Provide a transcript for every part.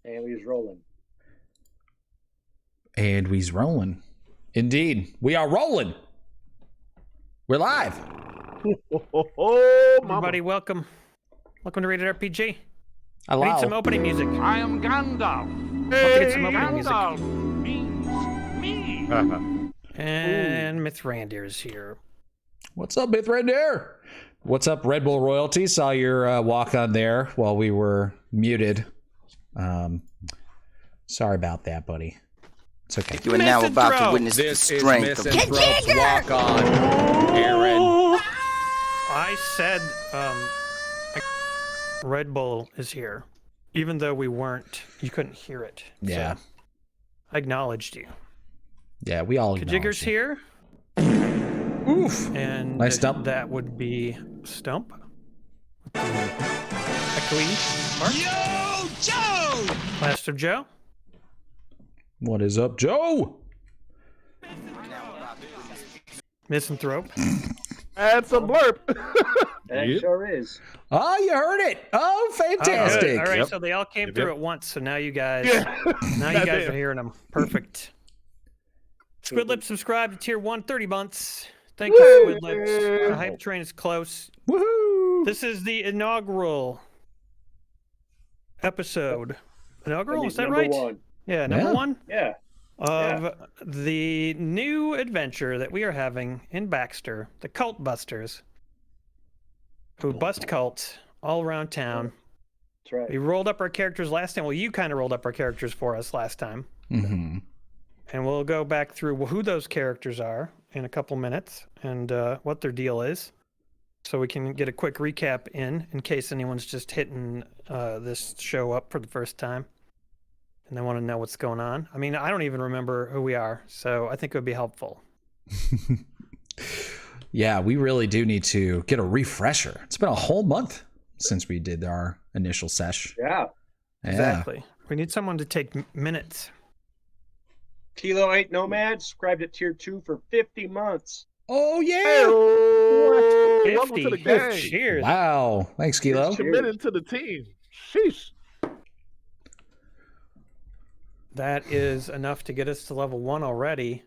And we's rolling. And we's rolling. Indeed. We are rolling. We're live. Everybody, welcome. Welcome to Rated RPG. Hello. We need some opening music. I am Gandalf. Let's get some opening music. Gandalf means me. And Mithrandir is here. What's up, Mithrandir? What's up, Red Bull Royalty? Saw your walk on there while we were muted. Sorry about that, buddy. It's okay. You are now about to witness the strength of Misanthrope's walk on, Aaron. I said Red Bull is here. Even though we weren't, you couldn't hear it. Yeah. So I acknowledged you. Yeah, we all acknowledge Kajigger's you. here. Oof. And Nice stump. that would be Stump. Echoey Mark. Yo, Joe! Master Joe. What is up, Joe? Misanthrope. Add some blurb. That sure is. Oh, you heard it. Oh, fantastic. All right, so they all came through at once. So now you guys, now you That's guys it. are hearing them. Perfect. Squid Lips subscribed to tier 1, 30 months. Thank you, Squid Lips. The hype train is close. Woohoo. This is the inaugural episode. Inaugural, is that Number right? one. Yeah, number Yeah. one Yeah. of the new adventure that we are having in Baxter, the Cultbusters, who bust cults all around town. That's right. We rolled up our characters last time. Well, you kind of rolled up our characters for us last time. Mm-hmm. And we'll go back through who those characters are in a couple minutes and what their deal is. So we can get a quick recap in case anyone's just hitting this show up for the first time. And they want to know what's going on. I mean, I don't even remember who we are. So I think it would be helpful. Yeah, we really do need to get a refresher. It's been a whole month since we did our initial sesh. Yeah. Yeah. Exactly. We need someone to take minutes. Kilo 8 Nomad subscribed at tier 2 for 50 months. Oh, yeah. Welcome to the 50. gang. Cheers. Wow. Thanks, Kilo. Committed to the team. Sheesh. That is enough to get us to level 1 already.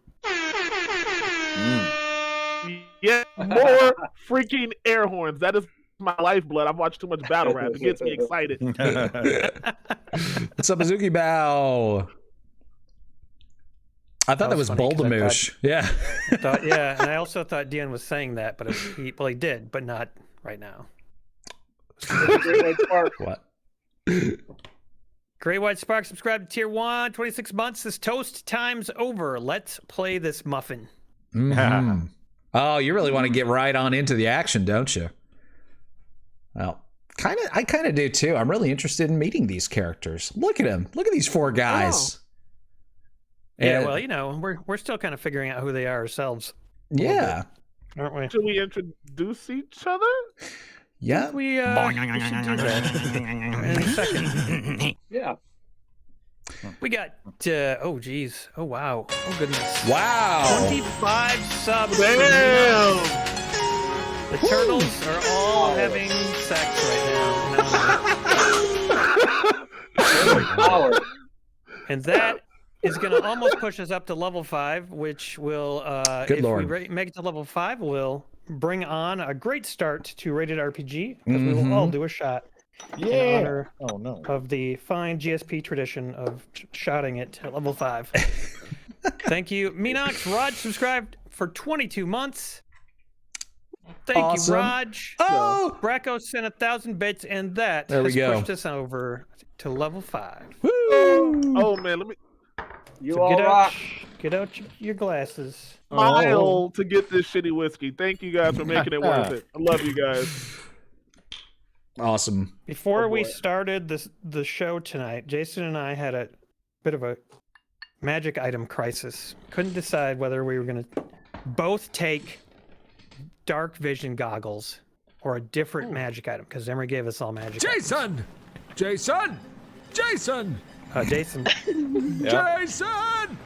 Yeah, more freaking air horns. That is my lifeblood. I've watched too much battle rap. It gets me excited. What's up, Mizuki Bow? I thought that was funny 'cause I Boldamoosh. Yeah. Yeah, and I also thought Dion was saying that, but he did, but not right now. Great White Spark. What? Great White Spark subscribed to tier 1, 26 months. This toast time's over. Let's play this muffin. Mhm. Oh, you really want to get right on into the action, don't you? Well, I kind of do too. I'm really interested in meeting these characters. Look at them. Look at these four guys. Yeah, And- well, you know, we're still kind of figuring out who they are ourselves, yeah. aren't we? Should we introduce each other? Yeah. We should do that in a second. Yeah. We got oh geez, oh wow, oh goodness, Wow. 25 subs. Damn! The turtles are all having sex right now. Power. And that is going to almost push us up to level 5, which will, Good if Lord. we make it to level 5, will bring on a great start to Rated RPG, because we will all do a shot in honor of the fine GSP tradition of shotting it at level 5. Thank you. Minox Raj subscribed for 22 months. Thank Awesome. you, Raj. Oh. Bracco sent 1,000 bits, and that There we has go. pushed us over to level 5. Woo. Oh man, let me You So all rock. get out your glasses. smile to get this shitty whiskey. Thank you guys for making it worth it. I love you guys. Awesome. Before Oh, we boy. started the show tonight, Jason and I had a bit of a magic item crisis. Couldn't decide whether we were going to both take dark vision goggles or a different magic item, because Emery gave us all magic Jason! Jason! Jason! items. Jason. Jason!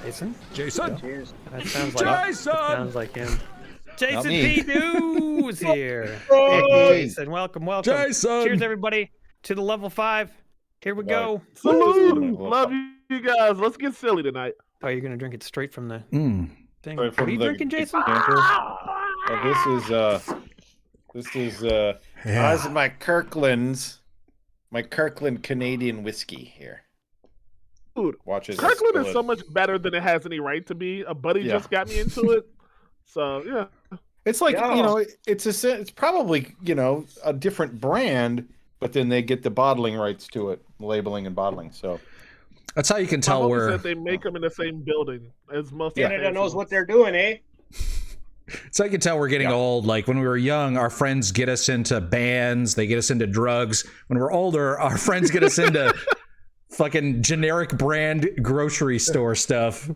Jason? Jason! Cheers. That sounds like, Jason! sounds like him. Jason me. P. News here. Hey. Jason, welcome. Jason! Cheers, everybody, to the level 5 Here we go. Salute. Love you guys. Let's get silly tonight. Oh, you're gonna drink it straight from the Mm. thing. Right What from are you the drinking, Jason? decanter. This is my Kirkland Canadian whiskey here. Dude, Watch it. Kirkland spill is it. so much better than it has any right to be. A buddy just got me into it. So yeah. It's like Yeah. it's probably a different brand, but then they get the bottling rights to it, labeling and bottling. So That's how you can My tell homie we're. said they make them in the same building as most. of the Canada fancy knows ones. what they're doing, eh? So I can tell we're getting old. Like when we were young, our friends get us into bands, they get us into drugs. When we're older, our friends get us into fucking generic brand grocery store stuff.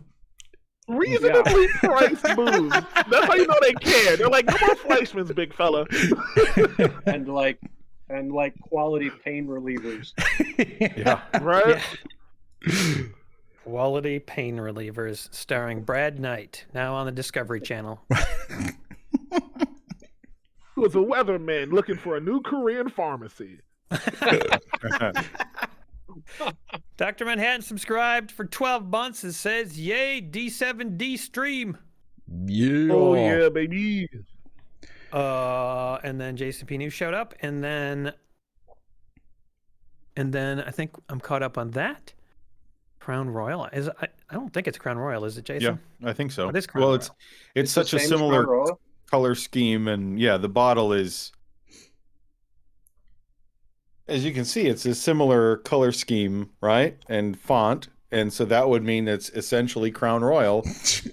Reasonably priced booze. That's how you know they care. They're like, come on, Fleischmann's, big fella. And like quality pain relievers. yeah, Right? Quality Pain Relievers, starring Brad Knight, now on the Discovery Channel. Who was a weatherman looking for a new Korean pharmacy. Dr. Manhattan subscribed for 12 months and says, yay, D7D stream. Yeah. Oh yeah, baby. And then Jason P. News showed up, and then I think I'm caught up on that. Crown Royal I don't think it's Crown Royal, is it, Jason? yeah, I think so. It is Crown Well, Royal. it's such the a same as similar Crown Royal. color scheme, and yeah, the bottle is, as you can see, it's a similar color scheme, right, and font, and so that would mean it's essentially Crown Royal,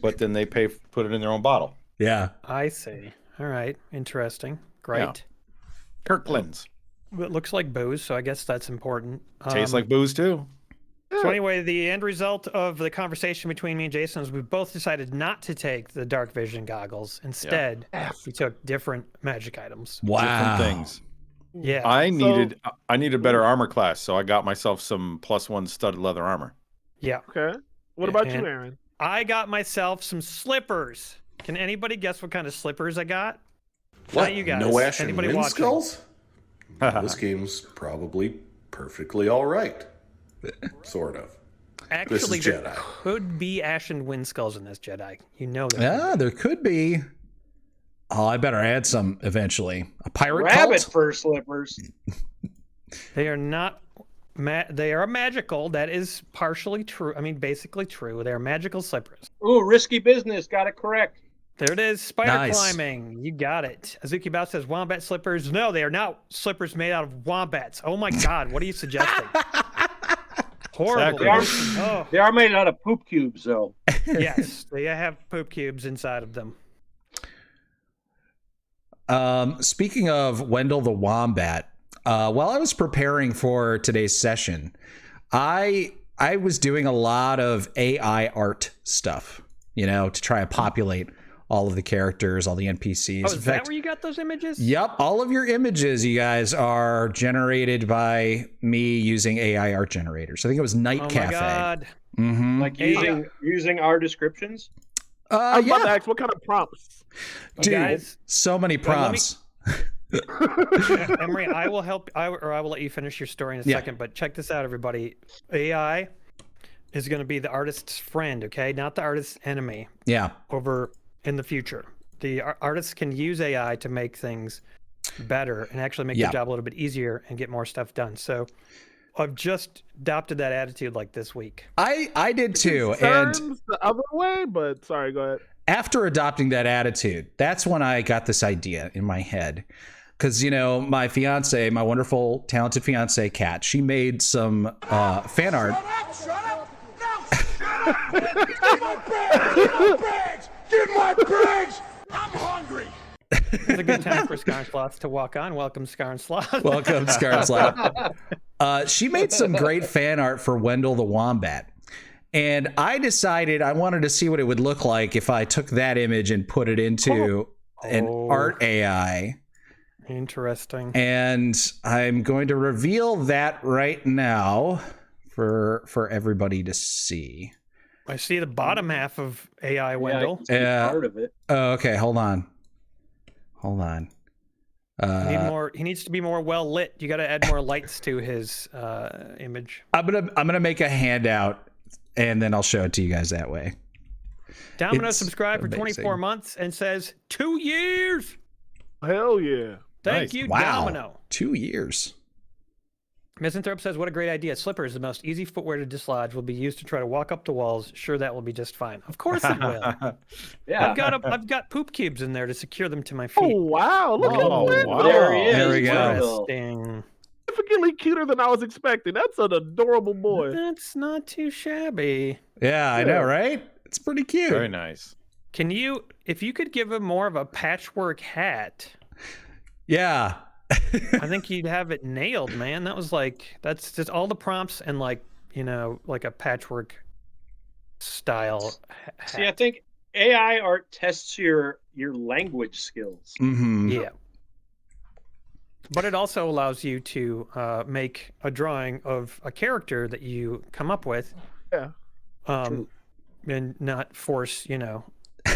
but then they put it in their own bottle. Yeah. I see. All right, interesting. Great. Kirkland's It looks like booze, so I guess that's important. tastes like booze too. So anyway, the end result of the conversation between me and Jason is we both decided not to take the dark vision goggles. Instead, we took different magic items. Wow. Different things. Yeah. I needed better armor class, so I got myself some +1 studded leather armor. Yeah. Okay. What about you, And- Aaron? I got myself some slippers. Can anybody guess what kind of slippers I got? What? Not you guys. No ash and Anybody wind watching? skulls? This game's probably perfectly all right. Sort of. Actually, is there Jedi. could be Ashen Wind Skulls in this Jedi. You know that. Yeah, there could be. Oh, I better add some eventually. A pirate Rabbit cult? fur slippers. They are not. They are magical. That is partially true. I mean, basically true. They are magical slippers. Ooh, risky business. Got it correct. There it is. Spider Nice. climbing. You got it. Azuki Bao says wombat slippers. No, they are not slippers made out of wombats. Oh my God. What are you suggesting? Horrible. Exactly. Oh, They are made out of poop cubes, though. yes. They have poop cubes inside of them. Speaking of Wendell the Wombat, while I was preparing for today's session, I was doing a lot of AI art stuff, to try and populate all of the characters, all the NPCs. Oh, In is that fact, where you got those images? yep, all of your images, you guys, are generated by me using AI art generators. I think it was Night Oh my Cafe. God. Mm-hmm. Like using our descriptions. I was about to Yeah, ask, what kind of prompts? dude, Guys, so many Well, let me- prompts. Emery, I will help. I will let you finish your story in a Yeah. second. But check this out, everybody. AI is going to be the artist's friend, okay? Not the artist's enemy. Yeah. Over in the future, the artists can use AI to make things better and actually make Yeah. the job a little bit easier and get more stuff done. So I've just adopted that attitude like this week. I did too. And Concerns the other way, but sorry, go ahead. after adopting that attitude, that's when I got this idea in my head. Because, my fiance, my wonderful, talented fiance, Kat, she made some fan art. Shut up! No! Get my bags! Get my bags! Get my bags! I'm hungry! It's a good time for Scar and Sloth to walk on. Welcome, Scar and Sloth. Welcome, Scarlet Slap. She made some great fan art for Wendell the Wombat. And I decided I wanted to see what it would look like if I took that image and put it into an art AI. Interesting. And I'm going to reveal that right now for everybody to see. I see the bottom half of AI Wendell. Yeah, I can see part of it. Oh, okay, hold on. He needs to be more well lit. You got to add more lights to his image. I'm gonna make a handout and then I'll show it to you guys that way. Domino It's subscribed for amazing. 24 months and says 2 years. Hell yeah. Thank Nice. you, Wow, Domino. 2 years. Misanthrope says, what a great idea. Slippers, the most easy footwear to dislodge, will be used to try to walk up the walls. Sure, that will be just fine. Of course it will. Yeah. I've got poop cubes in there to secure them to my Oh feet. wow! Look Oh, at that. wow. There he is. There we go. Wendell. Interesting. Significantly cuter than I was expecting. That's an adorable boy. That's not too shabby. Yeah, I know, right? It's pretty cute. Very nice. Can you, if you could give him more of a patchwork hat, Yeah. I think you'd have it nailed, man. That's just all the prompts and like a patchwork style hat. See, I think AI art tests your language skills. Mm-hmm. Yeah. But it also allows you to make a drawing of a character that you come up with. Yeah. And not force,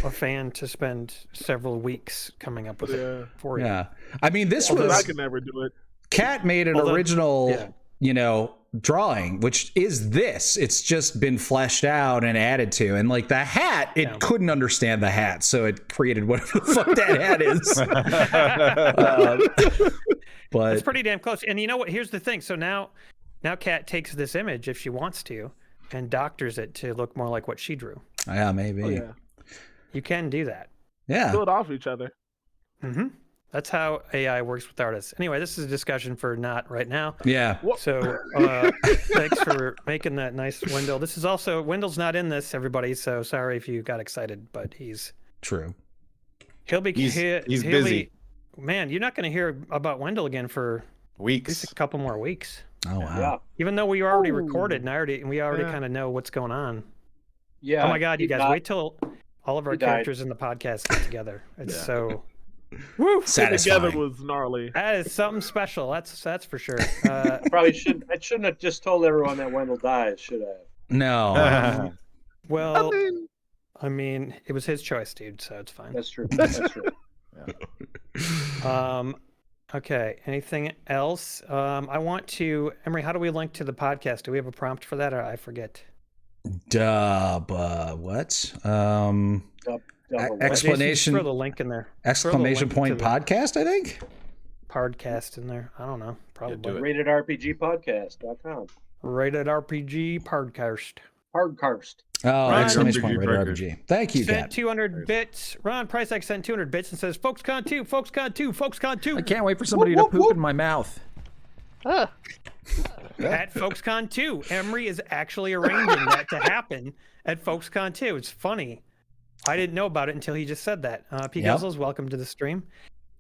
a fan to spend several weeks coming up with it for you. Yeah. I mean, this Although I was could never do it. Cat made an original, drawing, which is this. It's just been fleshed out and added to. And like the hat, it couldn't understand the hat, so it created whatever the fuck that hat is. But it's pretty damn close. And you know what? Here's the thing. So now Kat takes this image if she wants to and doctors it to look more like what she drew. yeah, maybe. Oh, yeah. You can do that. Yeah. Build off each other. Mm-hmm. That's how AI works with artists. Anyway, this is a discussion for not right now. Yeah. So thanks for making that nice Wendell. This is also, Wendell's not in this, everybody, so sorry if you got excited, but he's... True. He'll be... He's he'll busy. Man, you're not going to hear about Wendell again for at least Weeks. a couple more weeks. Oh, wow. Yeah. Even though we already recorded and we already Yeah. kind of know what's going on. Yeah. Oh my God, you he guys, died. wait till all of our He died. characters in the podcast get together. It's so... Woo! Satisfying. Together was gnarly. That is something special. That's for sure. Probably shouldn't. I shouldn't have just told everyone that Wendell died. Should I have? No. Well, I mean, I mean, it was his choice, dude, so it's fine. That's true. That's true. Okay. Anything else? I want to, Emery, how do we link to the podcast? Do we have a prompt for that, or I forget? What? Double Explanation. Throw the link in there. Exclamation point podcast, I think. Podcast in there. I don't know. Probably. RatedRPGpodcast.com. Rated RPG podcast. Hardcast. Oh, Ron, exclamation point, RPG rated Parker. RPG. Thank you, Sent Kat. 200 bits. Ron Priceack sent 200 bits and says, Folkscon 2, Folkscon 2, Folkscon 2. I can't wait for somebody to poop in my mouth. At Folkscon 2. Emery is actually arranging that to happen at Folkscon 2. It's funny. I didn't know about it until he just said that. P. Yep. Guzzles, welcome to the stream.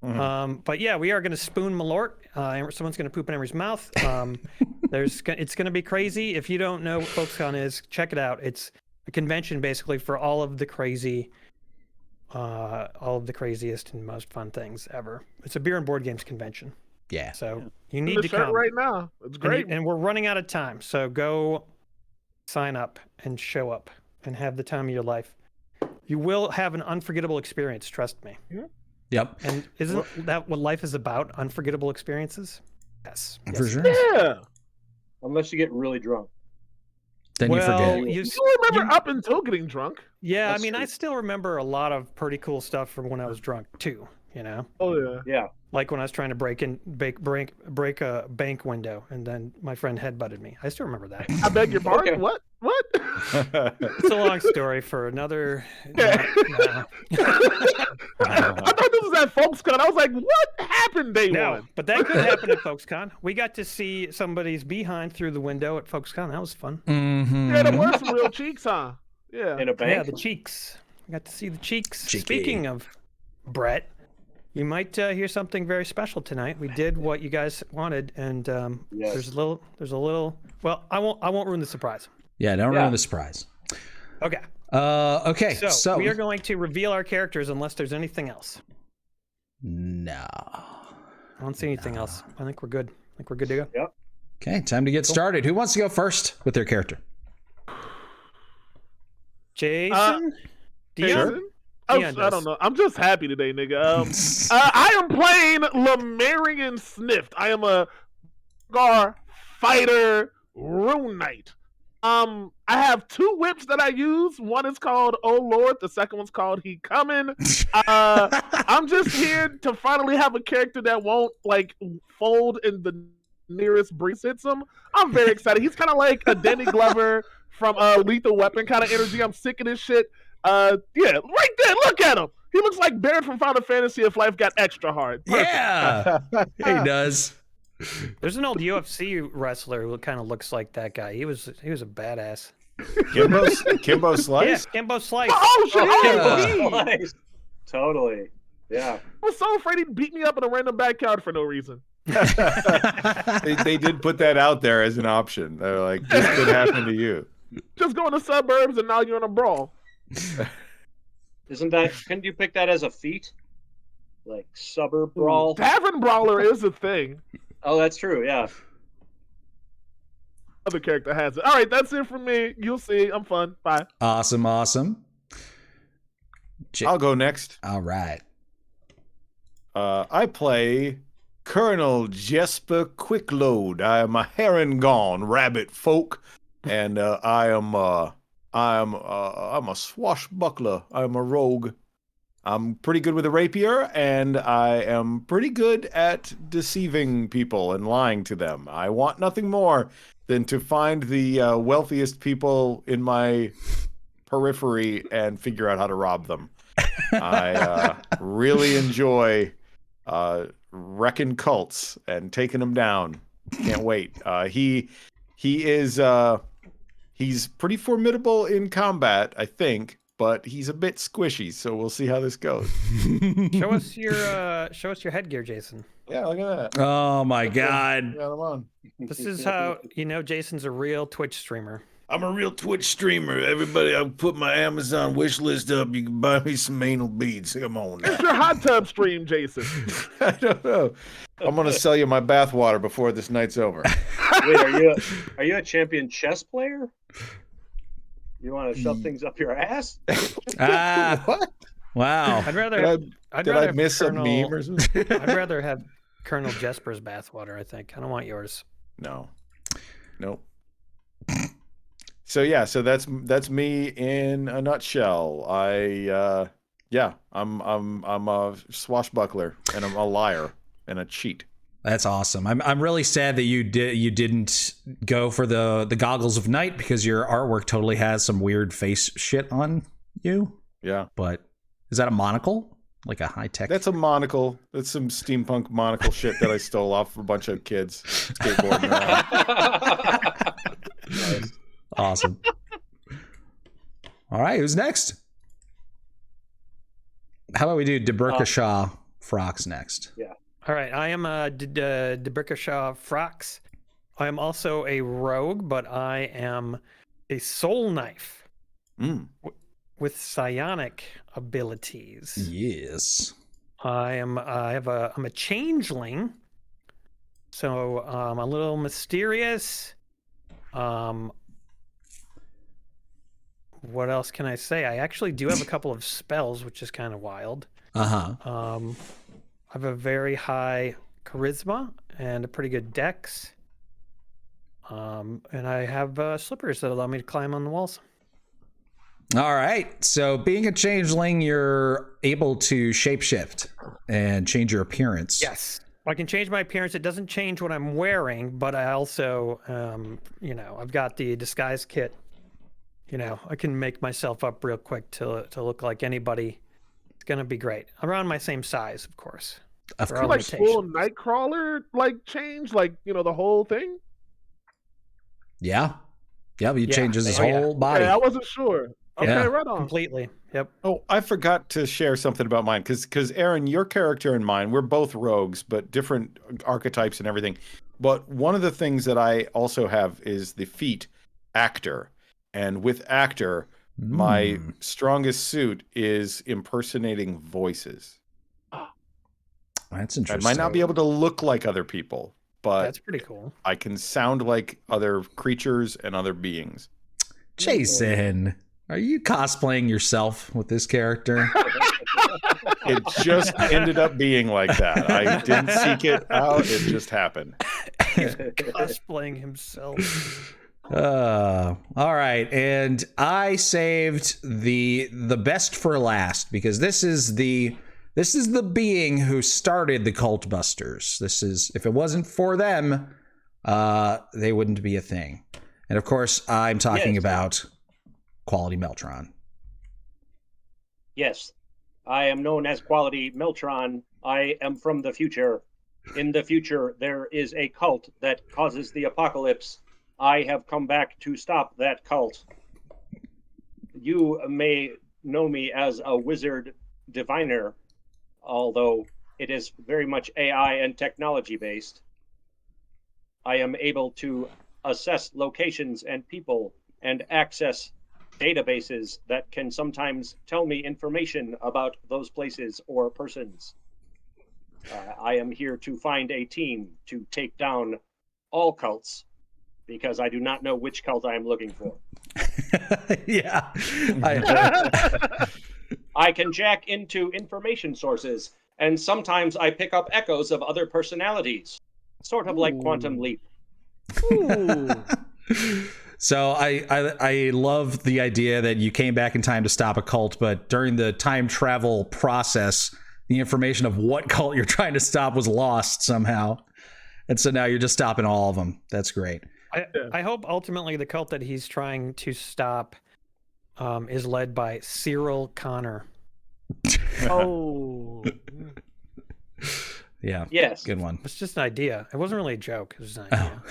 But yeah, we are going to spoon Malort. Someone's going to poop in Emery's mouth. It's going to be crazy. If you don't know what Folkscon is, check it out. It's a convention basically for all of the craziest and most fun things ever. It's a beer and board games convention. Yeah. So you in need the to shirt come. right now. It's great. And we're running out of time, so go sign up and show up and have the time of your life. You will have an unforgettable experience, trust me. Yep. And isn't that what life is about? Unforgettable experiences? Yes. For Yes. sure. Yeah. Unless you get really drunk. Then you forget. You You remember up until getting drunk? yeah, That's I mean, true. I still remember a lot of pretty cool stuff from when I was drunk too. Oh yeah. Yeah. Like when I was trying to break a bank window, and then my friend headbutted me. I still remember that. I beg your pardon. Okay. What? What? It's a long story for another. I thought this was at Folkscon. I was like, what happened day No, one? but that could happen at Folkscon. We got to see somebody's behind through the window at Folkscon. That was fun. Mm-hmm. Yeah, there were some real cheeks, huh? Yeah. In a bank. Yeah, the cheeks. We got to see the cheeks. Cheeky. Speaking of Brett, you might hear something very special tonight. We did what you guys wanted, and Yes. there's a little. Well, I won't ruin the surprise. Yeah, don't Yeah. ruin the surprise. Okay. Okay, So we are going to reveal our characters unless there's anything else. No. I don't see anything else. I think we're good. I think we're good to go. Yep. Okay, time to get started. Who wants to go first with their character? Jason? Dion? Jason? I don't know. I'm just happy today, nigga. I am playing Lemurian Snift. I am a Gar fighter rune knight. I have 2 whips that I use. One is called Oh Lord. The second one's called He Coming. I'm just here to finally have a character that won't like fold in the nearest breeze hits him. I'm very excited. He's kind of like a Danny Glover from Lethal Weapon kind of energy. I'm sick of this shit. Yeah, right there. Look at him. He looks like Barrett from Final Fantasy if life got extra hard. Perfect. Yeah, he does. There's an old UFC wrestler who kind of looks like that guy. He was a badass. Kimbo Slice? Yeah, Kimbo Slice. Oh shit! Yeah. Nice. Totally. Yeah. I was so afraid he'd beat me up in a random backyard for no reason. They did put that out there as an option. They're like, this could happen to you. Just go in the suburbs and now you're in a brawl. Couldn't you pick that as a feat? Like suburb brawl? Tavern brawler is a thing. Oh, that's true, yeah. Other character has it. All right, that's it for me. You'll see. I'm fun. Bye. Awesome. I'll go next. All right. I play Colonel Jesper Quickload. I am a herring-gone rabbit folk, and I'm a swashbuckler. I'm a rogue. I'm pretty good with a rapier, and I am pretty good at deceiving people and lying to them. I want nothing more than to find the wealthiest people in my periphery and figure out how to rob them. I really enjoy wrecking cults and taking them down. Can't wait. He's pretty formidable in combat, I think. But he's a bit squishy, so we'll see how this goes. Show us your headgear, Jason. Yeah, look at that. Oh my God! Yeah, I'm on. This is how you know Jason's a real Twitch streamer. I'm a real Twitch streamer. Everybody, I'll put my Amazon wish list up. You can buy me some anal beads. Come on now. It's your hot tub stream, Jason. I don't know. I'm gonna sell you my bathwater before this night's over. Wait, are you a champion chess player? You want to shove things up your ass? What? Wow. I'd rather. Did I miss a meme or something? I'd rather have Colonel Jesper's bathwater. I think I don't want yours. No. Nope. So yeah, so that's me in a nutshell. I'm a swashbuckler and I'm a liar and a cheat. That's awesome. I'm really sad that you didn't go for the goggles of night because your artwork totally has some weird face shit on you. Yeah. But is that a monocle? Like a high tech? That's a monocle. That's some steampunk monocle shit that I stole off a bunch of kids skateboarding around. Nice. Awesome. All right, who's next? How about we do Deberkashaw Frocks next? Yeah. All right, I am Deberkashaw Frox. I am also a rogue, but I am a soul knife with psionic abilities. Yes. I'm a changeling, so I'm a little mysterious. What else can I say? I actually do have a couple of spells, which is kind of wild. I have a very high charisma and a pretty good dex. And I have slippers that allow me to climb on the walls. All right. So being a changeling, you're able to shapeshift and change your appearance. Yes. I can change my appearance. It doesn't change what I'm wearing, but I also, I've got the disguise kit. I can make myself up real quick to look like anybody. It's going to be great. Around my same size, of course. Of course. Like full Nightcrawler, change, the whole thing? Yeah. Yep, he changes his whole body. Yeah, I wasn't sure. Okay, right on. Completely. Yep. Oh, I forgot to share something about mine because Aaron, your character and mine, we're both rogues, but different archetypes and everything. But one of the things that I also have is the feat actor. And with actor, my strongest suit is impersonating voices. That's interesting. I might not be able to look like other people, but that's pretty cool. I can sound like other creatures and other beings. Jason. Are you cosplaying yourself with this character? It just ended up being like that. I didn't seek it out. It just happened. Cosplaying himself. All right, and I saved the best for last because this is the being who started the Cultbusters. This is, if it wasn't for them, they wouldn't be a thing. And of course, I'm talking about Quality Meltron. Yes, I am known as Quality Meltron. I am from the future. In the future, there is a cult that causes the apocalypse. I have come back to stop that cult. You may know me as a wizard diviner, although it is very much AI and technology based. I am able to assess locations and people and access databases that can sometimes tell me information about those places or persons. I am here to find a team to take down all cults, because I do not know which cult I am looking for. Yeah. I can jack into information sources, and sometimes I pick up echoes of other personalities, sort of like Quantum Leap. So I love the idea that you came back in time to stop a cult, but during the time travel process, the information of what cult you're trying to stop was lost somehow. And so now you're just stopping all of them. That's great. I hope ultimately the cult that he's trying to stop is led by Cyril Connor. Oh. Yeah. Yes. Good one. It's just an idea. It wasn't really a joke. It was an idea.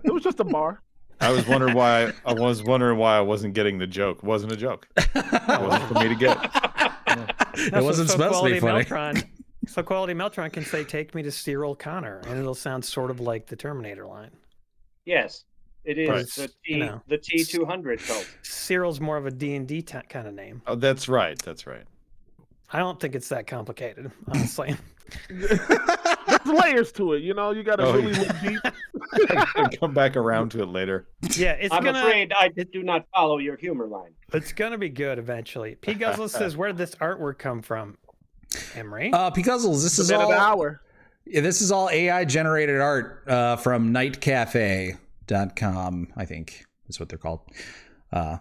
It was just a bar. I was wondering why I wasn't getting the joke. It wasn't a joke. It wasn't for me to get. It wasn't supposed to be funny. So Quality Meltron can say, "Take me to Cyril Connor," and it'll sound sort of like the Terminator line. Yes, it is Right. the T200 cult. Cyril's more of a D&D kind of name. Oh, that's right. That's right. I don't think it's that complicated, honestly. There's layers to it, you know. You got to really look deep. I'll come back around to it later. Yeah, I'm afraid I do not follow your humor line. It's gonna be good eventually. P. Guzzle says, "Where did this artwork come from?" Emery. P. Guzzles, this is all AI generated art from nightcafe.com, I think is what they're called. Yeah.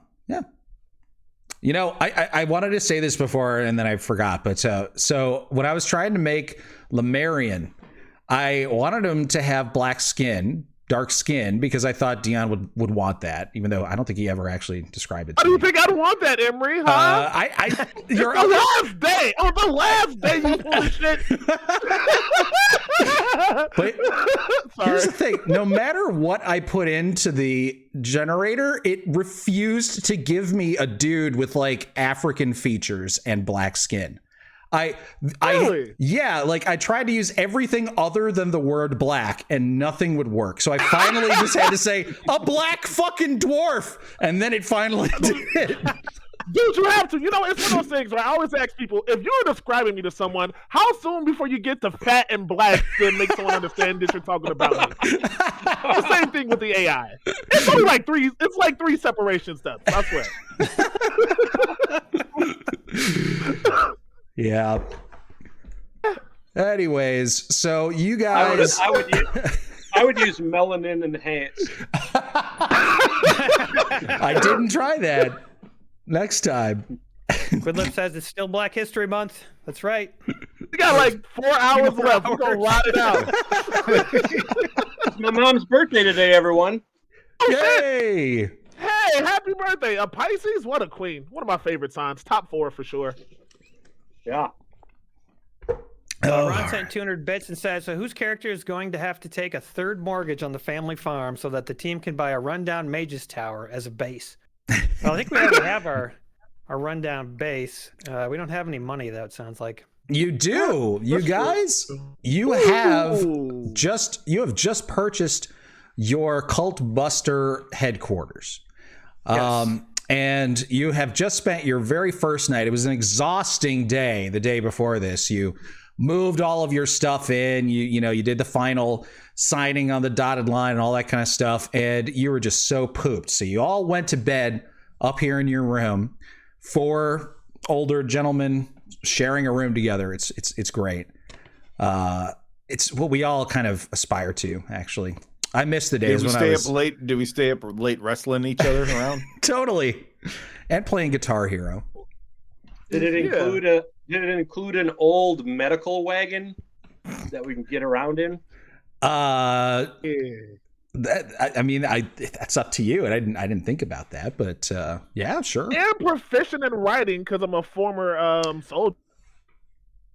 You know, I wanted to say this before and then I forgot, but so when I was trying to make Lemurian, I wanted him to have black skin, dark skin, because I thought Dion would want that, even though I don't think he ever actually described it. How do you think I'd want that, Emery? Huh? You're the last day. On the last day, you full of shit. But here's the thing: no matter what I put into the generator, it refused to give me a dude with like African features and black skin. Really? Like I tried to use everything other than the word black and nothing would work. So I finally just had to say a black fucking dwarf, and then it finally did. Dude, you have to. You know, it's one of those things where I always ask people, if you're describing me to someone, how soon before you get to fat and black to make someone understand that you're talking about me? The same thing with the AI. It's only like three separation steps, I swear. Yeah. Anyways, so you guys, I would use melanin enhanced. I didn't try that. Next time. Quidlip says it's still Black History Month. That's right. We got like 4 hours left. We're gonna rot it out. It's my mom's birthday today, everyone. Yay! Hey, happy birthday. A Pisces? What a queen. One of my favorite signs. Top 4 for sure. Yeah. Ron sent 200 bits and says, so whose character is going to have to take a third mortgage on the family farm so that the team can buy a rundown mage's tower as a base? Well, I think we already have our rundown base. We don't have any money, though, it sounds like. You do. You guys, you have just purchased your Cultbuster headquarters. Yes. And you have just spent your very first night. It was an exhausting day the day before this. You moved all of your stuff in. You did the final signing on the dotted line and all that kind of stuff. And you were just so pooped. So you all went to bed up here in your room. 4 older gentlemen sharing a room together. It's great. It's what we all kind of aspire to, actually. I miss the days when I was... Did we stay up late wrestling each other around? Totally. And playing Guitar Hero. Did it include an old medical wagon that we can get around in? That's up to you. And I didn't think about that, but yeah, sure. And proficient in writing because I'm a former soldier.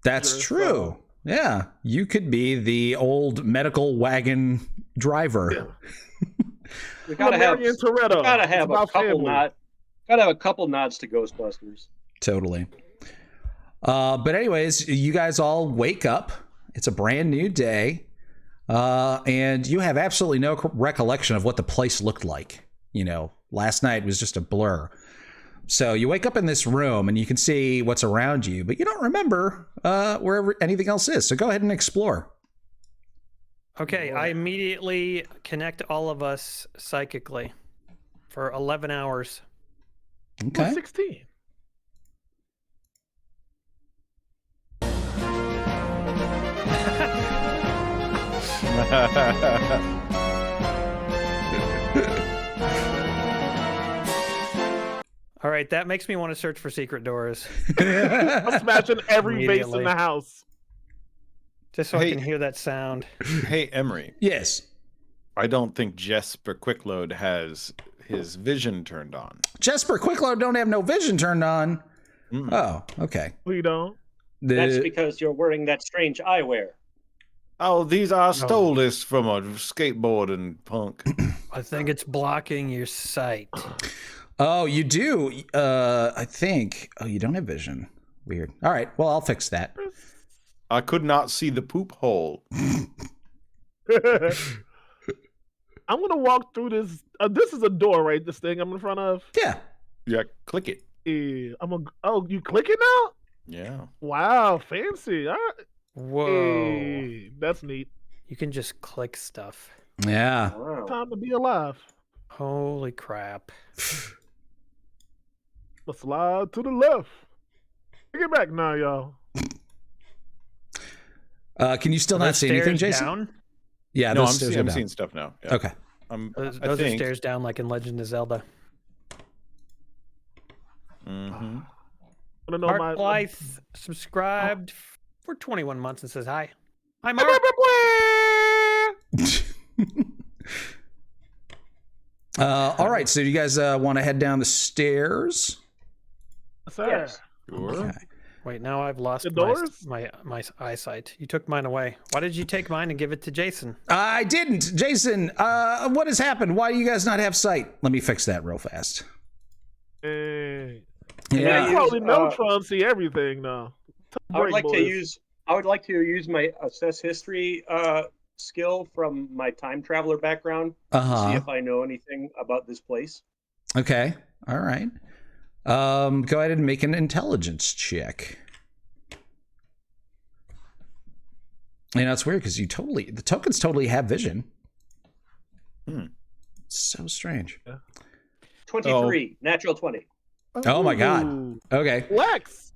That's true. So. Yeah, you could be the old medical wagon driver. Yeah. We gotta have a couple nods to Ghostbusters. Totally. But anyways, you guys all wake up. It's a brand new day. And you have absolutely no recollection of what the place looked like. You know, last night was just a blur. So you wake up in this room and you can see what's around you, but you don't remember wherever anything else is. So go ahead and explore. Okay, I immediately connect all of us psychically for 11 hours. Okay. 16. All right, that makes me want to search for secret doors. I'm smashing every vase in the house. Just so I can hear that sound. Hey, Emery. Yes. I don't think Jesper Quickload has his vision turned on. Jesper Quickload don't have no vision turned on. Mm-mm. Oh, okay. We don't. That's because you're wearing that strange eyewear. Oh, these I stole this from a skateboarding punk. I think it's blocking your sight. Oh, you do? I think. Oh, you don't have vision. Weird. All right. Well, I'll fix that. I could not see the poop hole. I'm gonna walk through this. This is a door, right? This thing I'm in front of. Yeah. Yeah. Click it. Yeah. Oh, you click it now? Yeah. Wow, fancy. All right. Whoa. Hey, that's neat. You can just click stuff. Yeah. Wow. Time to be alive. Holy crap. Let's slide to the left. Get back now, y'all. Can you still not see anything, Jason? Down? Yeah, no, I'm seeing stuff now. Yeah. Okay. Those are stairs down like in Legend of Zelda. Mm-hmm. Mark Blythe subscribed for 21 months and says hi. Hi, Mark. All right, so you guys want to head down the stairs? Yes. Sure. Okay. Wait, now I've lost my eyesight. You took mine away. Why did you take mine and give it to Jason? I didn't. Jason, what has happened? Why do you guys not have sight? Let me fix that real fast. Hey. Yeah. You probably Meltron see everything now. I would like to use my assess history skill from my time traveler background to see if I know anything about this place. Okay. All right. Go ahead and make an intelligence check. You know, it's weird because the tokens totally have vision. So strange. 23, natural 20. Oh my God. Okay. Lex.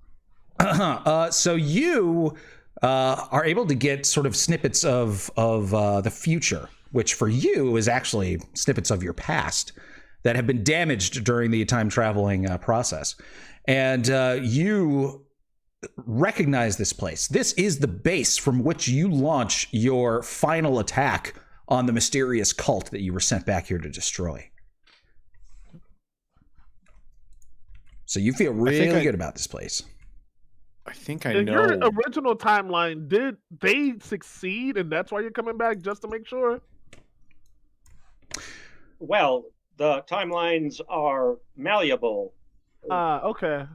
So you are able to get sort of snippets of the future, which for you is actually snippets of your past that have been damaged during the time traveling process. And you recognize this place. This is the base from which you launch your final attack on the mysterious cult that you were sent back here to destroy. So you feel really good about this place. I think I In know. your original timeline, did they succeed and that's why you're coming back, just to make sure? Well, the timelines are malleable. Okay. I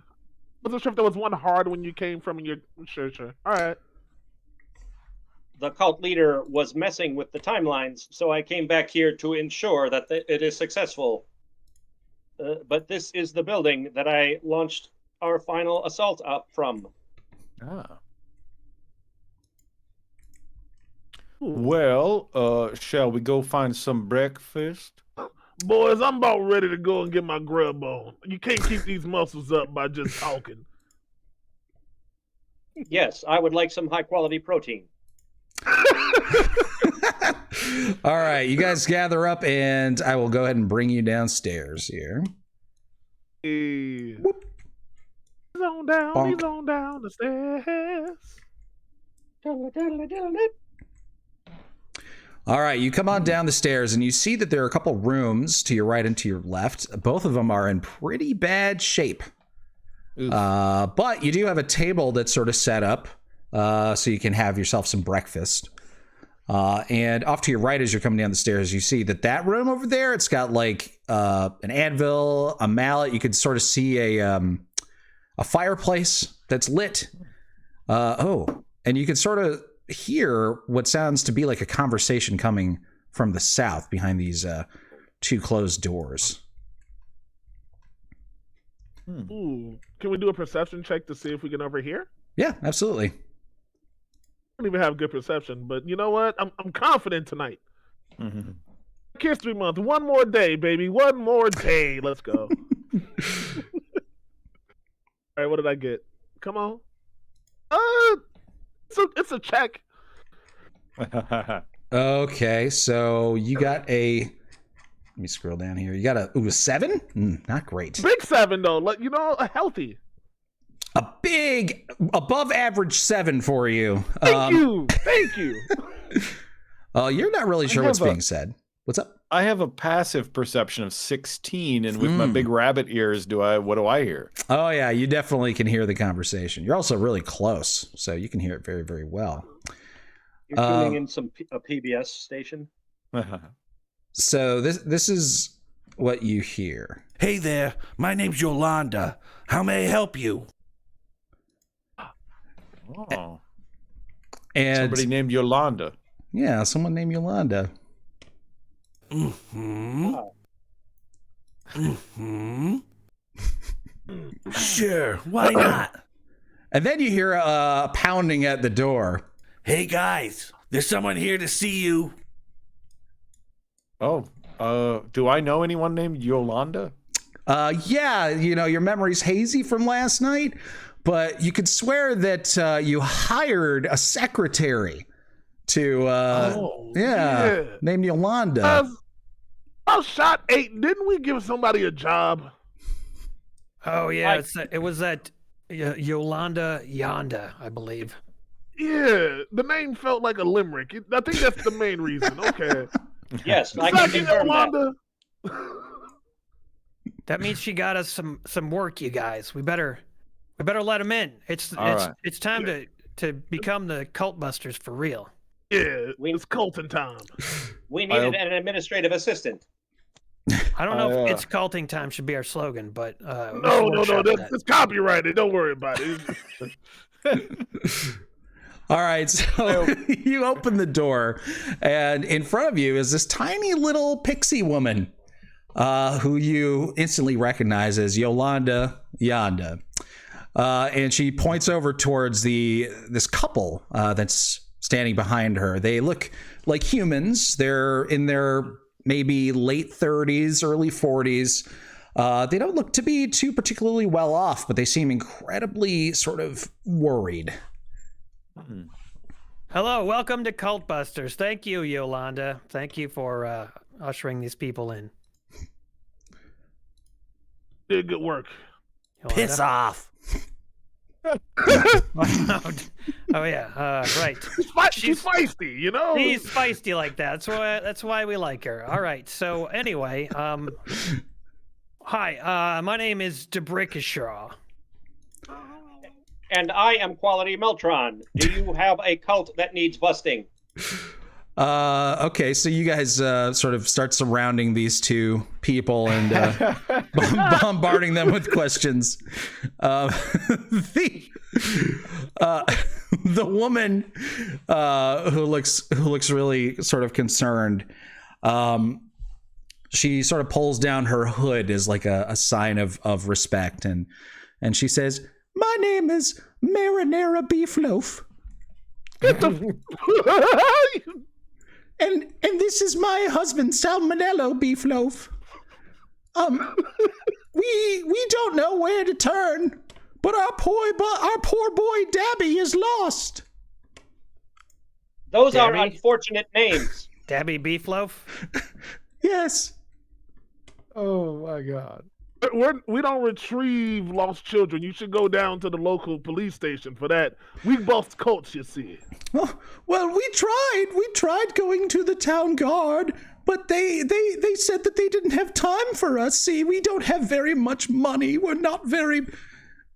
wasn't sure if there was one hard when you came from your... Sure. All right. The cult leader was messing with the timelines, so I came back here to ensure that it is successful. But this is the building that I launched our final assault up from. Well, shall we go find some breakfast? Boys, I'm about ready to go and get my grub on. You can't keep these muscles up by just talking. Yes, I would like some high quality protein. All right, you guys gather up, and I will go ahead and bring you downstairs here. Hey. Whoop. He's on down. Bonk. He's on down the stairs. All right, you come on down the stairs, and you see that there are a couple rooms to your right and to your left. Both of them are in pretty bad shape. But you do have a table that's sort of set up so you can have yourself some breakfast. And off to your right as you're coming down the stairs, you see that room over there, it's got like an anvil, a mallet. You could sort of see a fireplace that's lit. And you can sort of hear what sounds to be like a conversation coming from the south behind these two closed doors. Ooh, can we do a perception check to see if we can overhear? Yeah, absolutely. I don't even have good perception, but you know what? I'm confident tonight. Mm-hmm. History Month, one more day, baby, one more day. Let's go. All right, what did I get? Come on. It's a check. Okay, so you got a. Let me scroll down here. You got a 7? Not great. Big 7 though, like a healthy. A big, above average 7 for you. Thank you. You're not really sure what's being said. What's up? I have a passive perception of 16, and with my big rabbit ears, what do I hear? Oh yeah, you definitely can hear the conversation. You're also really close, so you can hear it very, very well. You're tuning in a PBS station. So this is what you hear. Hey there, my name's Yolanda. How may I help you? Oh. And somebody named Yolanda. Yeah, someone named Yolanda. Mm-hmm. Mm-hmm. Sure, why not? And then you hear a pounding at the door. Hey guys, there's someone here to see you. Oh, do I know anyone named Yolanda? Yeah, your memory's hazy from last night, but you could swear that you hired a secretary to, named Yolanda. About shot 8, didn't we give somebody a job? Oh, yeah, it was that Yolanda Yonda, I believe. Yeah, the name felt like a limerick. I think that's the main reason. Okay. Yes, I can confirm that. That means she got us some work, you guys. We better let him in. It's time to become the Cultbusters for real. Yeah, it's culting time. We needed an administrative assistant. I don't know if it's culting time should be our slogan, but no, it's copyrighted. Don't worry about it. All right, so you open the door, and in front of you is this tiny little pixie woman who you instantly recognize as Yolanda Yonda. And she points over towards this couple that's standing behind her. They look like humans. They're in their maybe late 30s, early 40s. They don't look to be too particularly well off, but they seem incredibly sort of worried. Hello, welcome to Cultbusters. Thank you, Yolanda. Thank you for ushering these people in. Did good work. Yolanda? Piss off. Oh yeah, right. She's feisty, She's feisty like that. That's why we like her. All right. So anyway, hi. My name is Debrickishaw. And I am Quality Meltron. Do you have a cult that needs busting? Okay, so you guys sort of start surrounding these two people and bombarding them with questions. The woman who looks really sort of concerned, she sort of pulls down her hood as like a sign of respect, and she says, "My name is Marinara Beef Loaf. And this is my husband, Salmonello Beef Loaf." We don't know where to turn, but our poor boy Dabby is lost. Those are Dabby? unfortunate names. Dabby Beefloaf? Yes. Oh my God. We don't retrieve lost children. You should go down to the local police station for that. We bust cults, you see. Oh, well, we tried going to the town guard, but they said that they didn't have time for us. See, we don't have very much money. We're not very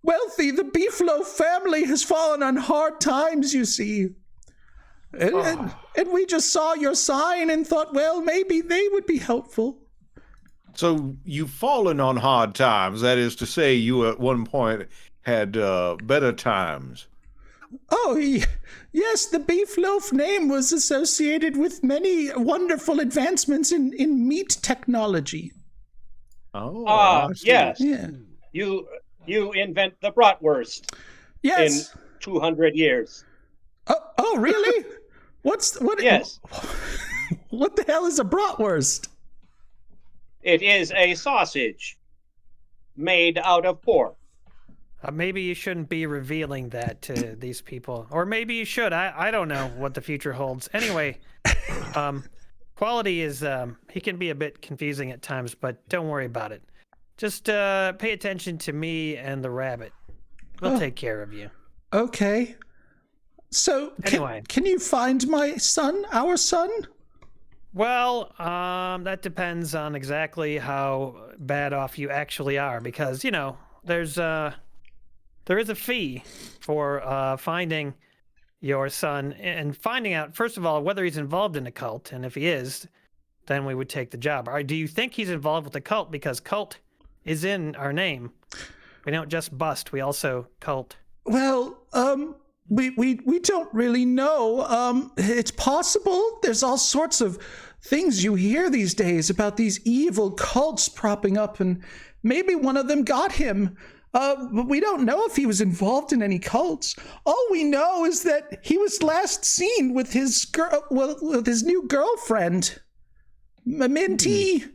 wealthy. The Beefloaf family has fallen on hard times, you see. And we just saw your sign and thought, well, maybe they would be helpful. So you've fallen on hard times. That is to say, you at one point had better times. Oh, yes, the Beefloaf name was associated with many wonderful advancements in meat technology. Oh, yes. Yeah. You invent the bratwurst Yes. in 200 years. Oh, really? What? Yes. What the hell is a bratwurst? It is a sausage made out of pork. Maybe you shouldn't be revealing that to these people. Or maybe you should. I don't know what the future holds. Anyway, Quality is, he can be a bit confusing at times, but don't worry about it. Just pay attention to me and the rabbit. We'll take care of you. Okay. So, Anyway. can you find my son, our son? Well, that depends on exactly how bad off you actually are, because, you know, there is a fee for finding your son and finding out, first of all, whether he's involved in a cult, and if he is, then we would take the job. Do you think he's involved with the cult? Because cult is in our name. We don't just bust, we also cult. Well, we don't really know. It's possible. There's all sorts of things you hear these days about these evil cults propping up, and maybe one of them got him. But we don't know if he was involved in any cults. All we know is that he was last seen with his with his new girlfriend, Minty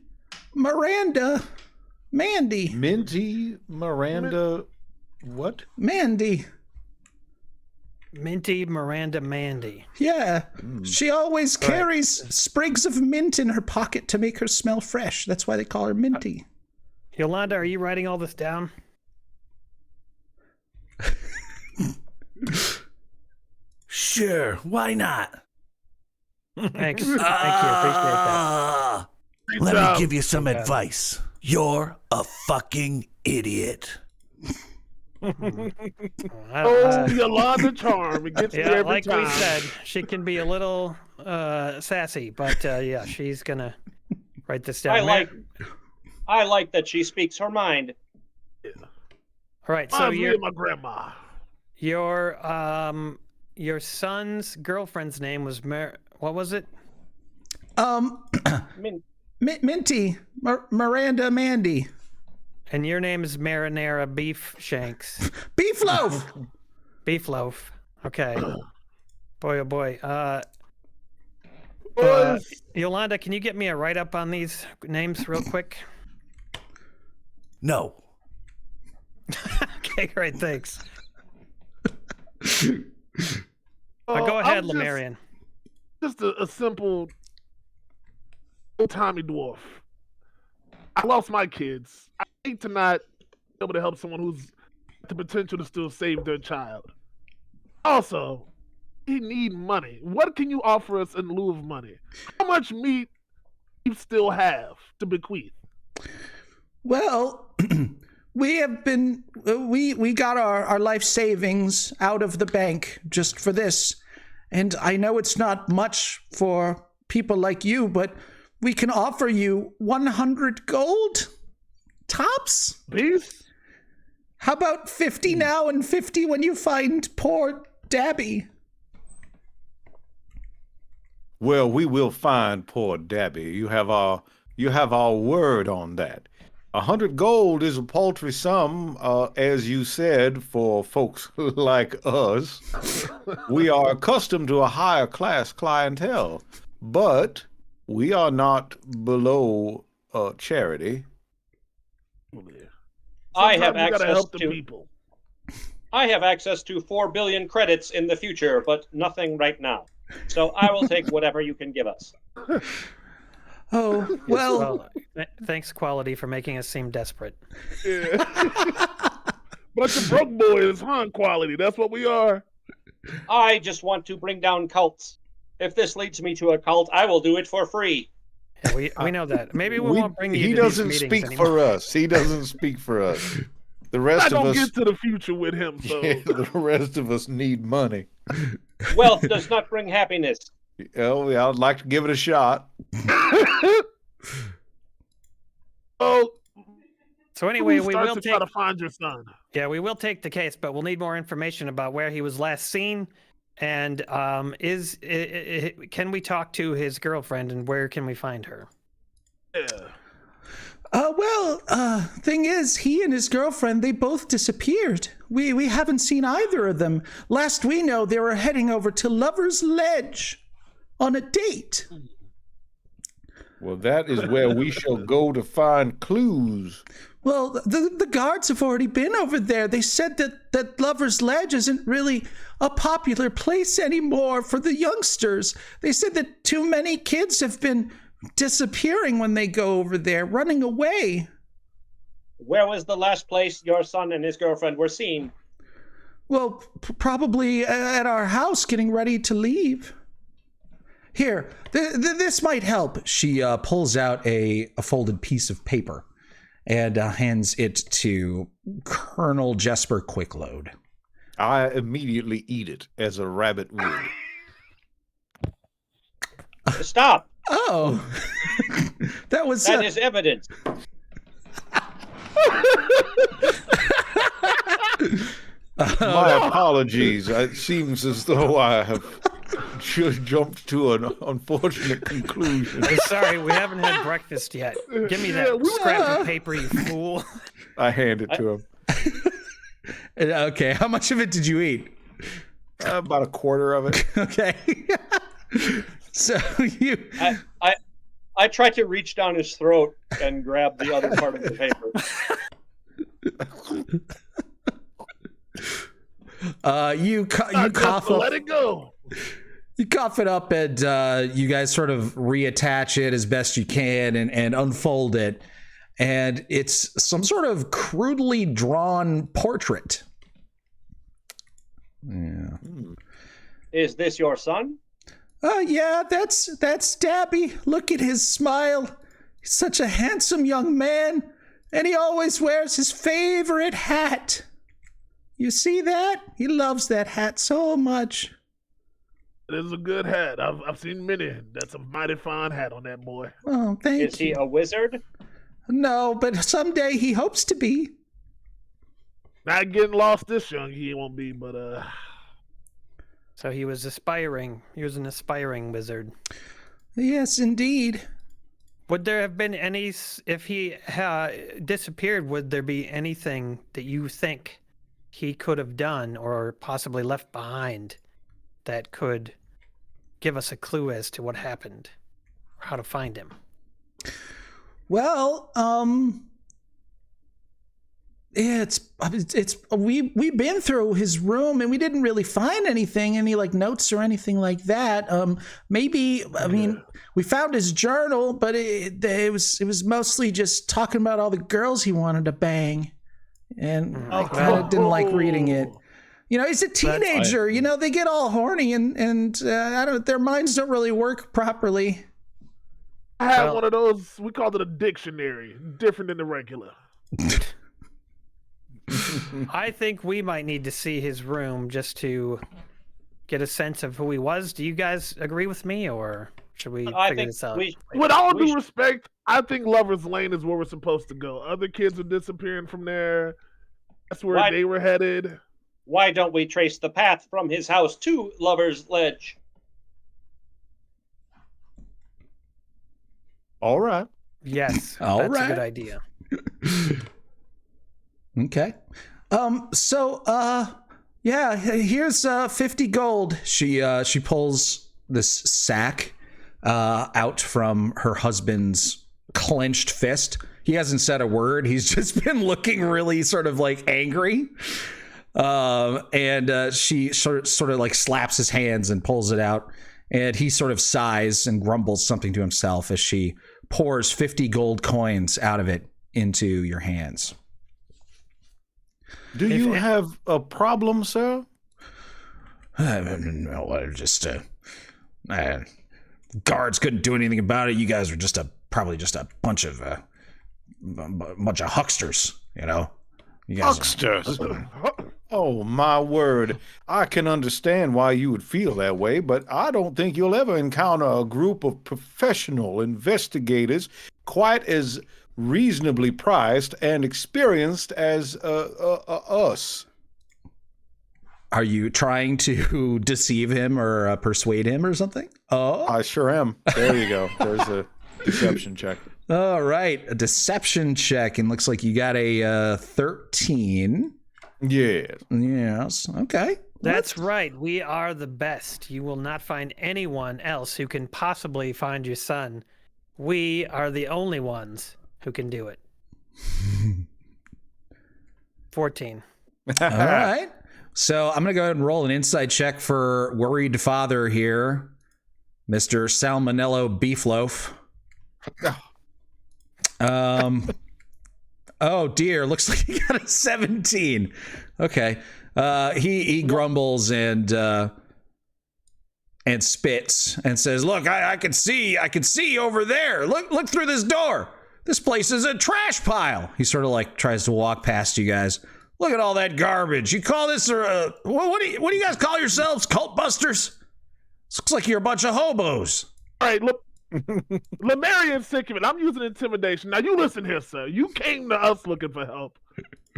Miranda Mandy. Minty Miranda, what? Mandy. Minty Miranda Mandy. Yeah, she always carries sprigs of mint in her pocket to make her smell fresh. That's why they call her Minty. Yolanda, are you writing all this down? Sure, why not? Thanks. Thank you. Appreciate that. Let me give you some advice. You're a fucking idiot. Yolanda Charm. It gets me every like time. we said, she can be a little sassy, but yeah, she's gonna write this down. I like that she speaks her mind. All right, so Me and my grandma. Your son's girlfriend's name was what was it? Minty Miranda Mandy. And your name is Marinara Beef Shanks. Beefloaf. Beefloaf. Okay. Boy, oh boy. Yolanda, can you get me a write-up on these names real quick? No. Okay, great, thanks. Go ahead, Lemurian. Just a simple old-timey dwarf. I lost my kids. I hate to not be able to help someone who's the potential to still save their child. Also, we need money. What can you offer us in lieu of money? How much meat do you still have to bequeath? Well, we have been we got our life savings out of the bank just for this, and I know it's not much for people like you, but we can offer you 100 gold tops. Peace. How about 50 now and 50 when you find poor Dabby? Well, we will find poor Dabby. You have our word on that. 100 gold is a paltry sum, as you said, for folks like us. We are accustomed to a higher class clientele, but we are not below charity. I have you gotta access help the to people. I have access to 4 billion credits in the future, but nothing right now. So I will take whatever you can give us. Oh, well, thanks, Quality, for making us seem desperate. Yeah. Bunch of broke boys, huh? Quality. That's what we are. I just want to bring down cults. If this leads me to a cult, I will do it for free. Yeah, we know that. Maybe we won't bring you He to doesn't these meetings speak anymore. for us. He doesn't speak for us. The rest I of don't us get to the future with him, so the rest of us need money. Wealth does not bring happiness. Oh, yeah, I'd like to give it a shot. oh. So anyway, we will try to find your son. Yeah, we will take the case, but we'll need more information about where he was last seen, and can we talk to his girlfriend, and where can we find her? Yeah. Thing is, he and his girlfriend, they both disappeared. We haven't seen either of them. Last we know, they were heading over to Lover's Ledge on a date. Well, that is where we shall go to find clues. Well, the guards have already been over there. They said that Lover's Ledge isn't really a popular place anymore for the youngsters. They said that too many kids have been disappearing when they go over there, running away. Where was the last place your son and his girlfriend were seen? Well, probably at our house getting ready to leave. Here, this might help. She pulls out a folded piece of paper and hands it to Colonel Jesper Quickload. I immediately eat it as a rabbit would. Stop! Oh, that is evidence. My apologies. It seems as though I have jumped to an unfortunate conclusion. Sorry, we haven't had breakfast yet. Give me that scrap of paper, you fool. I hand it to him. Okay, how much of it did you eat? About a quarter of it. Okay. So you... I tried to reach down his throat and grab the other part of the paper. You cough up. Let it go. You cough it up, and you guys sort of reattach it as best you can and unfold it. And it's some sort of crudely drawn portrait. Yeah. Is this your son? Yeah, that's Dabby. Look at his smile. He's such a handsome young man, and he always wears his favorite hat. You see that? He loves that hat so much. It is a good hat. I've seen many. That's a mighty fine hat on that boy. Oh, thank you. Is he a wizard? No, but someday he hopes to be. Not getting lost this young, he won't be, but So he was aspiring. He was an aspiring wizard. Yes, indeed. Would there have been any, if he disappeared, would there be anything that you think he could have done or possibly left behind that could give us a clue as to what happened or how to find him? Well, we've been through his room and we didn't really find anything, any like notes or anything like that. Maybe, I mean, we found his journal, but it was mostly just talking about all the girls he wanted to bang, and I kind of didn't like reading it. You know, he's a teenager. You know, they get all horny and their minds don't really work properly. I had one of those. We called it a dictionary, different than the regular. I think we might need to see his room just to get a sense of who he was. Do you guys agree with me, or should we figure this out? With all due respect, I think Lover's Lane is where we're supposed to go. Other kids are disappearing from there. That's where they were headed. Why don't we trace the path from his house to Lover's Ledge? All right. Yes, All that's right. a good idea. Okay. Yeah, here's 50 gold. She pulls this sack out from her husband's clenched fist. He hasn't said a word. He's just been looking really sort of like angry. And she sort of like slaps his hands and pulls it out. And he sort of sighs and grumbles something to himself as she pours 50 gold coins out of it into your hands. Do you have a problem, sir? No, just guards couldn't do anything about it. You guys were just probably just a bunch of hucksters, you know. You guys Hucksters. Oh, my word. I can understand why you would feel that way, but I don't think you'll ever encounter a group of professional investigators quite as reasonably priced and experienced as us. Are you trying to deceive him or persuade him or something? Oh, I sure am. There you go. There's a deception check. All right, a deception check, and looks like you got a 13. Yes. Yes. Okay. That's right. We are the best. You will not find anyone else who can possibly find your son. We are the only ones who can do it. 14. All right. So I'm going to go ahead and roll an insight check for worried father here, Mr. Salmonello Beefloaf. Oh dear, looks like he got a 17. Okay. He grumbles and spits and says, "Look, I can see over there. Look through this door. This place is a trash pile." He sort of like tries to walk past you guys. "Look at all that garbage. You call this what do you guys call yourselves? Cultbusters? This looks like you're a bunch of hobos." All right, look. Lemarian's sick of it. I'm using intimidation. Now you listen here, sir. You came to us looking for help.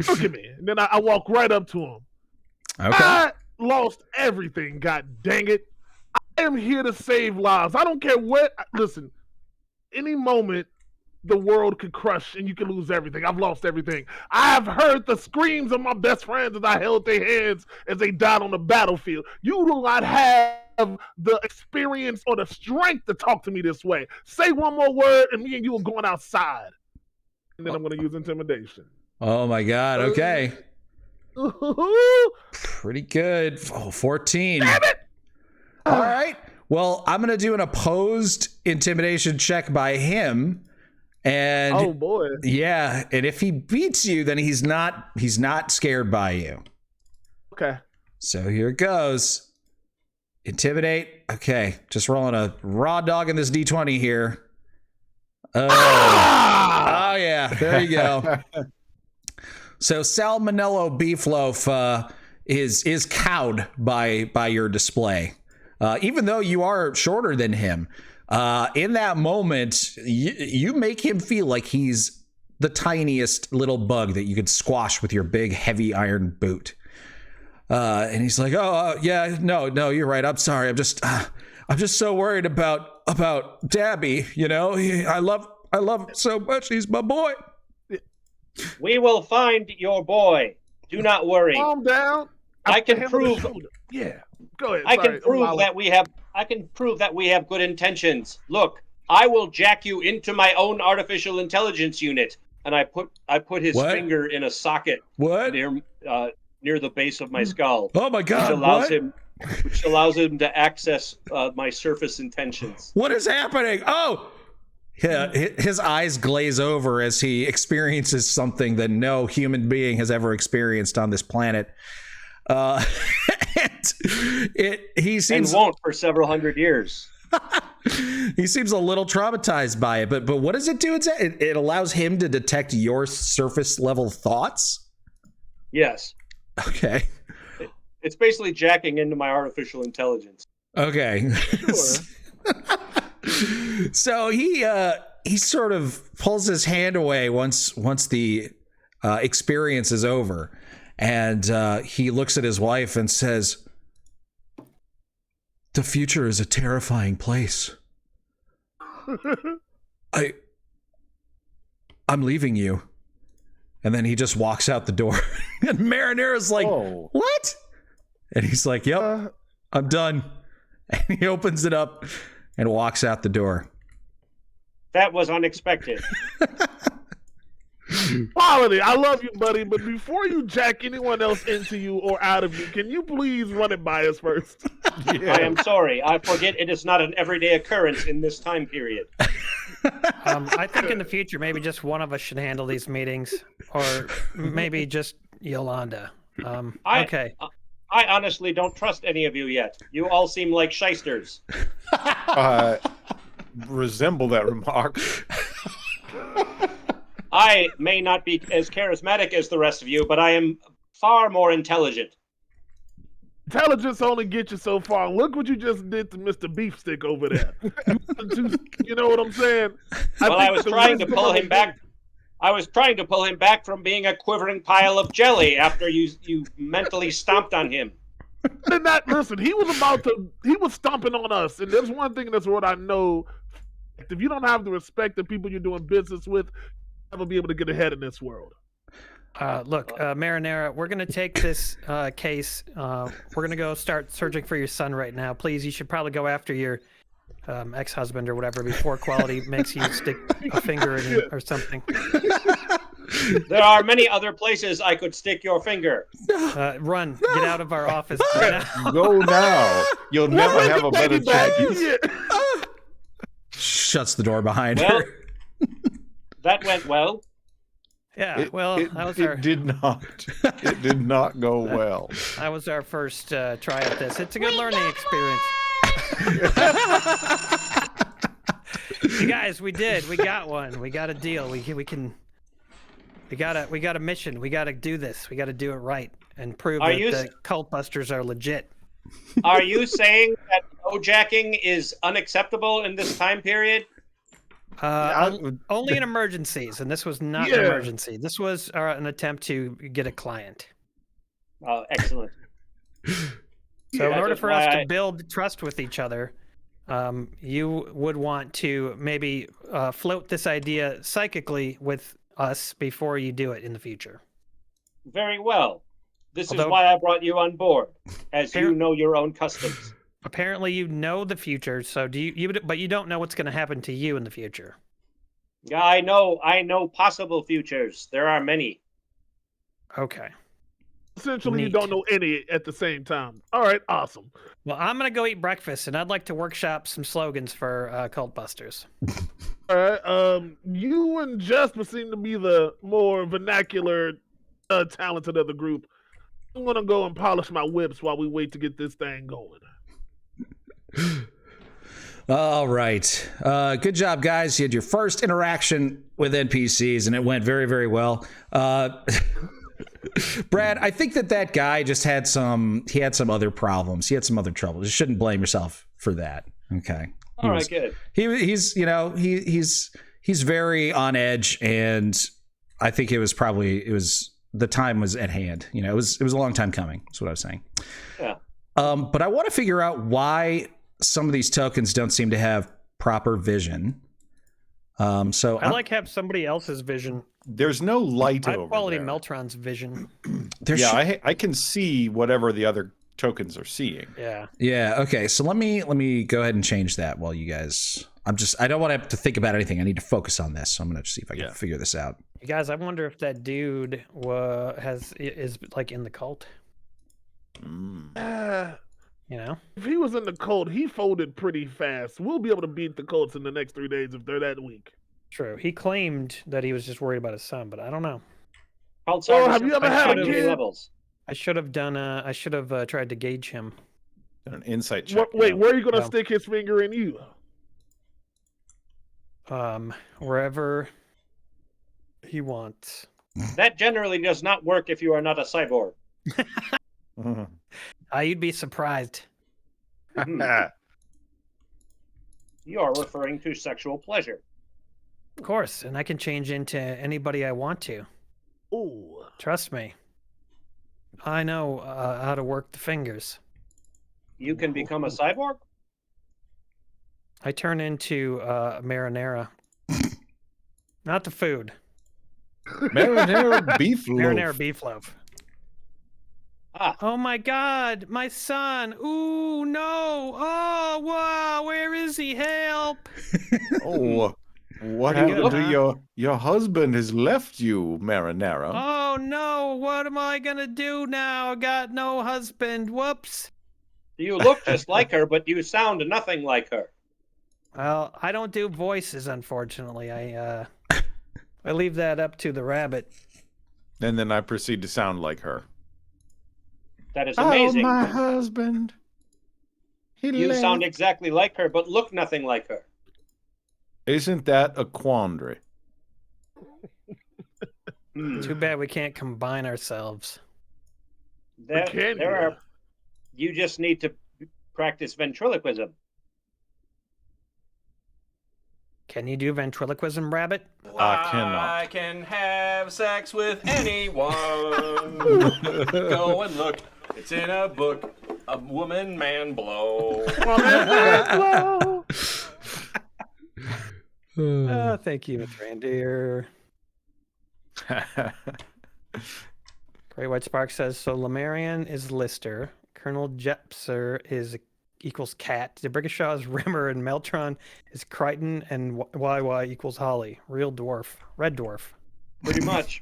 Look at me. And then I walk right up to him. Okay. I lost everything, god dang it. I am here to save lives. I don't care what. Listen, any moment the world could crush and you can lose everything. I've lost everything. I've heard the screams of my best friends as I held their hands as they died on the battlefield. You do not have the experience or the strength to talk to me this way. Say one more word and me and you are going outside. And then I'm going to use intimidation. Oh my God. Okay. Pretty good. Oh, 14. Damn it! All right. Well, I'm going to do an opposed intimidation check by him. And oh boy. Yeah, and if he beats you, then he's not scared by you. Okay. So here it goes. Intimidate. Okay, just rolling a raw dog in this D20 here. Oh, oh yeah, there you go. So Salmonello Beefloaf is cowed by your display, even though you are shorter than him. In that moment, you make him feel like he's the tiniest little bug that you could squash with your big, heavy iron boot. And he's like, "Oh, yeah, no, you're right. I'm sorry. I'm just so worried about Dabby. You know, I love him so much. He's my boy." We will find your boy. Do not worry. Calm down. I can prove. Yeah, go ahead. I can prove that we have good intentions. Look, I will jack you into my own artificial intelligence unit, and I put his finger in a socket near the base of my skull. Oh my God! Which allows him to access my surface intentions. What is happening? Oh, yeah. His eyes glaze over as he experiences something that no human being has ever experienced on this planet. He seems and won't for several hundred years. He seems a little traumatized by it, but what does it do? It allows him to detect your surface level thoughts. Yes. Okay. It's basically jacking into my artificial intelligence. Okay. Sure. So he sort of pulls his hand away once the experience is over. And he looks at his wife and says, "The future is a terrifying place. I'm leaving you." And then he just walks out the door. And Marinera's like, "What?" And he's like, "Yep, I'm done." And he opens it up and walks out the door. That was unexpected. Quality, I love you, buddy, but before you jack anyone else into you or out of you, can you please run it by us first? Yeah. I am sorry. I forget it is not an everyday occurrence in this time period. I think in the future, maybe just one of us should handle these meetings, or maybe just Yolanda. Okay. I honestly don't trust any of you yet. You all seem like shysters. Resemble that remark. I may not be as charismatic as the rest of you, but I am far more intelligent. Intelligence only gets you so far. Look what you just did to Mr. Beefstick over there. You know what I'm saying? I was trying to pull him back. I was trying to pull him back from being a quivering pile of jelly after you mentally stomped on him. Listen, he was stomping on us. And there's one thing in this world I know. If you don't have the respect of people you're doing business with, you'll never be able to get ahead in this world. Look, Marinara, we're going to take this case. We're going to go start searching for your son right now. Please, you should probably go after your ex-husband or whatever before Quality makes you stick a finger in him or something. There are many other places I could stick your finger. Run. Get out of our office right now. Go now. You'll never have a better chance. Shuts the door behind Well, her. That went well. Yeah, that was it did not. It did not go well. That was our first try at this. It's a good learning experience. You guys, we did. We got one. We got a deal. We got a mission. We got to do this. We got to do it right and prove that the Cultbusters are legit. Are you saying that no-jacking is unacceptable in this time period? Only in emergencies, and this was not an emergency. This was an attempt to get a client. Excellent. So in order for us to build trust with each other, you would want to maybe float this idea psychically with us before you do it in the future. Very well. This is why I brought you on board, as you know your own customs. Apparently you know the future, so but you don't know what's going to happen to you in the future. Yeah, I know possible futures. There are many. Okay. Essentially, you don't know any at the same time. All right, awesome. Well, I'm going to go eat breakfast, and I'd like to workshop some slogans for Cultbusters. All right, you and Jasper seem to be the more vernacular talented of the group. I'm going to go and polish my whips while we wait to get this thing going. All right. Good job, guys. You had your first interaction with NPCs, and it went very, very well. Brad, I think that guy just had some other problems. He had some other troubles. You shouldn't blame yourself for that. Okay. All right, good. He's very on edge, and I think the time was at hand. You know, it was a long time coming. That's what I was saying. Yeah. But I want to figure out why some of these tokens don't seem to have proper vision. So I have somebody else's vision. There's no light over there. High quality Meltron's vision. I can see whatever the other tokens are seeing. Yeah. Yeah. Okay. So let me go ahead and change that while you guys. I don't want to have to think about anything. I need to focus on this. So I'm gonna see if I can figure this out. You guys, I wonder if that dude is like in the cult. You know, if he was in the cult, he folded pretty fast. We'll be able to beat the cults in the next 3 days if they're that weak. True. He claimed that he was just worried about his son, but I don't know. Have you ever had a kid? I should have done. I should have tried to gauge him. An insight check. Wait, where are you gonna stick his finger in you? Wherever he wants. That generally does not work if you are not a cyborg. You'd be surprised. You are referring to sexual pleasure. Of course, and I can change into anybody I want to. Ooh. Trust me. I know how to work the fingers. You can become a cyborg? I turn into marinara. Not the food. Marinara beef loaf. Marinara beef loaf. Oh my God, my son! Ooh no! Oh wow, where is he? Help! Oh, What Pretty happened good, to your husband has left you, Marinara? Oh no, what am I gonna do now? I got no husband. Whoops. You look just like her, but you sound nothing like her. Well, I don't do voices, unfortunately. I leave that up to the rabbit. And then I proceed to sound like her. That is amazing. Oh, my husband. You sound exactly like her, but look nothing like her. Isn't that a quandary? Too bad we can't combine ourselves. You just need to practice ventriloquism. Can you do ventriloquism, rabbit? I cannot. I can have sex with anyone. Go and look. It's in a book. A woman, man, blow. Thank you, Randir. Gray White Spark says, so Lemurian is Lister, Colonel Jepser equals Cat, Debrigashaw is Rimmer, and Meltron is Crichton, and YY equals Holly. Real dwarf. Red dwarf. Pretty much.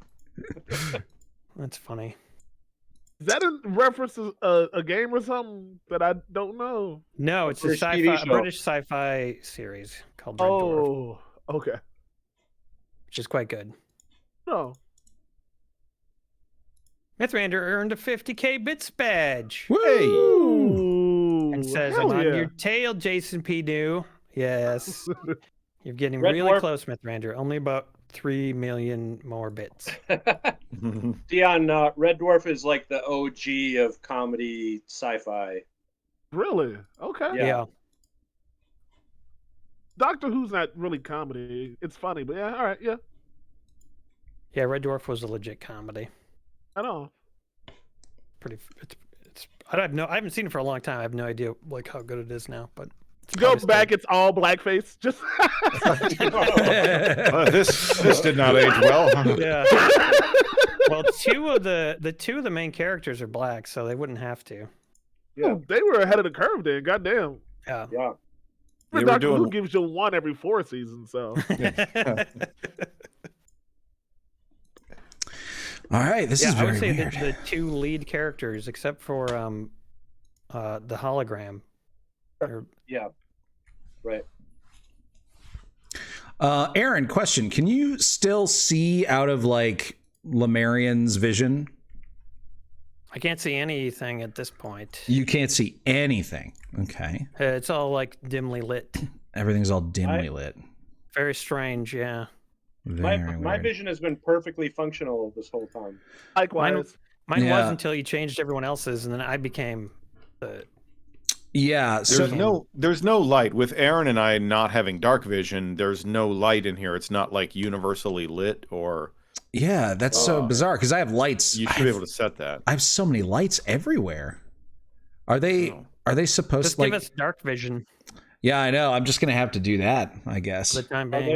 That's funny. Is that a reference to a game or something that I don't know? No, it's a British sci-fi series called Red Dwarf. Oh, okay. Which is quite good. No. Mythrander earned a 50k bits badge. Woo! And says, Hell I'm on yeah. your tail, Jason P. New. Yes. You're getting Red really Dwarf. close, Mythrander. Only about 3 million more bits. Dion, Red Dwarf is like the OG of comedy sci-fi. Really? Okay. Yeah. Doctor Who's not really comedy. It's funny, but yeah, all right, yeah. Yeah, Red Dwarf was a legit comedy. I know. It's I haven't seen it for a long time. I have no idea like how good it is now, but Go back, it's all blackface. Just this did not age well. Yeah. Well, two of the main characters are black, so they wouldn't have to. Yeah. They were ahead of the curve then. Goddamn. Yeah. Yeah. They were Doctor Who doing- gives you one every 4 seasons, so All right, this is I would very say weird. the two lead characters, except for the hologram. Yeah. Right. Aaron, question: can you still see out of like Lemurian's vision? I can't see anything at this point. You can't see anything. Okay, It's all like dimly lit. everything's all dimly lit. Very strange, yeah. Very My weird. vision has been perfectly functional this whole time. likewise. Mine Yeah. was until you changed everyone else's, and then I became the. Yeah, so There's no light with Aaron and I not having dark vision. There's no light in here. It's not like universally lit or. yeah, that's so bizarre because I have lights. You should be able to set that. I have so many lights everywhere. Are they supposed Just to like? give us dark vision Yeah, I know. I'm just gonna have to do that, I guess. for the time Are being.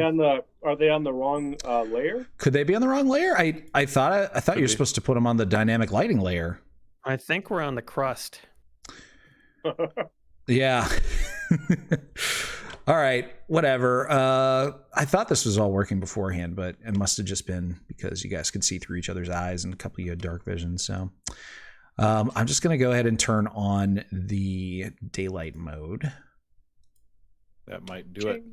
they on the wrong layer? Could they be on the wrong layer? I thought you were supposed to put them on the dynamic lighting layer. I think we're on the crust. Yeah. All right, whatever. I thought this was all working beforehand, but it must have just been because you guys could see through each other's eyes and a couple of you had dark vision. So I'm just going to go ahead and turn on the daylight mode. That might do it.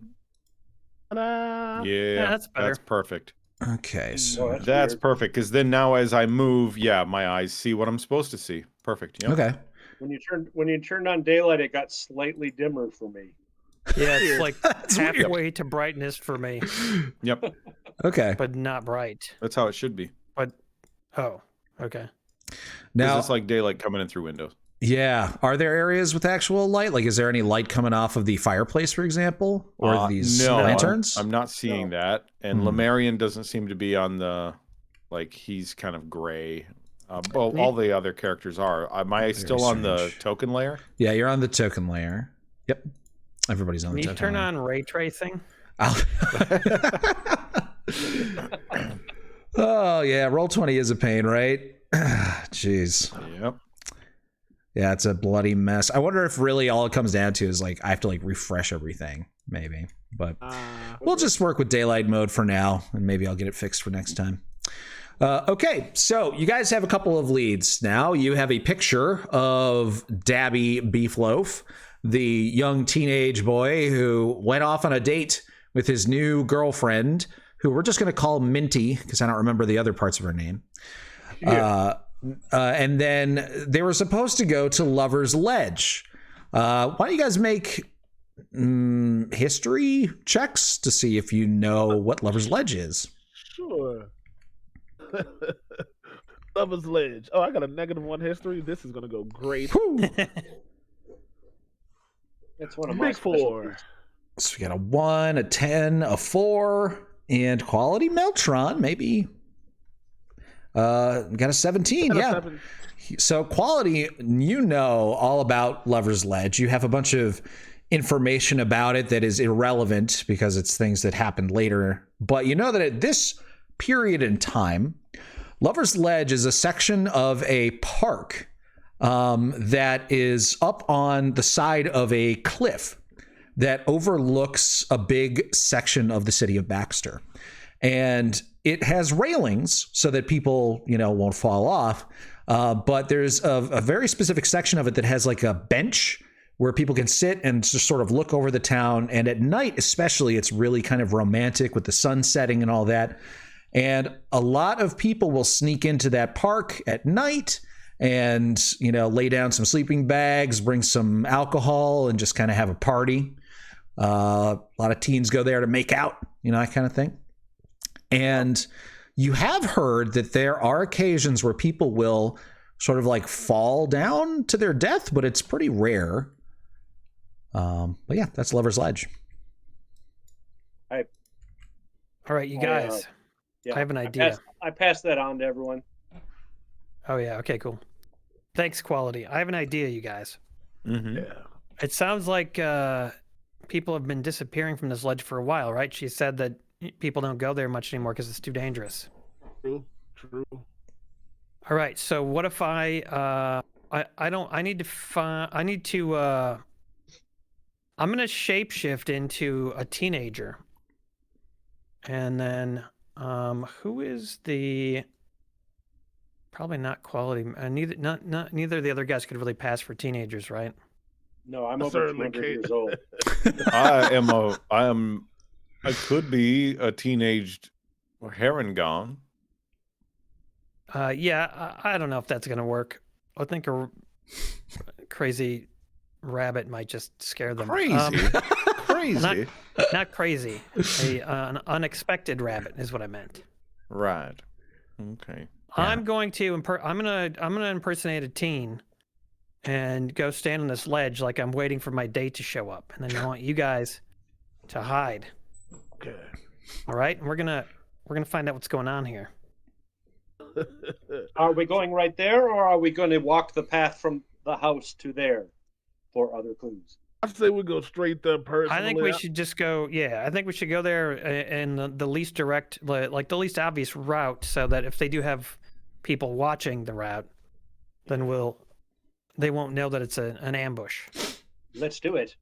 Ta-da. Yeah, that's better. That's perfect. Okay, so Oh, That's weird. perfect because then now as I move, yeah, my eyes see what I'm supposed to see. Perfect. Yep. okay. When you turned on daylight, it got slightly dimmer for me. Yeah, it's like weird. halfway to brightness for me, Yep. Okay. but not bright. That's how it should be. Oh, okay. Now, Now it's like daylight coming in through windows. yeah, are there areas with actual light? Like, is there any light coming off of the fireplace, for example, or these no, lanterns? I'm not seeing that. And Lemurian doesn't seem to be on the, like he's kind of gray. Well, all the other characters are. Am I still on the strange. token layer? Yeah, you're on the token layer. Yep. Everybody's on Can the you token turn layer. on ray tracing? Oh, yeah. Roll20 is a pain, right? Jeez. Yep. Yeah, it's a bloody mess. I wonder if really all it comes down to is like I have to like refresh everything maybe. But we'll just work with daylight mode for now, and maybe I'll get it fixed for next time. Okay, so you guys have a couple of leads now. You have a picture of Dabby Beefloaf, the young teenage boy who went off on a date with his new girlfriend, who we're just going to call Minty because I don't remember the other parts of her name. Yeah. And then they were supposed to go to Lover's Ledge. Why don't you guys make history checks to see if you know what Lover's Ledge is? Sure. Lover's Ledge. Oh, I got a -1 history. This is gonna go great. That's one of my Big 4. So we got a 1, a 10, a 4, and quality Meltron, maybe. Got a 17, yeah. So quality, you know all about Lover's Ledge. You have a bunch of information about it that is irrelevant because it's things that happened later. But you know that at this period in time, Lover's Ledge is a section of a park that is up on the side of a cliff that overlooks a big section of the city of Baxter. And it has railings so that people, won't fall off. But there's a very specific section of it that has like a bench where people can sit and just sort of look over the town. And at night, especially, it's really kind of romantic with the sun setting and all that. And a lot of people will sneak into that park at night and, lay down some sleeping bags, bring some alcohol, and just kind of have a party. A lot of teens go there to make out, that kind of thing. And you have heard that there are occasions where people will sort of like fall down to their death, but it's pretty rare. But yeah, that's Lover's Ledge. All right, you guys. I have an idea. I passed that on to everyone. Oh, yeah. Okay, cool. Thanks, Quality. I have an idea, you guys. Mm-hmm. Yeah. It sounds like people have been disappearing from this ledge for a while, right? She said that people don't go there much anymore because it's too dangerous. True. All right. So what if I'm going to shapeshift into a teenager. And then who is the... Probably not Quality. Neither of the other guys could really pass for teenagers, right? No, I'm over 200 years old. I could be a teenaged Herringon. Yeah, I don't know if that's going to work. I think a crazy rabbit might just scare them. Crazy? Not crazy. An unexpected rabbit is what I meant. Right. Okay. I'm going to impersonate a teen and go stand on this ledge like I'm waiting for my date to show up, and then I want you guys to hide. Okay. All right, and we're gonna find out what's going on here. Are we going right there, or are we going to walk the path from the house to there for other clues? I say we go straight there personally. I think we should just go. Yeah, I think we should go there in the least direct, like the least obvious route, so that if they do have people watching the route, then they won't know that it's an ambush. Let's do it.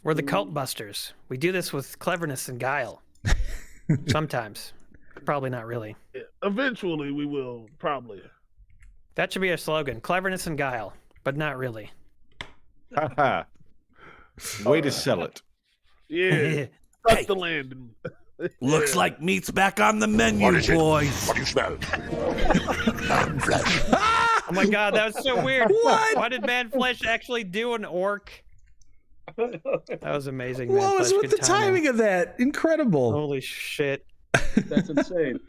We're the Cultbusters. We do this with cleverness and guile. Sometimes. Probably not really. Yeah, eventually we will, probably. That should be our slogan. Cleverness and guile, but not really. Way to sell it. Yeah. Trust the landing. Looks like meat's back on the menu, boys. What do you smell? Oh my god, that was so weird. What? Why did Man Flesh actually do an orc? That was amazing, Man What was Flesh. with Good the timing of that? Incredible. Holy shit. That's insane.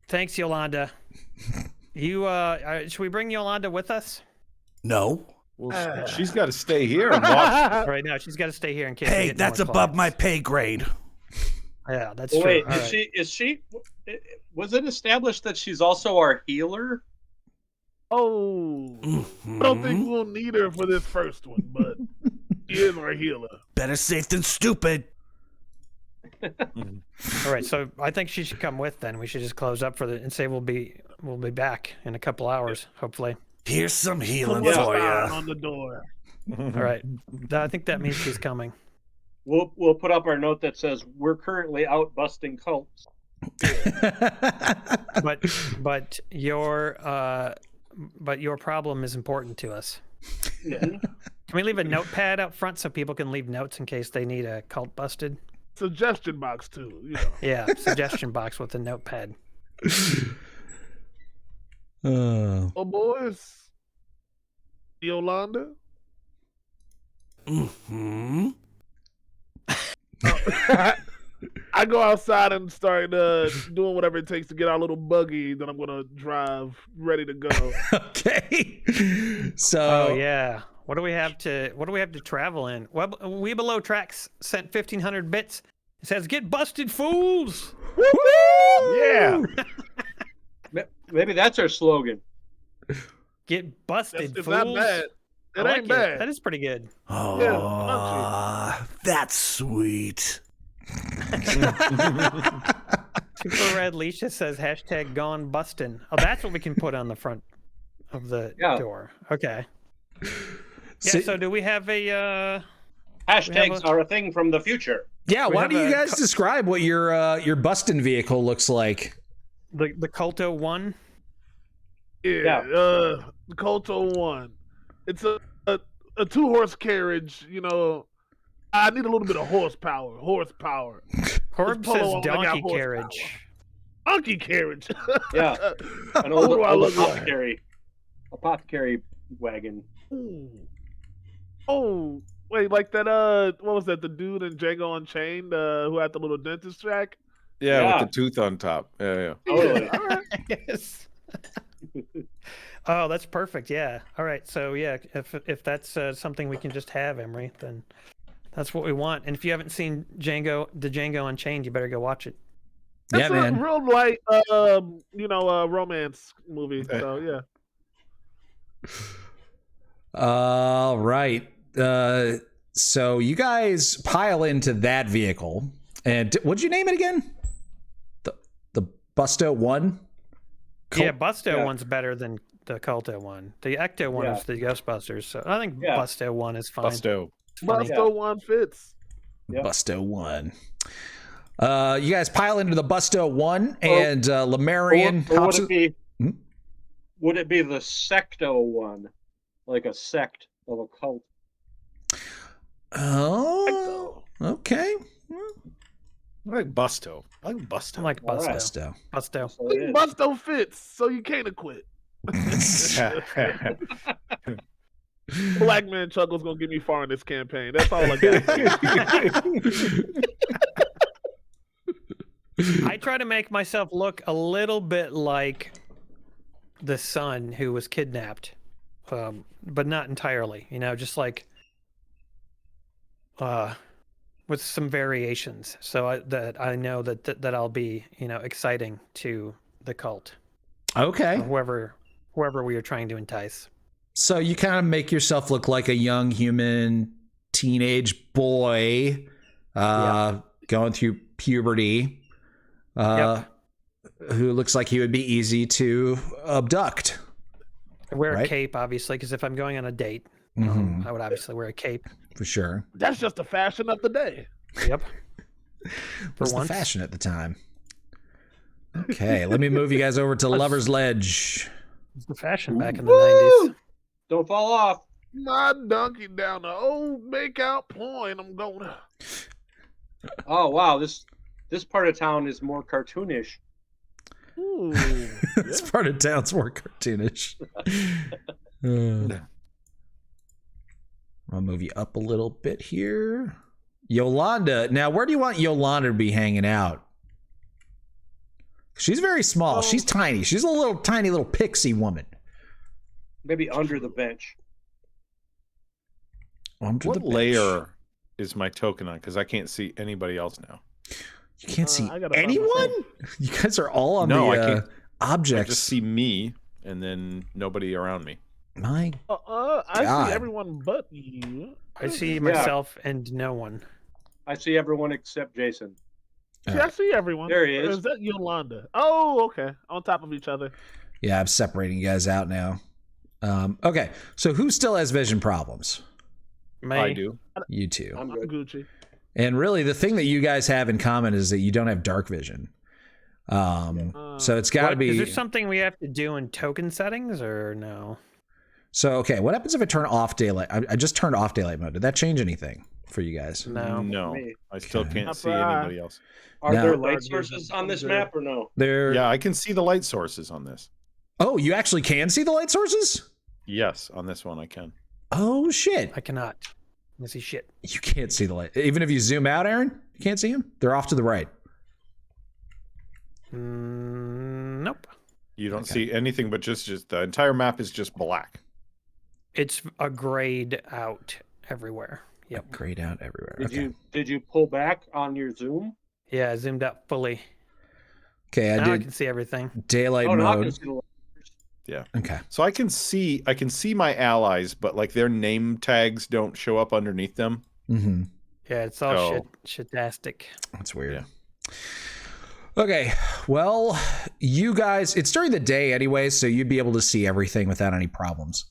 Thanks, Yolanda. You should we bring Yolanda with us? No. Well, she's got to stay here and watch. All right, now she's got to stay here in case. Hey, that's above my pay grade. Yeah, that's true. Wait, All is she? Was it established that she's also our healer? Oh, I don't think we'll need her for this first one, but she is our healer. Better safe than stupid. All right, so I think she should come with. Then we should just close up and say we'll be back in a couple hours, hopefully. Here's some healing Put for a sign you. on the door. All right. I think that means she's coming. We'll put up our note that says we're currently out busting cults. But your problem is important to us. Yeah. Can we leave a notepad out front so people can leave notes in case they need a cult busted? Suggestion box too. You know. Yeah, suggestion box with a notepad. Oh, boys. Yolanda? Mm-hmm. I go outside and start doing whatever it takes to get our little buggy that I'm gonna drive ready to go. Okay. So Oh yeah. What do we have to travel in? Well, We Below Tracks sent 1,500 bits. It says, "Get busted, fools!" Yeah. Maybe that's our slogan. Get busted, It's fools. not bad. I It like ain't bad. That is pretty good. Oh, that's sweet. Super Red Leisha says #gone bustin'. Oh, that's what we can put on the front of the door. Okay. Yeah, so do we have a Hashtags are a thing from the future. yeah, we why have don't you a guys describe what your bustin' vehicle looks like? the Culto 1? Yeah. The Colto 1. It's a 2-horse carriage, you know. I need a little bit of horsepower. Corb Polo says on, I got donkey horsepower. carriage. Donkey carriage. Yeah. An What old do I look like? apothecary wagon. Ooh. Oh, wait, like that, what was that, the dude in Django Unchained, who had the little dentist track? Yeah, Yeah. with the tooth on top. Yeah. Totally. All right. Yes. Oh, that's perfect. Yeah. All right. So yeah, if that's something we can just have, Emery, then that's what we want. And if you haven't seen Django Unchained, you better go watch it. That's Yeah, a man. real light, romance movie. So yeah. All right. So you guys pile into that vehicle, and what'd you name it again? The Busto 1? Yeah, Busto one's better than the Culto one. The Ecto one Yeah. is the Ghostbusters. So I think Yeah. Busto one is fine. Busto. Funny. Busto 1 fits. Yep. Busto 1. You guys pile into the Busto 1, and Lemurian Or hops. would it be? Hmm? Would it be the Secto 1, like a sect of a cult? Oh, okay. I like Busto. I like Busto. I like All right. Busto. Busto. Busto. So it is. Busto fits, so you can't quit. Black man Chuckle's gonna get me far in this campaign. That's all I got. I try to make myself look a little bit like the son who was kidnapped, but not entirely. You know, just like with some variations, so that I know that I'll be, you know, exciting to the cult, Okay. or whoever we are trying to entice. So you kind of make yourself look like a young human teenage boy going through puberty, who looks like he would be easy to abduct. I wear Right. a cape, obviously, because if I'm going on a date, Mhm. I would obviously wear a cape. For sure. That's just the fashion of the day. Yep. Was the once. fashion at the time. Okay, let me move you guys over to Lover's Ledge. It's the fashion back in the 90s. Don't fall off. My donkey down the old makeout point. I'm going. Oh wow, this part of town is more cartoonish. Ooh, This part of town's more cartoonish. I'll move you up a little bit here. Yolanda. Now, where do you want Yolanda to be hanging out? She's very small. She's tiny. She's a tiny little pixie woman. Maybe under the bench. Under What the bench. layer is my token on? Because I can't see anybody else now. You can't see I gotta find anyone? You guys are all on No, I the can't. I objects. just see me and then nobody around me. My I God. see everyone but you. I see myself and no one. I see everyone except Jason. See, I see everyone. There he is. Or is that Yolanda? Oh, okay. On top of each other. Yeah, I'm separating you guys out now. Okay, so who still has vision problems? Me. I do. You two. I'm Gucci. And really, the thing that you guys have in common is that you don't have dark vision. So it's got to be. Is there something we have to do in token settings or no? So okay, what happens if I turn off daylight? I just turned off daylight mode. Did that change anything for you guys? No. No, I still can't see anybody else. Are No. there light sources on this map or no? There. Yeah, I can see the light sources on this. Oh, you actually can see the light sources? Yes, on this one I can. Oh shit! I cannot. I see shit. You can't see the light. Even if you zoom out, Aaron, you can't see them. They're off to the right. Nope. You don't see anything, but just the entire map is just black. It's a grayed out everywhere. Yep. Grayed out everywhere. Did you pull back on your zoom? Yeah, I zoomed out fully. Okay, now I I did can see everything. daylight Oh, no, I can mode. see the light. Yeah. Okay. So I can see my allies, but like their name tags don't show up underneath them. Mm-hmm. Yeah, it's all shitastic. That's weird. Yeah. Okay, well, you guys, it's during the day anyway, so you'd be able to see everything without any problems.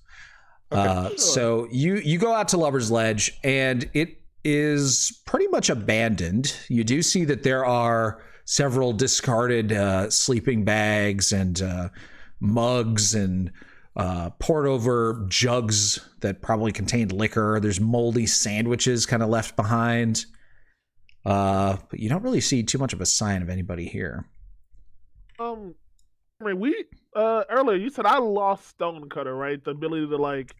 So you go out to Lover's Ledge, and it is pretty much abandoned. You do see that there are several discarded sleeping bags and mugs and poured over jugs that probably contained liquor. There's moldy sandwiches kind of left behind. But you don't really see too much of a sign of anybody here. We earlier you said I lost Stonecutter, right? The ability to like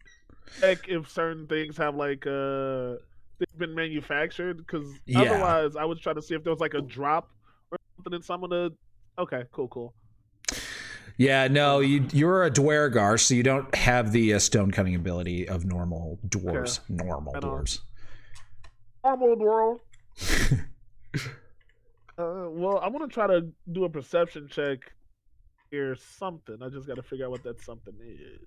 check if certain things have like they've been manufactured. Because otherwise, I was trying to see if there was like a drop or something in some of the. Okay, cool. Yeah, no, you're a Dwergar, so you don't have the stone cutting ability of normal dwarves. Okay. Normal dwarves. Normal dwarf. Well, I'm gonna try to do a perception check here. Something. I just got to figure out what that something is.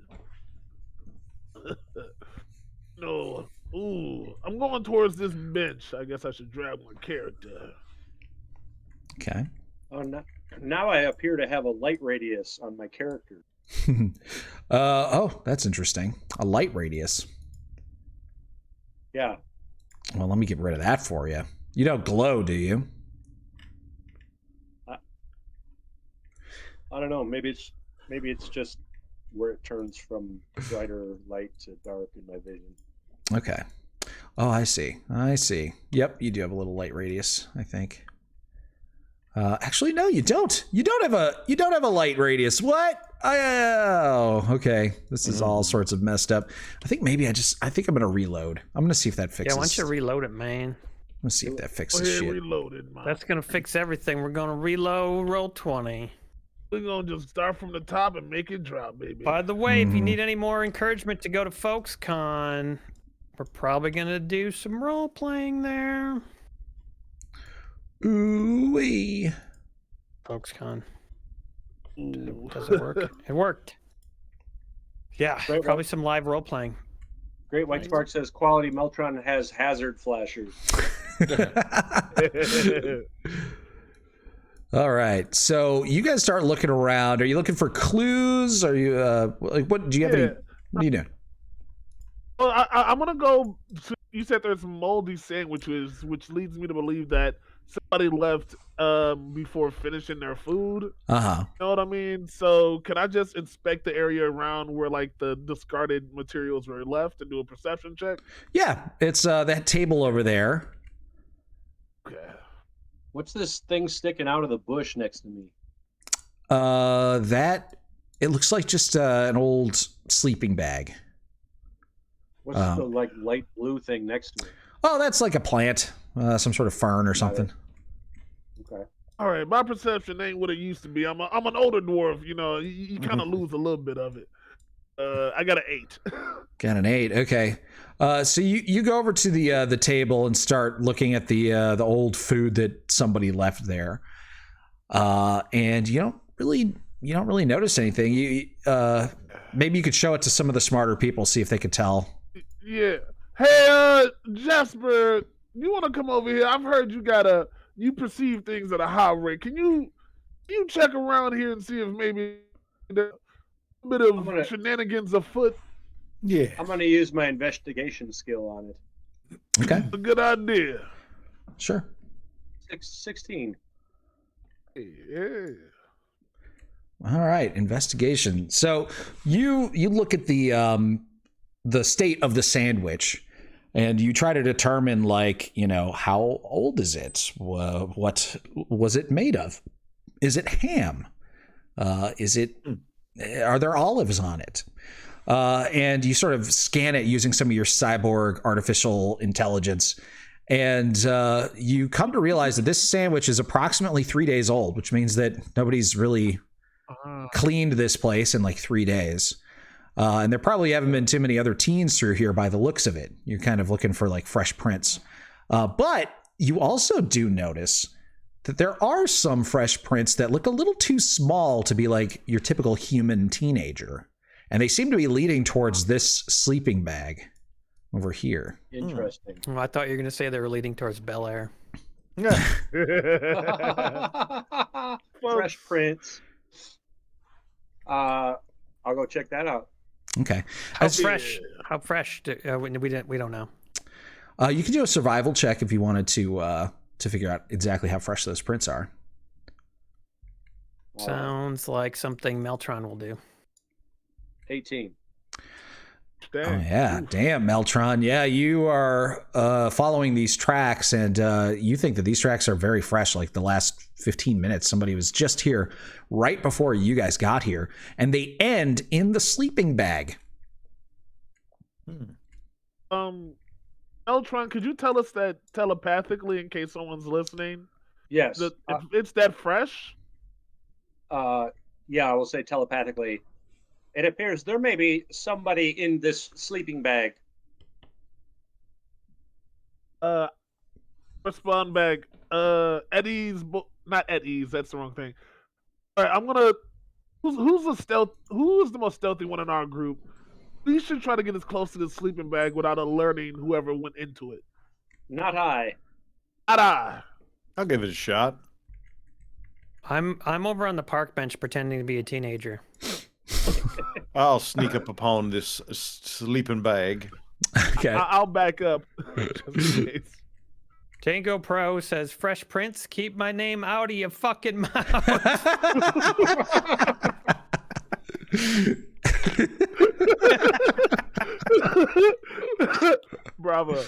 No. Ooh, I'm going towards this bench. I guess I should drag my character. Okay. Oh, now I appear to have a light radius on my character. Oh, that's interesting. A light radius. Yeah. Well, let me get rid of that for you. You don't glow, do you? I don't know. Maybe it's just where it turns from brighter light to dark in my vision. Okay. Oh, I see. Yep, you do have a little light radius, I think. Actually, no, you don't. You don't have a light radius. What? Oh, okay. This is all sorts of messed up. I think I'm gonna reload. I'm gonna see if that fixes. Yeah, why don't you reload it, man? Let's see if that fixes shit. Reloaded, man. That's gonna fix everything. We're gonna reload roll 20. We're gonna just start from the top and make it drop, baby. By the way, if you need any more encouragement to go to Folkscon, we're probably gonna do some role playing there. Ooh-wee. Folkscon. Ooh. Does it work? It worked. Yeah, Great probably some live role playing. Great White Spark says quality Meltron has hazard flashers. All right, so you guys start looking around. Are you looking for clues? Are you like what? Do you have any? What are you doing? Well, I'm gonna go. You said there's moldy sandwiches, which leads me to believe that somebody left before finishing their food. You know what I mean? So can I just inspect the area around where like the discarded materials were left and do a perception check? Yeah, it's that table over there. Okay. What's this thing sticking out of the bush next to me? That it looks like just an old sleeping bag. What's the like light blue thing next to me? Oh, that's like a plant, some sort of fern or something. Okay. All right, my perception ain't what it used to be. I'm an older dwarf, you know. You kind of lose a little bit of it. I got an 8. Got an 8. Okay. So you go over to the table and start looking at the old food that somebody left there, and you don't really notice anything. Maybe you could show it to some of the smarter people, see if they could tell. Yeah. Hey, Jasper, you want to come over here? I've heard you perceive things at a high rate. Can you check around here and see if maybe A bit of shenanigans afoot. Yeah. I'm going to use my investigation skill on it. Okay. A good idea. Sure. 16. Yeah. All right, investigation. So you look at the state of the sandwich, and you try to determine, like, you know, how old is it? What was it made of? Is it ham? Is it? Are there olives on it? And you sort of scan it using some of your cyborg artificial intelligence, and you come to realize that this sandwich is approximately 3 days old, which means that nobody's really cleaned this place in like 3 days. And there probably haven't been too many other teens through here by the looks of it. You're kind of looking for like fresh prints. But you also do notice that there are some fresh prints that look a little too small to be like your typical human teenager. And they seem to be leading towards this sleeping bag over here. Interesting. Well, I thought you were going to say they were leading towards Bel Air. Fresh prints. I'll go check that out. Okay. How fresh? How fresh? We don't know. You can do a survival check if you wanted to figure out exactly how fresh those prints are. Sounds like something Meltron will do. 18. Dang. Oh yeah, damn, Meltron. Yeah, you are following these tracks, and you think that these tracks are very fresh. Like the last 15 minutes, somebody was just here right before you guys got here, and they end in the sleeping bag. Meltron, could you tell us that telepathically in case someone's listening? Yes. It's that fresh? Yeah, I will say telepathically. It appears there may be somebody in this sleeping bag. Respond back. Eddie's not at ease. That's the wrong thing. All right, I'm gonna. Who's the most stealthy one in our group? We should try to get as close to the sleeping bag without alerting whoever went into it. Not I. Not I. I'll give it a shot. I'm over on the park bench pretending to be a teenager. I'll sneak up upon this sleeping bag. Okay. I'll back up. Just in case. Tango Pro says, "Fresh Prince, keep my name out of your fucking mouth." Bravo.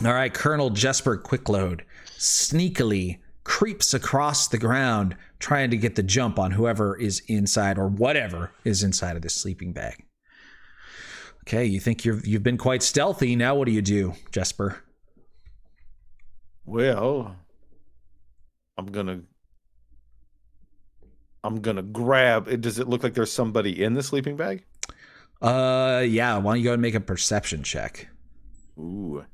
All right, Colonel Jesper Quickload sneakily creeps across the ground, trying to get the jump on whoever is inside or whatever is inside of this sleeping bag. Okay, you think you've been quite stealthy. Now what do you do, Jesper? Well, I'm gonna grab it. Does it look like there's somebody in the sleeping bag? Yeah. Why don't you go and make a perception check? Ooh.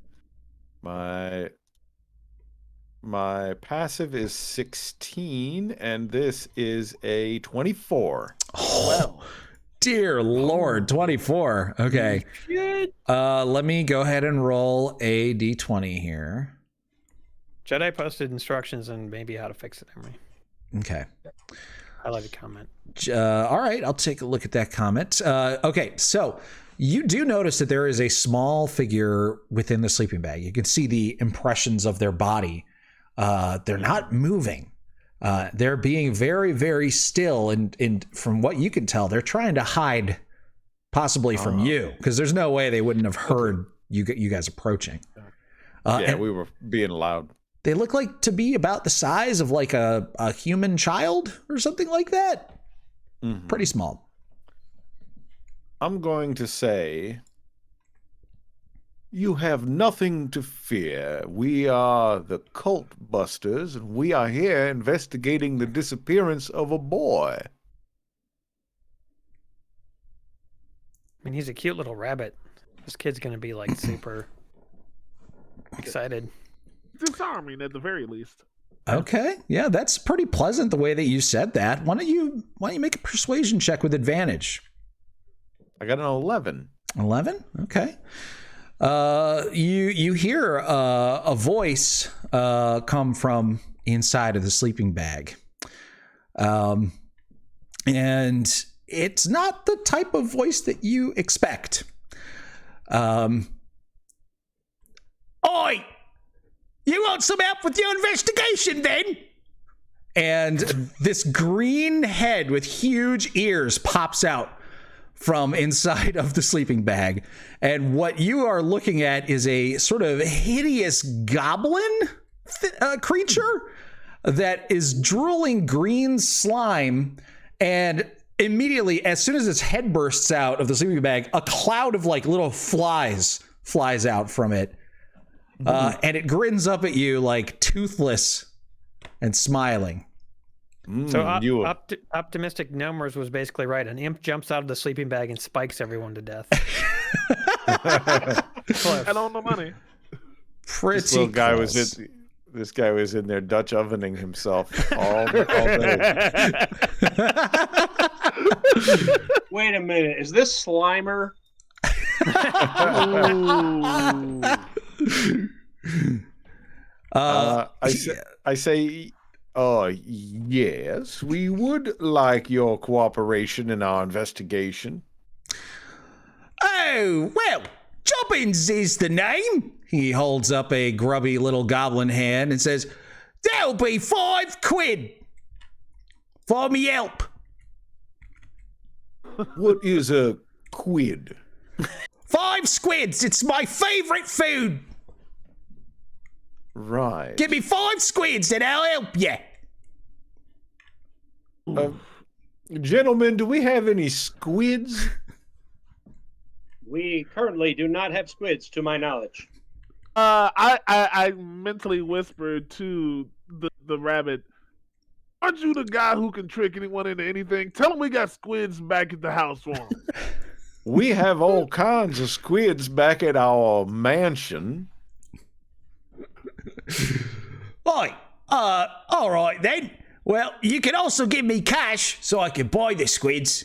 My passive is 16, and this is a 24. Oh, well. Dear Lord, 24. Okay. Let me go ahead and roll a d20 here. Jedi posted instructions on maybe how to fix it, Emery. Okay. Highlighted comment. All right, I'll take a look at that comment. Okay, so you do notice that there is a small figure within the sleeping bag. You can see the impressions of their body. They're not moving. They're being very, very still, and from what you can tell, they're trying to hide, possibly from you, because there's no way they wouldn't have heard you guys approaching. Yeah, we were being loud. They look like to be about the size of like a human child or something like that. Mm-hmm. Pretty small. I'm going to say, you have nothing to fear. We are the Cultbusters, and we are here investigating the disappearance of a boy. I mean, he's a cute little rabbit. This kid's going to be like super excited. Disarming at the very least. Okay. Yeah, that's pretty pleasant the way that you said that. Why don't you make a persuasion check with advantage? I got an 11. 11? Okay. You hear a voice come from inside of the sleeping bag. and it's not the type of voice that you expect. Oi! You want some help with your investigation, then? And this green head with huge ears pops out from inside of the sleeping bag. And what you are looking at is a sort of hideous goblin creature that is drooling green slime. And immediately, as soon as its head bursts out of the sleeping bag, a cloud of like little flies flies out from it. And it grins up at you like toothless and smiling. So optimistic Gnomers was basically right. An imp jumps out of the sleeping bag and spikes everyone to death. And on the money. Pretty this little guy close. This guy was in there Dutch ovening himself all day. Wait a minute. Is this Slimer? I say, yes, we would like your cooperation in our investigation. Oh, well, Jobbins is the name. He holds up a grubby little goblin hand and says, "That'll be £5 for me help." What is a quid? 5 squids. It's my favorite food. Right. Give me 5 squids and I'll help you. Gentlemen, do we have any squids? We currently do not have squids, to my knowledge. I mentally whispered to the rabbit, "Aren't you the guy who can trick anyone into anything? Tell him we got squids back at the house for him." We have all kinds of squids back at our mansion. Right. All right then. Well, you can also give me cash so I can buy the squids.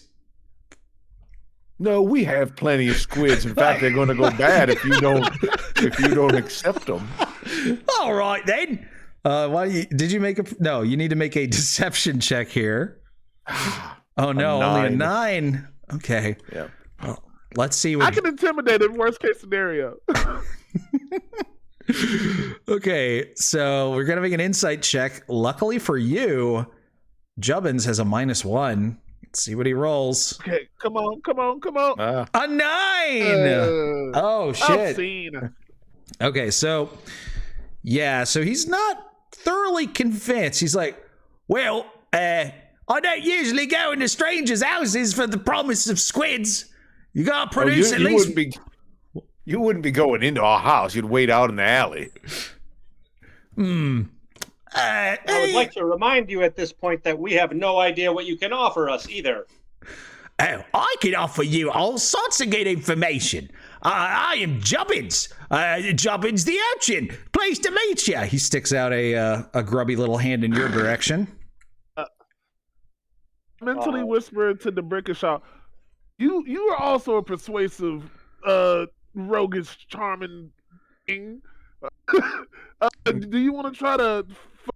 No, we have plenty of squids. In fact, they're going to go bad if you don't accept them. All right then. Did you make a? No, you need to make a deception check here. Oh no, only a 9. Okay. Yeah. Well, let's see. I can intimidate in worst case scenario. Okay, so we're gonna make an insight check. Luckily for you, Jubbins has a -1. Let's see what he rolls. Okay, come on. A 9! Oh shit. Obscene. Okay, so he's not thoroughly convinced. He's like, well, I don't usually go into strangers' houses for the promise of squids. You gotta produce at least. You wouldn't be going into our house. You'd wait out in the alley. I would like to remind you at this point that we have no idea what you can offer us either. Oh, I can offer you all sorts of good information. I am Jubbins. Jubbins the urchin. Pleased to meet you. He sticks out a grubby little hand in your direction. Mentally whispered to the Brickishaw, you are also a persuasive, roguish, charming thing. Do you want to try to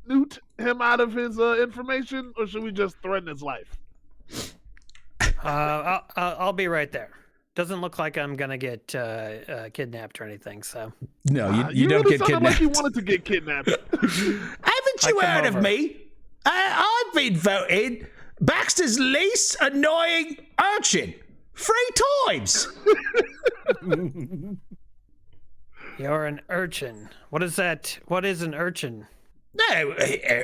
newt him out of his information, or should we just threaten his life? I'll be right there. Doesn't look like I'm gonna get kidnapped or anything. So no, you don't really get kidnapped. Like you wanted to get kidnapped. Haven't you heard of me? I've been voted Baxter's least annoying urchin 3 times. You're an urchin. What is that? What is an urchin? No,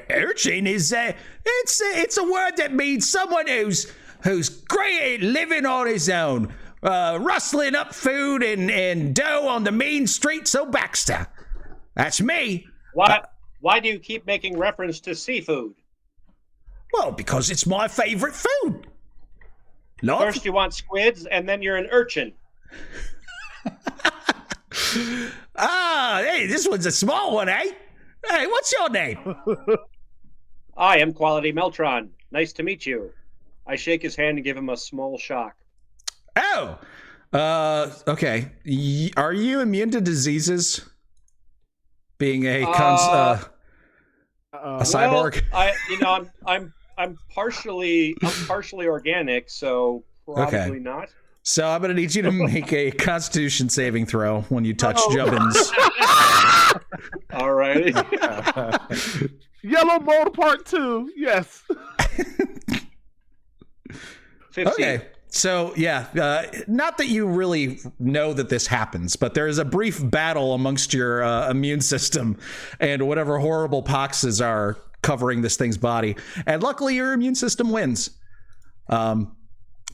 urchin is it's a word that means someone who's great at living on his own, rustling up food and dough on the mean streets of Baxter. That's me. Why do you keep making reference to seafood? Well, because it's my favorite food. Love. First you want squids, and then you're an urchin. Hey, this one's a small one, eh? Hey, what's your name? I am Quality Meltron. Nice to meet you. I shake his hand and give him a small shock. Oh, okay. Are you immune to diseases? Being a cyborg. Well, I'm partially organic, so probably Okay. not. So I'm going to need you to make a Constitution saving throw when you touch Jubbins. All right. Yellow Mold Part 2. Yes. 15. Okay. So, yeah, not that you really know that this happens, but there is a brief battle amongst your immune system and whatever horrible poxes are covering this thing's body. And luckily, your immune system wins.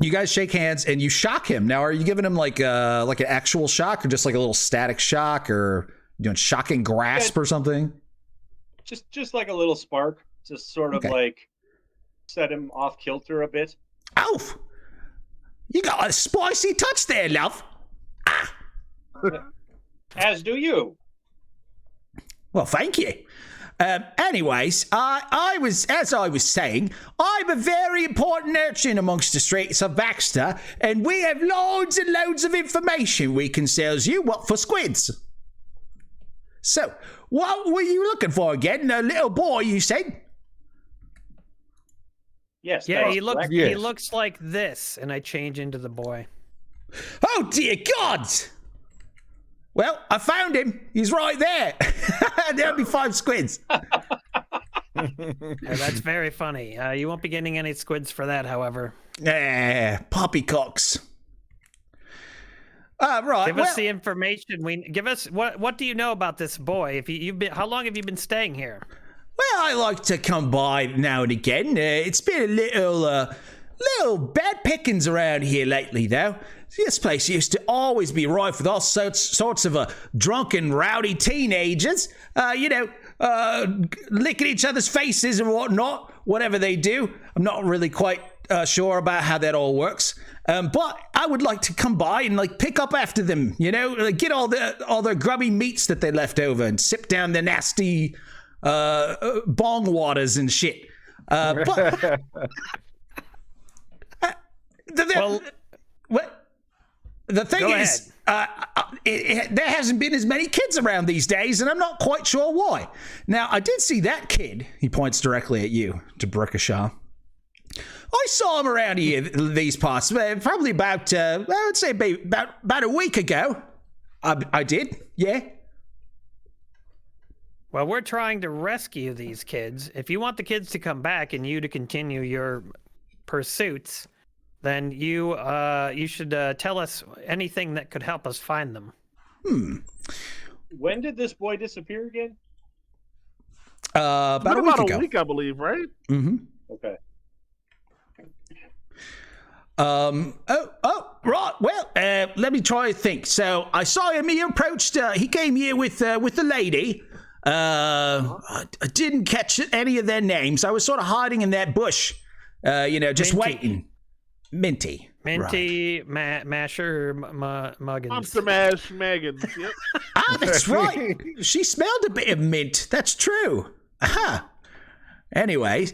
You guys shake hands and you shock him. Now, are you giving him like an actual shock or just like a little static shock or doing shocking grasp or something? Just like a little spark, just sort of like set him off kilter a bit. Alf, you got a spicy touch there, love. As do you. Well, thank you. Anyways, I was saying, I'm a very important urchin amongst the streets of Baxter, and we have loads and loads of information we can sell you. What for squids? So, what were you looking for again? A little boy, you said? Yes. Yeah, he looks. correct. He looks like this, and I change into the boy. Oh dear God! Well, I found him. He's right there. There'll be 5 squids. Yeah, that's very funny. You won't be getting any squids for that, however. Poppycocks. Right. Give us the information. Give us what do you know about this boy? If you've been, how long have you been staying here? Well, I like to come by now and again. It's been a little bad pickings around here lately, though. This place used to always be rife with all sorts of drunken, rowdy teenagers, licking each other's faces and whatnot, whatever they do. I'm not really quite sure about how that all works. But I would like to come by and pick up after them, get all their grubby meats that they left over and sip down the nasty bong waters and shit. But the thing is, there hasn't been as many kids around these days, and I'm not quite sure why. Now, I did see that kid. He points directly at you, to Brickashaw. I saw him around here these parts, probably about, I would say about a week ago. I did, yeah. Well, we're trying to rescue these kids. If you want the kids to come back and you to continue your pursuits, then you should tell us anything that could help us find them. When did this boy disappear again? About a week, I believe, right? Mm-hmm. Okay. Right. Well, let me try to think. So I saw him. He approached. He came here with the lady. I didn't catch any of their names. I was sort of hiding in that bush, just waiting. Minty, right. Masher, Muggins. Monster Mash Muggins. Yep. That's right. She smelled a bit of mint. That's true. Aha. Anyways,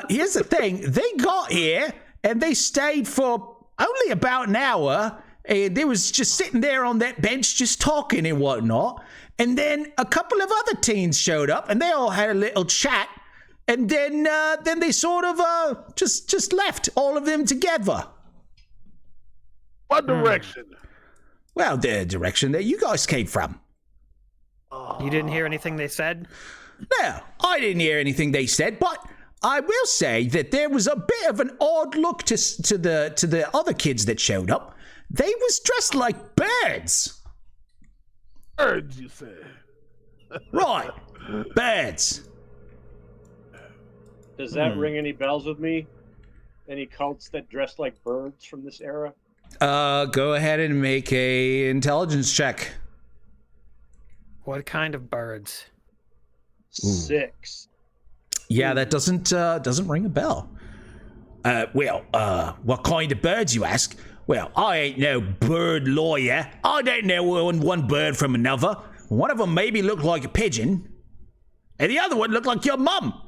here's the thing. They got here and they stayed for only about an hour. And they was just sitting there on that bench, just talking and whatnot. And then a couple of other teens showed up, and they all had a little chat. And then they sort of just left, all of them together. What direction? Well, the direction that you guys came from. You didn't hear anything they said? No, I didn't hear anything they said, but I will say that there was a bit of an odd look to the other kids that showed up. They was dressed like birds. Birds, you say? Right, birds. Does that ring any bells with me? Any cults that dress like birds from this era? Go ahead and make a intelligence check. What kind of birds? 6. Yeah, that doesn't ring a bell. What kind of birds, you ask? Well, I ain't no bird lawyer. I don't know one bird from another. One of them maybe looked like a pigeon, and the other one looked like your mum.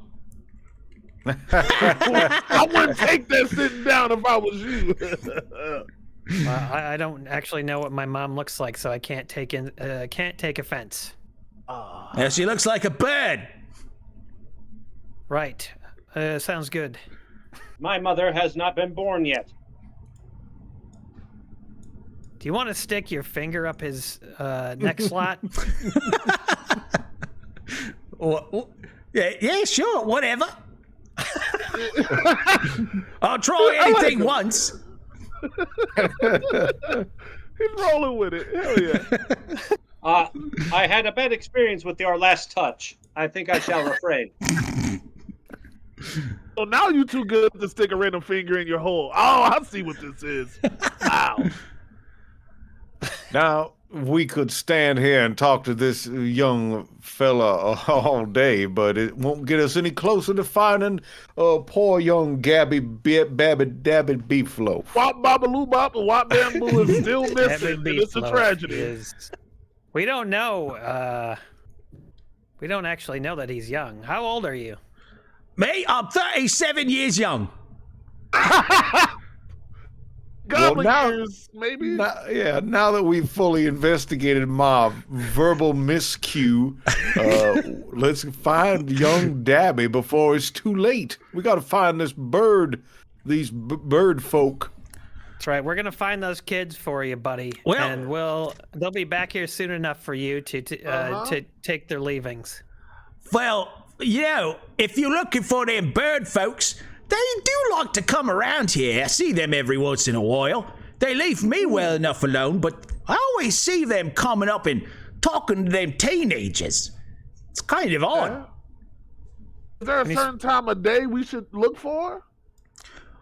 I wouldn't take that sitting down if I was you. I don't actually know what my mom looks like, so I can't take offense. Yeah, she looks like a bird. Right. Sounds good. My mother has not been born yet. Do you want to stick your finger up his neck slot? Yeah, sure, whatever. I'll try anything once. He's rolling with it. Hell yeah. I had a bad experience with your last touch. I think I shall refrain. So now you too good to stick a random finger in your hole. Oh, I see what this is. Wow. Now, we could stand here and talk to this young fella all day, but it won't get us any closer to finding poor young Gabby Babby Dabby Beefloaf. Wop Babaloo Bop and Wop Bamboo is still missing, and it's a tragedy. We don't know. We don't actually know that he's young. How old are you? Me? I'm 37 years young. Goblin years, maybe? Now that we've fully investigated my verbal miscue, let's find young Dabby before it's too late. We got to find this bird, these bird folk. That's right. We're going to find those kids for you, buddy. Well, and they'll be back here soon enough for you to take their leavings. Well, if you're looking for them bird folks, they do like to come around here. I see them every once in a while. They leave me well enough alone, but I always see them coming up and talking to them teenagers. It's kind of odd. Is there a certain time of day we should look for?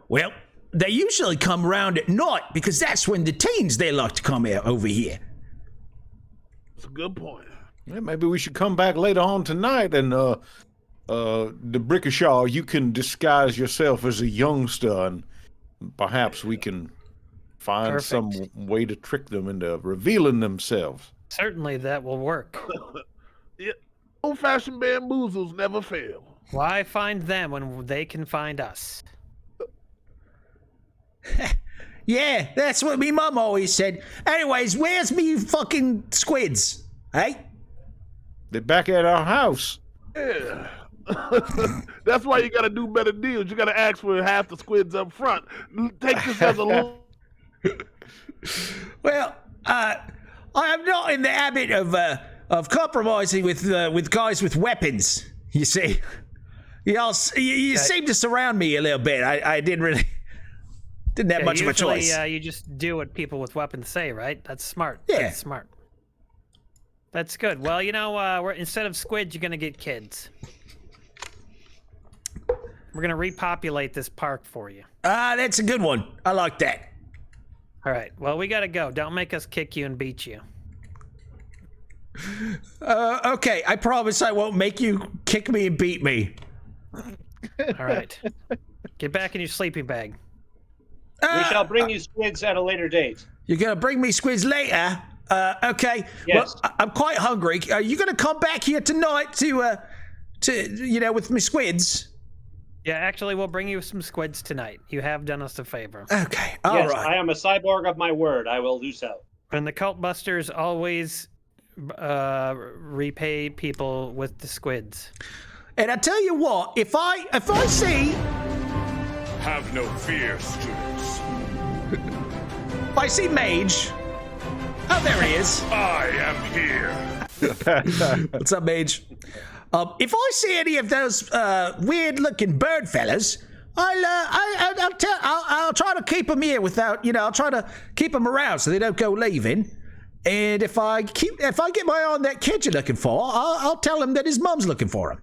Well, they usually come around at night because that's when the teens, they like to come over here. That's a good point. Yeah, maybe we should come back later on tonight and the Brickashaw, you can disguise yourself as a youngster, and perhaps we can find some way to trick them into revealing themselves. Certainly that will work. Yeah. Old-fashioned bamboozles never fail. Why find them when they can find us? Yeah, that's what me mum always said. Anyways, where's me fucking squids? Hey? They're back at our house. Yeah. That's why you gotta do better deals. You gotta ask for half the squids up front. Take this as a little. Well, I am not in the habit of compromising with guys with weapons. You see, you seem to surround me a little bit. I didn't have much of a choice. You just do what people with weapons say, right? That's smart. Yeah, that's smart. That's good. Well, we're instead of squids, you're gonna get kids. We're gonna repopulate this park for you. That's a good one. I like that. All right. Well, we gotta go. Don't make us kick you and beat you. Okay. I promise I won't make you kick me and beat me. All right. Get back in your sleeping bag. We shall bring you squids at a later date. You're gonna bring me squids later? Okay. Yes. Well, I'm quite hungry. Are you gonna come back here tonight to with me squids? Yeah, actually, we'll bring you some squids tonight. You have done us a favor. Okay, all right. I am a cyborg of my word. I will do so. And the Cultbusters always repay people with the squids. And I tell you what, if I see... Have no fear, students. If I see Mage... Oh, there he is. I am here. What's up, Mage? If I see any of those weird-looking bird fellas, I'll try to keep them here without, I'll try to keep them around so they don't go leaving. And if I get my eye on that kid you're looking for, I'll tell him that his mom's looking for him.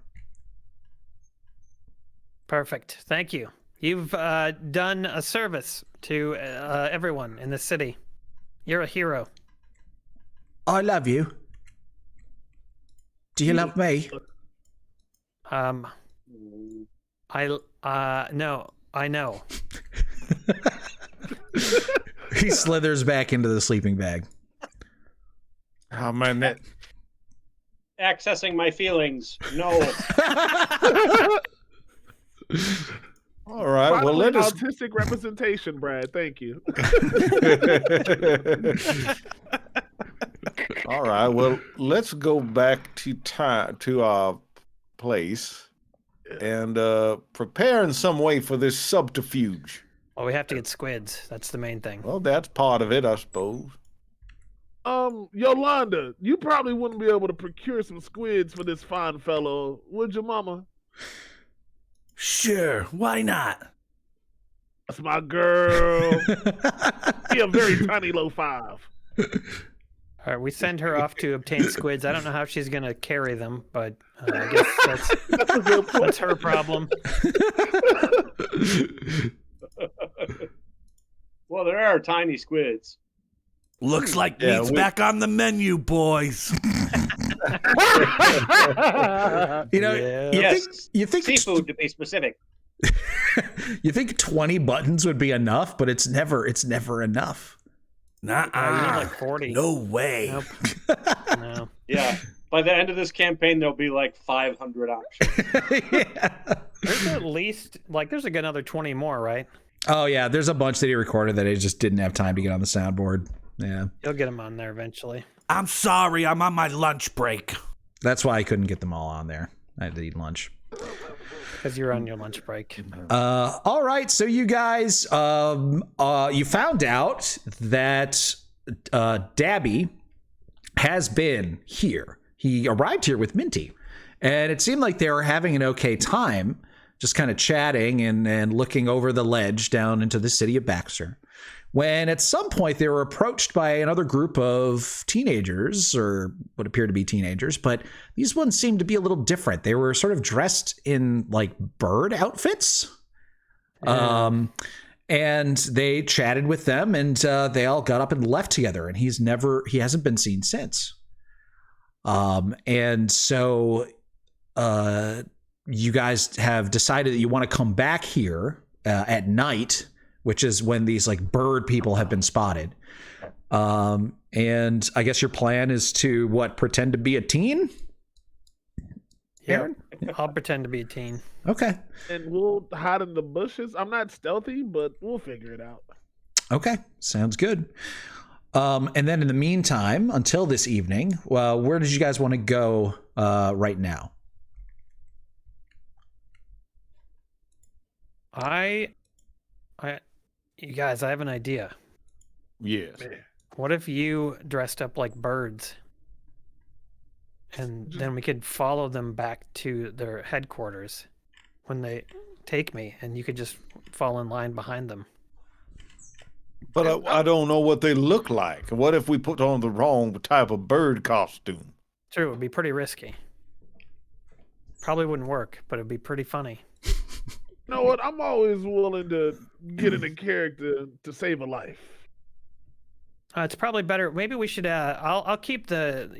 Perfect. Thank you. You've done a service to everyone in the city. You're a hero. I love you. Do you love me? No, I know. He slithers back into the sleeping bag. Oh man, that Accessing my feelings. No. All right. Finally, well, let us autistic representation, Brad. Thank you. All right. Well, let's go back to our place. and prepare in some way for this subterfuge. Well, we have to get squids. That's the main thing. Well, that's part of it, I suppose. Yolanda, you probably wouldn't be able to procure some squids for this fine fellow, would you, Mama? Sure, why not? That's my girl. Be a very tiny low 5. All right, we send her off to obtain squids. I don't know how she's going to carry them, but I guess that's her problem. Well, there are tiny squids. Looks like meat's back on the menu, boys. You think seafood to be specific. You think 20 buttons would be enough, but it's never enough. You need like 40. No way. Nope. No. Yeah. By the end of this campaign, there'll be like 500 options. There's at least there's another 20 more, right? Oh yeah, there's a bunch that he recorded that he just didn't have time to get on the soundboard. Yeah. You'll get them on there eventually. I'm sorry, I'm on my lunch break. That's why I couldn't get them all on there. I had to eat lunch. Because you're on your lunch break. All right, so you guys, you found out that Dabby has been here. He arrived here with Minty, and it seemed like they were having an okay time, just kind of chatting and looking over the ledge down into the city of Baxter. When at some point they were approached by another group of teenagers, or what appeared to be teenagers, but these ones seemed to be a little different. They were sort of dressed in like bird outfits. And they chatted with them, and they all got up and left together, and he hasn't been seen since. And so you guys have decided that you want to come back here at night, which is when these like bird people have been spotted. And I guess your plan is to pretend to be a teen? Yeah, I'll pretend to be a teen. Okay. And we'll hide in the bushes. I'm not stealthy, but we'll figure it out. Okay, sounds good. And then in the meantime, until this evening, where did you guys want to go right now? You guys, I have an idea. Yes. What if you dressed up like birds? And then we could follow them back to their headquarters when they take me, and you could just fall in line behind them. But I don't know what they look like. What if we put on the wrong type of bird costume? True, it would be pretty risky. Probably wouldn't work, but it'd be pretty funny. You know what? I'm always willing to get in a character to save a life. It's probably better. Maybe we should. I'll keep the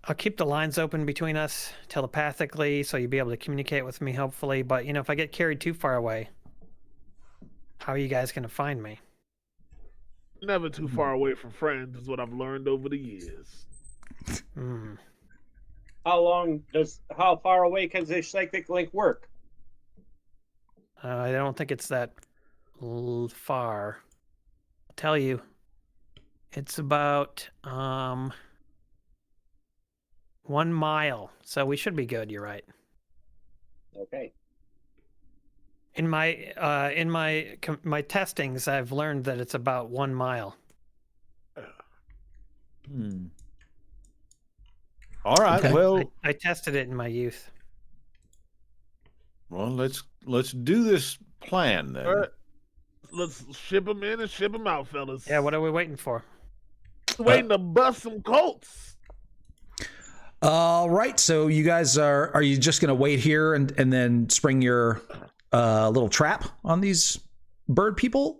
I'll keep the lines open between us telepathically, so you'll be able to communicate with me, hopefully. But if I get carried too far away, how are you guys gonna find me? Never too far away from friends is what I've learned over the years. How far away can this psychic link work? I don't think it's that far. I'll tell you, it's about 1 mile, so we should be good. You're right. Okay. In my testings, I've learned that it's about 1 mile. All right. Okay. Well, I tested it in my youth. Well, let's do this plan then. All right. Let's ship them in and ship them out, fellas. Yeah, what are we waiting for? Waiting to bust some colts. All right, so you guys are you just gonna wait here and then spring your little trap on these bird people?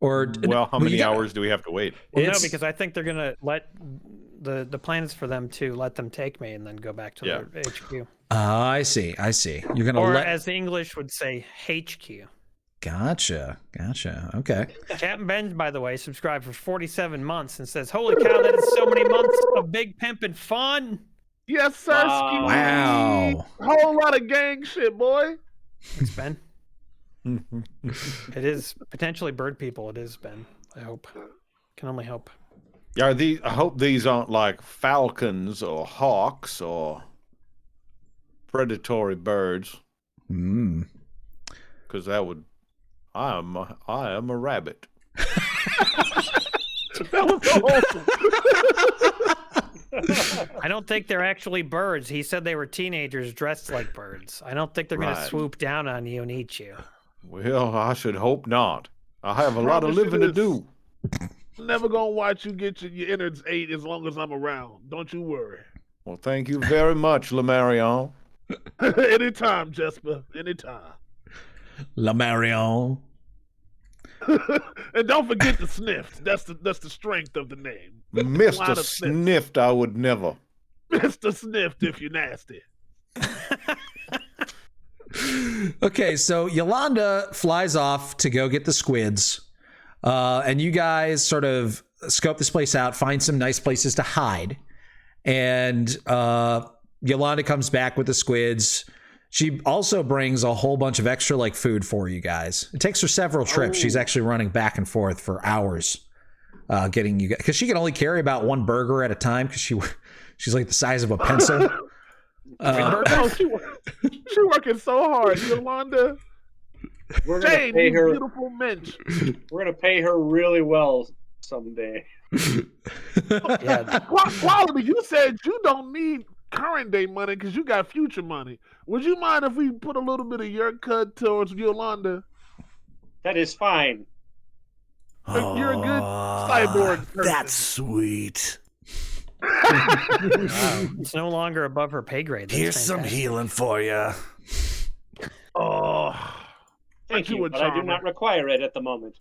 Or how many hours do we have to wait? Well, no, because I think they're gonna let the plan is for them to let them take me and then go back to their HQ. I see. You're gonna as the English would say, HQ. Gotcha. Okay. Captain Ben, by the way, subscribed for 47 months and says, "Holy cow, that is so many months of big pimpin' fun." Yes, sir. Wow. A whole lot of gang shit, boy. Thanks, Ben. It is potentially bird people. It is, Ben. I hope. Can only hope. I hope these aren't like falcons or hawks or. predatory birds. Mm. Because that would... I am a rabbit. That was so wholesome. I don't think they're actually birds. He said they were teenagers dressed like birds. I don't think they're going to Right. swoop down on you and eat you. Well, I should hope not. I have a lot of Promise you living to this. do. I'm never gonna watch you get your innards ate as long as I'm around. Don't you worry. Well, thank you very much, Lemarion. Anytime, Jesper. Anytime. Lamarion. And don't forget the sniffed. That's the strength of the name. Line Mr. of sniffs. Sniffed, I would never. Mr. Sniffed if you're nasty. Okay, so Yolanda flies off to go get the squids. And you guys sort of scope this place out, find some nice places to hide. And Yolanda comes back with the squids. She also brings a whole bunch of extra like food for you guys. It takes her several trips. She's actually running back and forth for hours getting you guys, because she can only carry about one burger at a time because she's like the size of a pencil. She working so hard, Yolanda. We're gonna Jane, pay you her. beautiful mensch. We're gonna pay her really well someday. Yeah. Quality, you said you don't need current day money because you got future money. Would you mind if we put a little bit of your cut towards Yolanda? That is fine. You're a good cyborg person. That's sweet. Wow. It's no longer above her pay grade. That's Here's some fantastic. healing for you. Oh, Thank you you, a but I do charmer. not require it at the moment.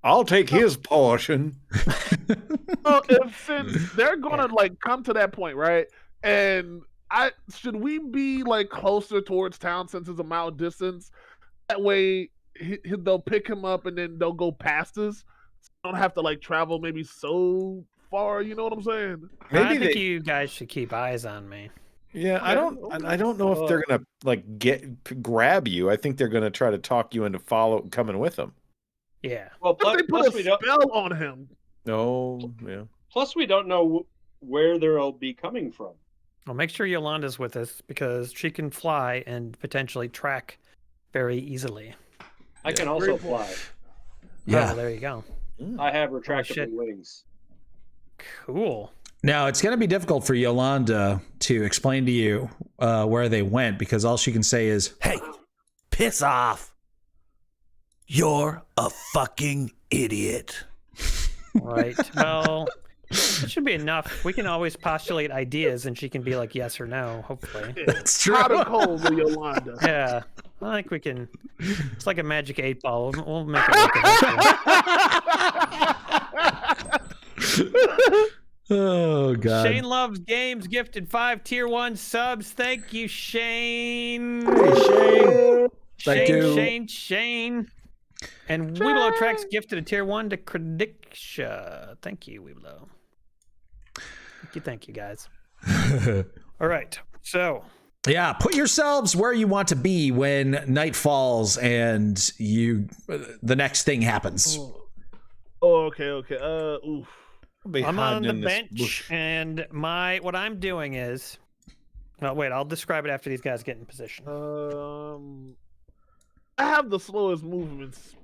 I'll take his portion. Well, since they're gonna like come to that point, right? And should we be like closer towards town since it's a mile distance? That way, they'll pick him up and then they'll go past us. So don't have to like travel maybe so far. You know what I'm saying? I think you guys should keep eyes on me. Yeah, I don't know if they're gonna like grab you. I think they're gonna try to talk you into coming with them. Yeah. Well, If they plus put we a don't. spell on him. No, yeah. Plus, we don't know where they'll be coming from. Well, make sure Yolanda's with us because she can fly and potentially track very easily. I can also fly. Yeah. Oh, there you go. I have retractable shit. wings. Cool. Now, it's going to be difficult for Yolanda to explain to you where they went because all she can say is, Hey, piss off. You're a fucking idiot. Right. Well, it should be enough. We can always postulate ideas and she can be like yes or no, hopefully. That's true. Hot and cold with Yolanda. Yeah. I think we can. It's like a magic 8-ball. We'll make it work eventually. Oh, God. Shane Loves Games gifted 5 tier 1 subs. Thank you, Shane. Hey, Shane. Thank you. Shane. And Weeblo Tracks gifted a tier 1 to Credicia. Thank you, Weeblo. Thank you, guys. All right. So, Yeah, put yourselves where you want to be when night falls and the next thing happens. Oh, okay. Oof. I'm on the bench, and what I'm doing is, well, wait, I'll describe it after these guys get in position. I have the slowest movements,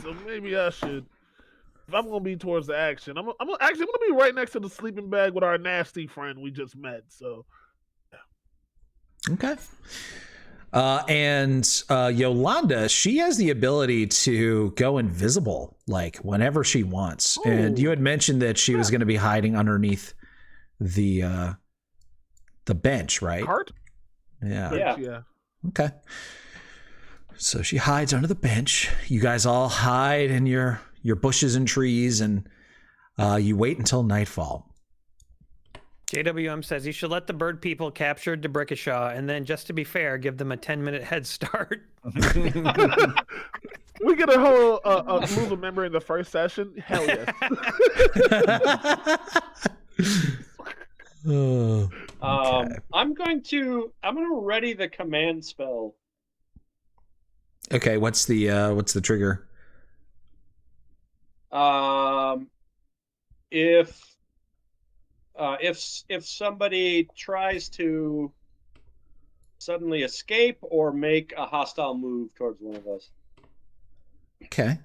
so maybe I should. If I'm gonna be towards the action, I'm gonna be right next to the sleeping bag with our nasty friend we just met. So, Okay. And Yolanda, she has the ability to go invisible, like whenever she wants. Ooh. And you had mentioned that she was going to be hiding underneath the bench, right? cart. Yeah. Okay. So she hides under the bench. You guys all hide in your bushes and trees, and you wait until nightfall. JWM says you should let the bird people capture Debrickashaw, and then, just to be fair, give them a 10-minute head start. We get a whole lose a member in the first session. Hell yes. Oh, I'm gonna ready the command spell. okay, what's the trigger? If somebody tries to suddenly escape or make a hostile move towards one of us. Okay.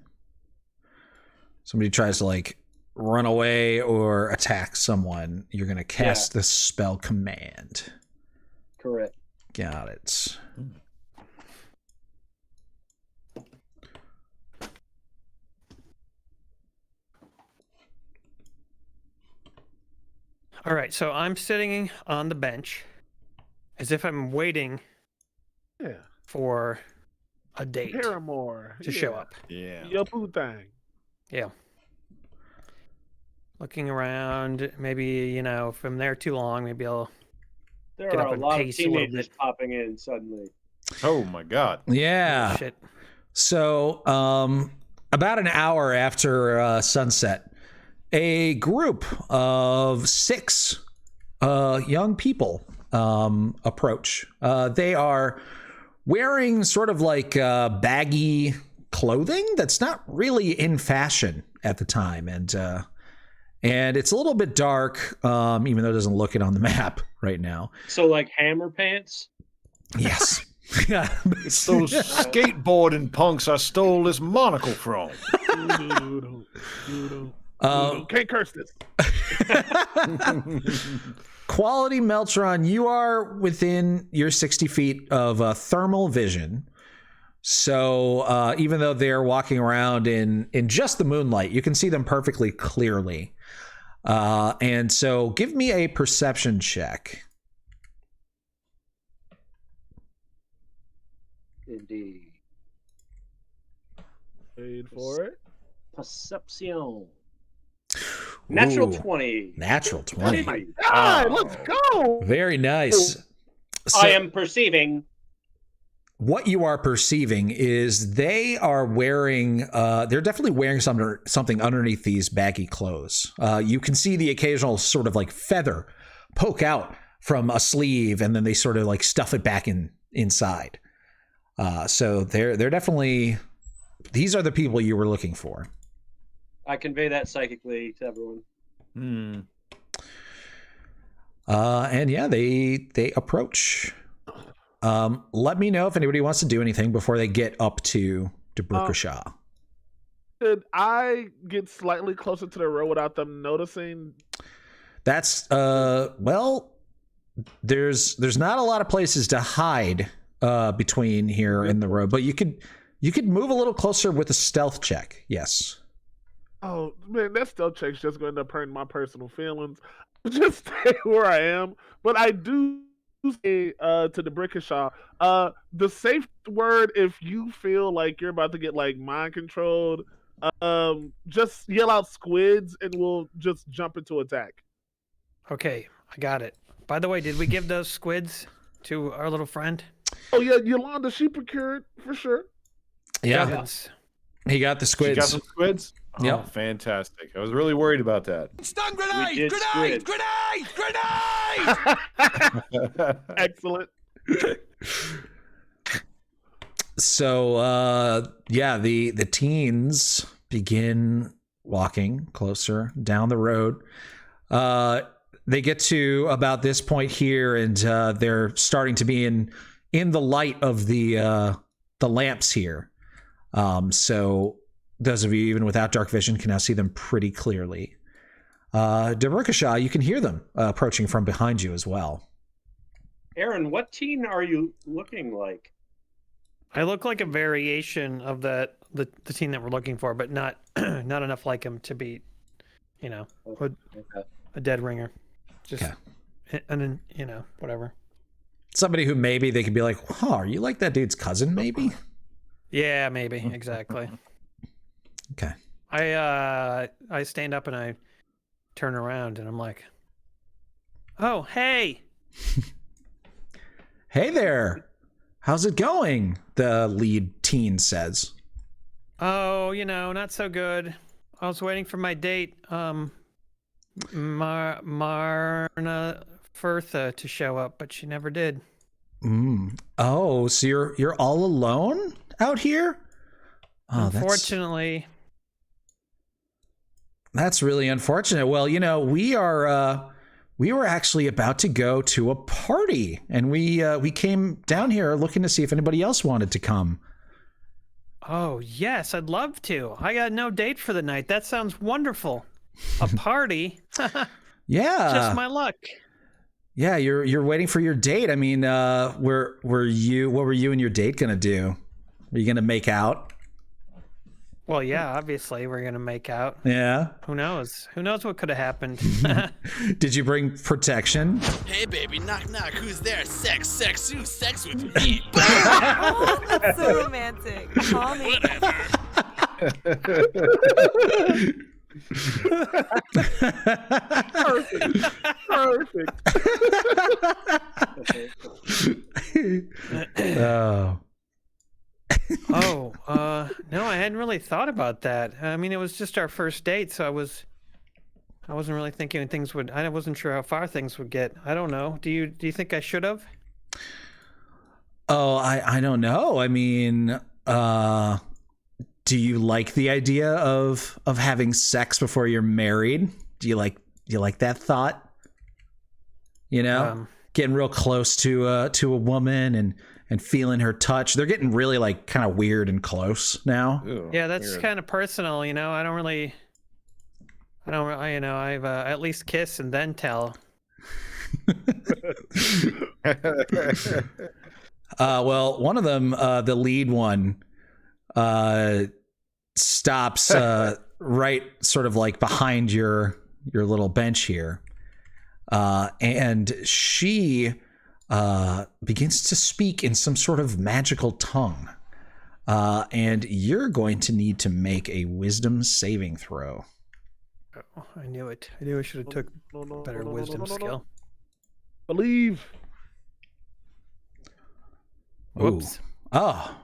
Somebody tries to like run away or attack someone, you're going to cast the spell command. Correct. Got it. All right, so I'm sitting on the bench as if I'm waiting for a date Paramore to show up. Yeah. Your poo thing. Yeah. Looking around, maybe, you know, if I'm there too long, maybe I'll There get are up a and lot of pace a little teenagers bit. popping in suddenly. Oh my god. Yeah. Shit. So, about an hour after sunset, a group of 6 young people approach. They are wearing sort of like baggy clothing that's not really in fashion at the time, and it's a little bit dark, even though it doesn't look it on the map right now. So like hammer pants? Yes. Yeah. It's those skateboarding punks I stole this monocle from. Can't curse this. Quality Meltron, you are within your 60 feet of thermal vision. So even though they're walking around in just the moonlight, you can see them perfectly clearly. And so give me a perception check. Indeed. Paid for it. Perception. Natural Ooh, 20. Natural 20. Oh my god, let's go. Very nice. So I am perceiving. what you are perceiving is they are wearing, they're definitely wearing something underneath these baggy clothes. You can see the occasional sort of like feather poke out from a sleeve, and then they sort of like stuff it back inside. So they're definitely, these are the people you were looking for. I convey that psychically to everyone. And yeah, they approach. Let me know if anybody wants to do anything before they get up to Debrukashaw. Could I get slightly closer to the road without them noticing? That's well, there's not a lot of places to hide between here and the road, but you could move a little closer with a stealth check. Yes. Oh man, that stealth check's just going to end up hurting my personal feelings. Just stay where I am, but I do say to the Brickishaw, the safe word if you feel like you're about to get like mind controlled, just yell out squids and we'll just jump into attack. Okay, I got it. By the way, did we give those squids to our little friend? Oh yeah, Yolanda, she procured for sure. Yeah. Heavens. He got the squids. You got some squids? Oh, Yep. fantastic. I was really worried about that. Stun We grenade! did Grenade! squid. Grenade! Grenade! Excellent. So yeah, the teens begin walking closer down the road. They get to about this point here, and they're starting to be in the light of the lamps here. So those of you even without dark vision can now see them pretty clearly. Debrukashaw, you can hear them approaching from behind you as well. Aaron, what teen are you looking like? I look like a variation of the teen that we're looking for, but not not enough like him to be, you know, a dead ringer. Just and then, you know, whatever. Somebody who maybe they could be like, "Huh, are you like that dude's cousin?" Maybe. Yeah, maybe exactly. Okay. I stand up and I turn around and I'm like, "Oh, hey." Hey there. How's it going? The lead teen says. Oh, you know, not so good. I was waiting for my date, Marna Firtha to show up, but she never did. Oh, so you're all alone out here? Oh, Unfortunately. That's really unfortunate. Well, you know, we we were actually about to go to a party, and we came down here looking to see if anybody else wanted to come. Oh, yes, I'd love to. I got no date for the night. That sounds wonderful. A party? Yeah. Just my luck. Yeah, you're waiting for your date. I mean, what were you and your date gonna do? Were you gonna make out? Well, yeah, obviously we're gonna make out. Yeah. Who knows? Who knows what could have happened? Did you bring protection? Hey, baby, knock, knock. Who's there? Sex with me. Oh, that's so romantic. Call me. Whatever. Perfect. Oh. No, I hadn't really thought about that. I mean, it was just our first date, so I wasn't really thinking I wasn't sure how far things would get. I don't know. Do you think I should have? Oh, I don't know. I mean, do you like the idea of having sex before you're married? Do you like that thought? You know, getting real close to a woman and feeling her touch. They're getting really like kind of weird and close now. Ew, Yeah, that's weird. kind of personal, you know. I've at least kiss and then tell. Well, one of them, the lead one, stops right sort of like behind your little bench here. And she begins to speak in some sort of magical tongue. And you're going to need to make a wisdom saving throw. Oh, I knew it. I knew I should have took a better wisdom skill. Believe. Whoops. Oh.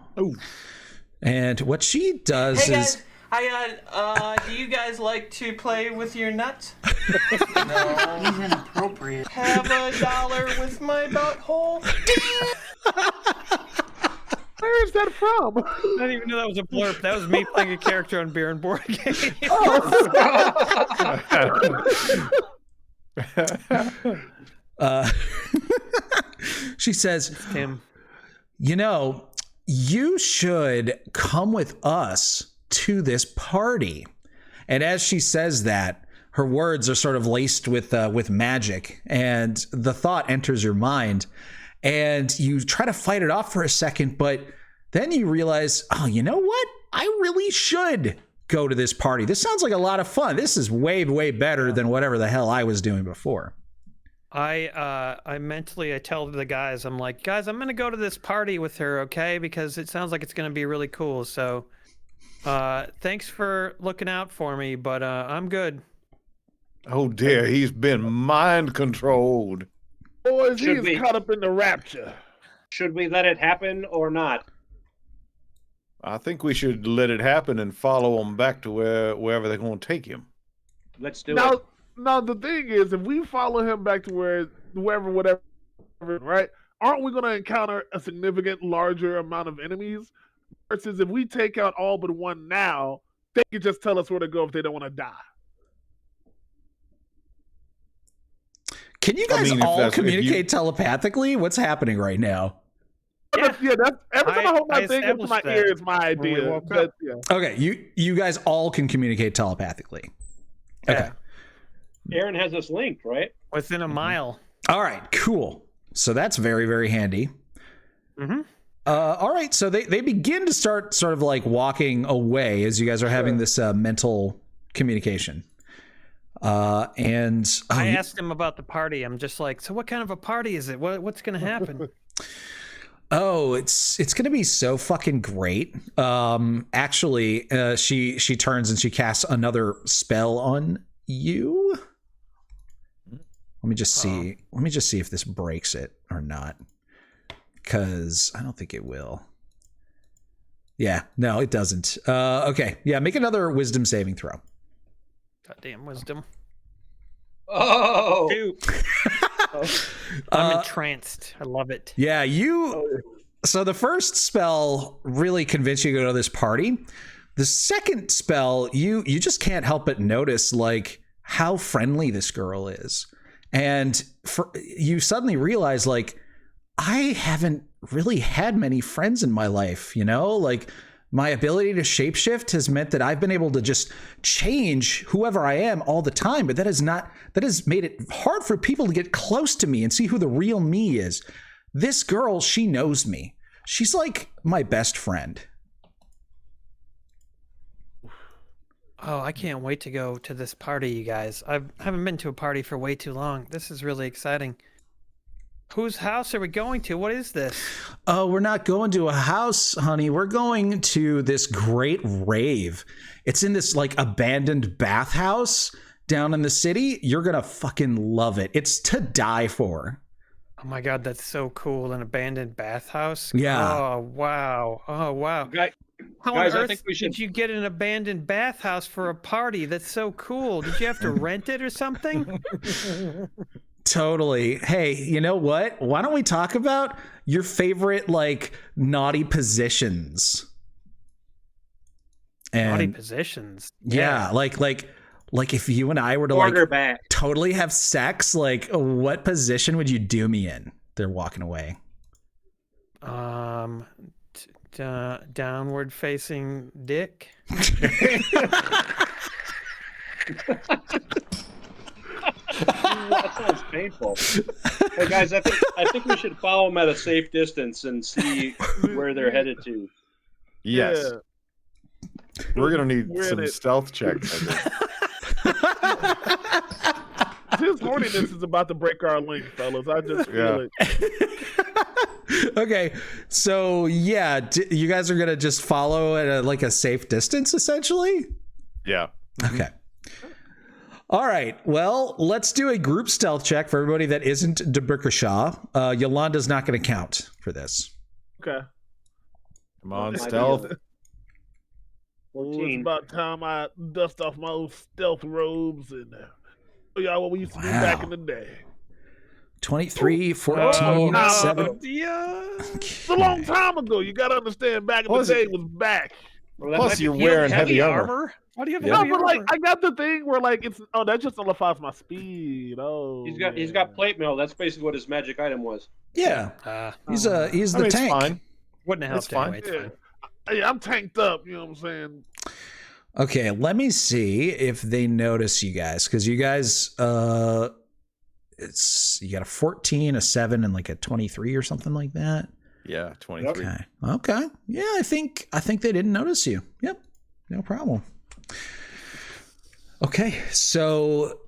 And what she does Hey is... guys, I got, do you guys like to play with your nuts? No. He's inappropriate. Have $1 with my butthole? Where is that from? I didn't even know that was a blurb. That was me playing a character on Beer and Board Game. She says, Tim. you know, you should come with us to this party. And as she says that, her words are sort of laced with magic, and the thought enters your mind, and you try to fight it off for a second, but then you realize, oh, you know what? I really should go to this party. This sounds like a lot of fun. This is way, way better than whatever the hell I was doing before. I mentally tell the guys, I'm like, guys, I'm gonna go to this party with her, okay? Because it sounds like it's gonna be really cool. So, thanks for looking out for me, but I'm good. Oh dear, he's been mind controlled. Boys, Should we- he's caught up in the rapture. Should we let it happen or not? I think we should let it happen and follow him back to wherever they're going to take him. Let's do it. Now the thing is, if we follow him back to wherever, whatever, right? Aren't we going to encounter a significant larger amount of enemies? Versus if we take out all but one now, they can just tell us where to go if they don't want to die. Can you guys if all that's- if communicate telepathically? What's happening right now? Yeah, that's every time I hold my I thing into my established that ear is my when we idea. woke But, up. yeah. Okay, you guys all can communicate telepathically. Okay. Aaron has us linked, right? Within a mile. All right, cool. So that's very, very handy. Mm-hmm. All right, so they begin to start sort of like walking away as you guys are having this mental communication. And I asked him about the party. I'm just like, so what kind of a party is it? What's going to happen? Oh, it's going to be so fucking great. Actually, she turns and she casts another spell on you. Let me just see. Let me just see if this breaks it or not. Because I don't think it will. Yeah, no, it doesn't. Okay, yeah, make another wisdom saving throw. Goddamn wisdom. Oh! Dude. I'm entranced. I love it. Yeah, so the first spell really convinced you to go to this party. The second spell, you just can't help but notice like how friendly this girl is. And you suddenly realize, like, I haven't really had many friends in my life, you know? Like, my ability to shapeshift has meant that I've been able to just change whoever I am all the time, but that has made it hard for people to get close to me and see who the real me is. This girl, she knows me. She's like my best friend. Oh, I can't wait to go to this party, you guys. I haven't been to a party for way too long. This is really exciting. Whose house are we going to? What is this? Oh, we're not going to a house, honey. We're going to this great rave. It's in this like abandoned bathhouse down in the city. You're going to fucking love it. It's to die for. Oh my God, that's so cool. An abandoned bathhouse? Yeah. Oh, wow. Oh, wow. How Guys, on I earth think we should- did you get an abandoned bathhouse for a party? That's so cool. Did you have to rent it or something? Totally. Hey, you know what? Why don't we talk about your favorite, like, naughty positions? And, Naughty positions? Yeah, like if you and I were to Quarterback. like totally have sex, like, what position would you do me in? They're walking away. Downward facing dick. That sounds painful. Hey guys, I think we should follow them at a safe distance and see where they're headed to. Yes. Yeah. We're gonna need We're in some it. stealth checks. I think. His horniness is about to break our link, fellas. I just feel it. Okay, so yeah, you guys are gonna just follow at a safe distance, essentially. Yeah. Okay. All right. Well, let's do a group stealth check for everybody that isn't Debrikashaw. Yolanda's not going to count for this. Okay. Come on, stealth. Well, it's about time I dust off my old stealth robes and show y'all what we used to do back in the day. 23, 14, 7. It's a long time ago. You got to understand, back in the day was back. Plus, you're wearing heavy armor. Why do you have No, heavy but armor? I got the thing where it's that just nullifies my speed. Oh, He's got plate mail. That's basically what his magic item was. Yeah. He's the it's tank. fine. Wouldn't have It's helped fine. anyway. It's fine. Yeah, I'm tanked up. You know what I'm saying? Okay, let me see if they notice you guys, because you guys, you got a 14, a 7, and like a 23 or something like that. Yeah, 23. Okay. Yeah, I think they didn't notice you. Yep. No problem. Okay, so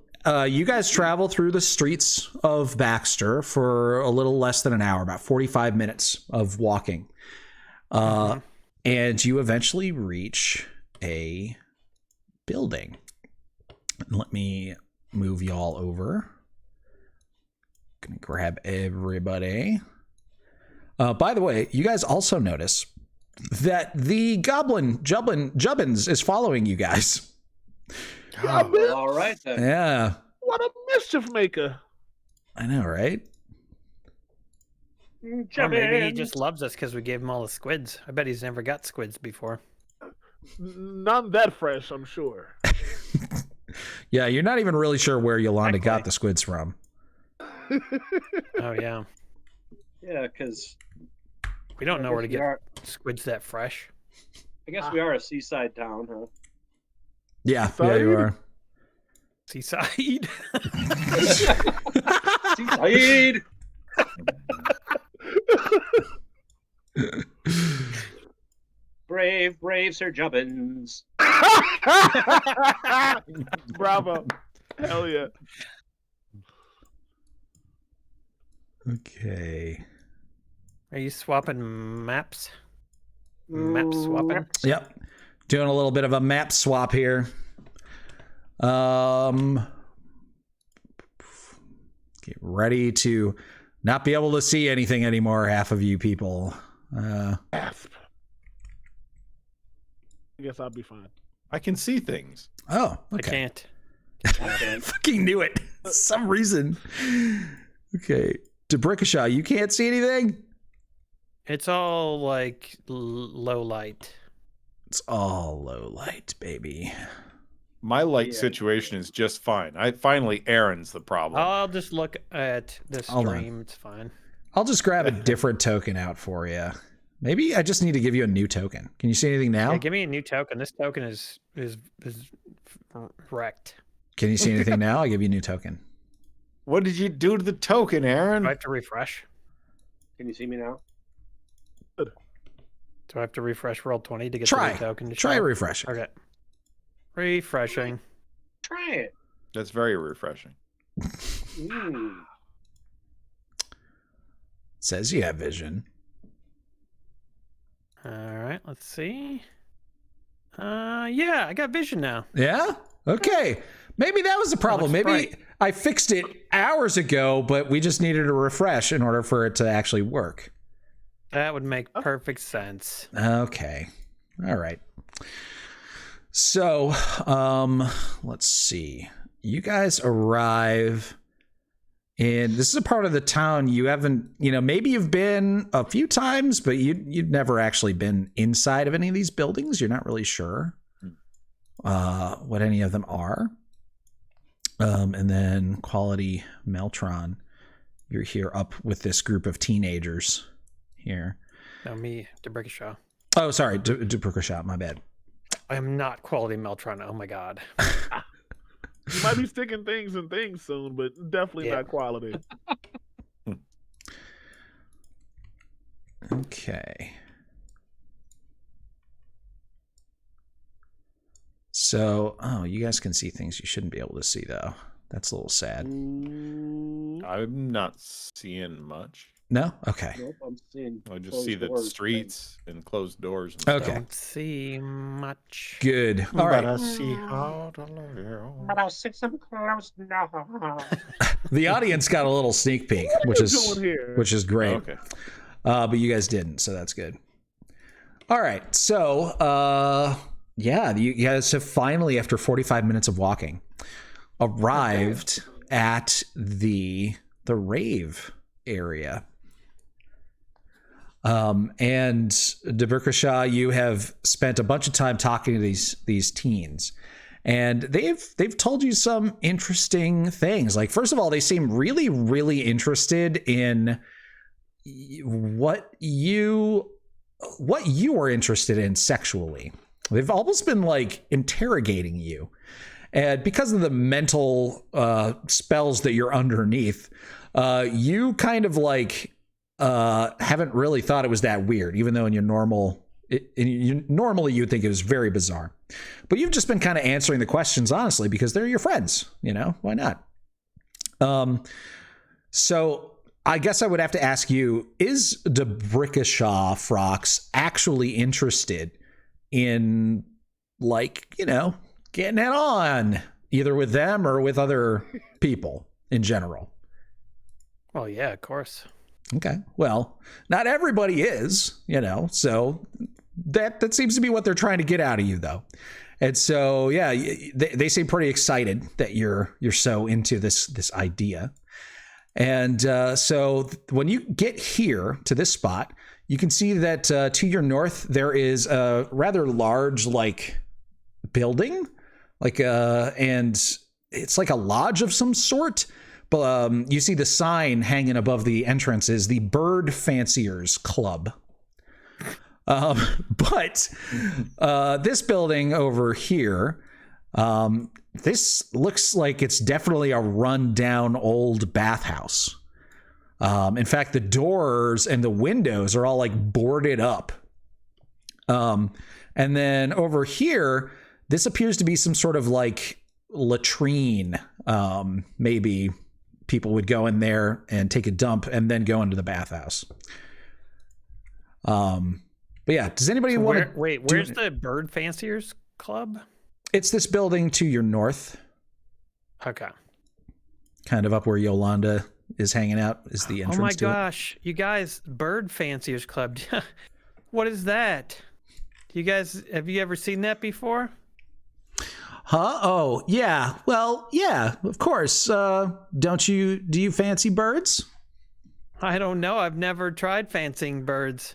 you guys travel through the streets of Baxter for a little less than an hour, about 45 minutes of walking. And you eventually reach a building. Let me move y'all over. Gonna grab everybody. By the way, you guys also notice that the goblin Jubbins is following you guys. All right then. Yeah. What a mischief maker! I know, right? Or maybe he just loves us because we gave him all the squids. I bet he's never got squids before. None that fresh, I'm sure. Yeah, you're not even really sure where Yolanda got the squids from. Oh yeah. Yeah, because we don't know where to get are- squids that fresh. I guess we are a seaside town, huh? Yeah, yeah, you are. Seaside. Seaside. Brave Sir Jubbins. Bravo. Hell yeah. Okay. Are you swapping maps? Map swapping? Yep. Doing a little bit of a map swap here. Get ready to not be able to see anything anymore, half of you people. Gasp. I guess I'll be fine. I can see things. Oh, I okay. can't. Fucking knew it. For some reason. Okay. Debrikashaw, you can't see anything? It's all like low light. It's all low light, baby. My light situation is just fine. Aaron's the problem. I'll just look at this stream. It's fine. I'll just grab a different token out for you. Maybe I just need to give you a new token. Can you see anything now? Yeah, give me a new token. This token is wrecked. Can you see anything now? I'll give you a new token. What did you do to the token, Aaron? Do I have to refresh? Can you see me now? Do I have to refresh Roll20 to get the new token? Try refreshing. Okay. Refreshing. Try it. That's very refreshing. Says you have vision. All right, let's see. Yeah, I got vision now. Yeah? Okay. Maybe that was the problem. Maybe bright. I fixed it hours ago, but we just needed a refresh in order for it to actually work. That would make perfect sense. Okay. All right. So, let's see. You guys arrive in, this is a part of the town you haven't, maybe you've been a few times, but you've never actually been inside of any of these buildings. You're not really sure what any of them are. And then Quality Meltron, you're here up with this group of teenagers here. No, me, DeBrickashaw. Oh, sorry, DeBrickashaw, my bad. I am not Quality Meltron. Oh my god. You might be sticking things in things soon, but definitely not quality. Okay. So, you guys can see things you shouldn't be able to see, though. That's a little sad. I'm not seeing much. No? Okay. Nope, I'm seeing. I just see the streets and closed doors. And Okay. Don't see much. Good. All right. But I see how to love you. But I'll sit some close now. The audience got a little sneak peek, which is great. Okay. But you guys didn't, so that's good. All right. So, you guys have finally, after 45 minutes of walking, arrived at the rave area. And DeBrickashaw, you have spent a bunch of time talking to these teens, and they've told you some interesting things. Like, first of all, they seem really, really interested in what you are interested in sexually. They've almost been like interrogating you, and because of the mental spells that you're underneath, you kind of like haven't really thought it was that weird, even though normally you'd think it was very bizarre. But you've just been kind of answering the questions honestly because they're your friends. Why not? So I guess I would have to ask you: is DeBrickashaw Frox actually interested in, getting it on either with them or with other people in general? Well, yeah, of course. Okay. Well, not everybody is, so that seems to be what they're trying to get out of you, though. And so, yeah, they seem pretty excited that you're so into this idea. And so when you get here to this spot, you can see that to your north, there is a rather large, building, and it's like a lodge of some sort. But you see the sign hanging above the entrance is the Bird Fanciers Club. But this building over here, this looks like it's definitely a rundown old bathhouse. In fact, the doors and the windows are all boarded up. And then over here, this appears to be some sort of latrine. Maybe people would go in there and take a dump and then go into the bathhouse. But yeah, does anybody want to wait? Where's the Bird Fanciers Club? It's this building to your north. Okay. Kind of up where Yolanda is hanging out is the entrance. Oh my to gosh, you guys, Bird Fanciers Club. What is that? Have you ever seen that before? Huh? Oh, yeah. Well, yeah, of course. Do you fancy birds? I don't know. I've never tried fancying birds.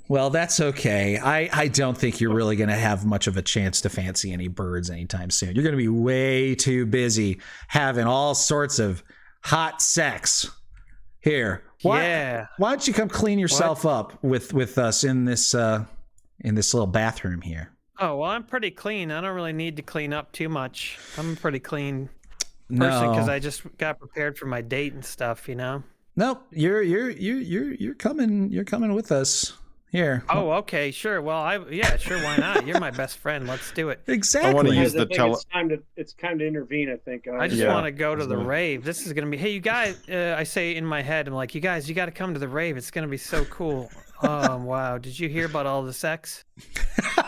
Well, that's okay. I don't think you're really going to have much of a chance to fancy any birds anytime soon. You're going to be way too busy having all sorts of hot sex. Here, why don't you come clean yourself up with us in this little bathroom here? Oh, well, I'm pretty clean. I don't really need to clean up too much. I'm a pretty clean person because I just got prepared for my date and stuff, you know. Nope, you're coming with us here. Oh, okay, sure. Well, yeah, sure. Why not? You're my best friend. Let's do it. Exactly. I want to use the It's time to intervene. I think. I just want to go to the rave. This is gonna be. Hey, you guys. I say in my head, I'm like, you guys, you got to come to the rave. It's gonna be so cool. Oh wow! Did you hear about all the sex?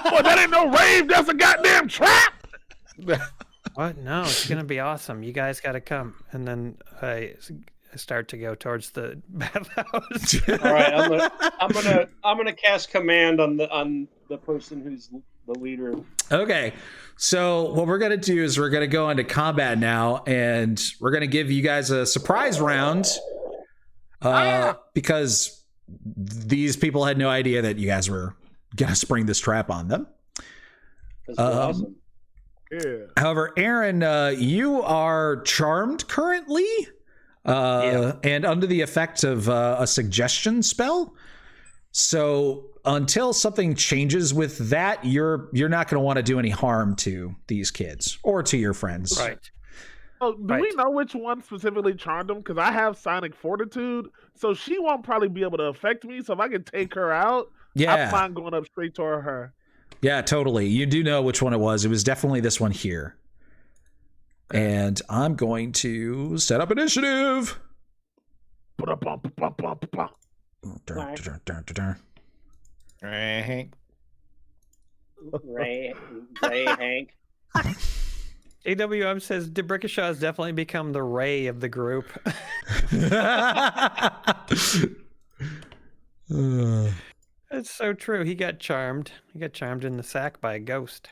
Well, that ain't no rave. That's a goddamn trap. What? No, it's gonna be awesome. You guys got to come. And then I start to go towards the bathhouse. All right, I'm gonna cast command on the person who's the leader. Okay, so what we're gonna do is we're gonna go into combat now, and we're gonna give you guys a surprise round, because these people had no idea that you guys were gonna spring this trap on them. That's awesome. Yeah. However, Aaron, you are charmed currently. And under the effect of a suggestion spell. So until something changes with that, you're not going to want to do any harm to these kids or to your friends. Right. Oh, do we know which one specifically charmed them? Because I have Sonic Fortitude, so she won't probably be able to affect me. So if I can take her out, I'm fine going up straight toward her. Yeah, totally. You do know which one it was. It was definitely this one here. And I'm going to set up initiative. Hank. Ray Hank. AWM says Debrickashaw has definitely become the Ray of the group. That's so true. He got charmed. He got charmed in the sack by a ghost.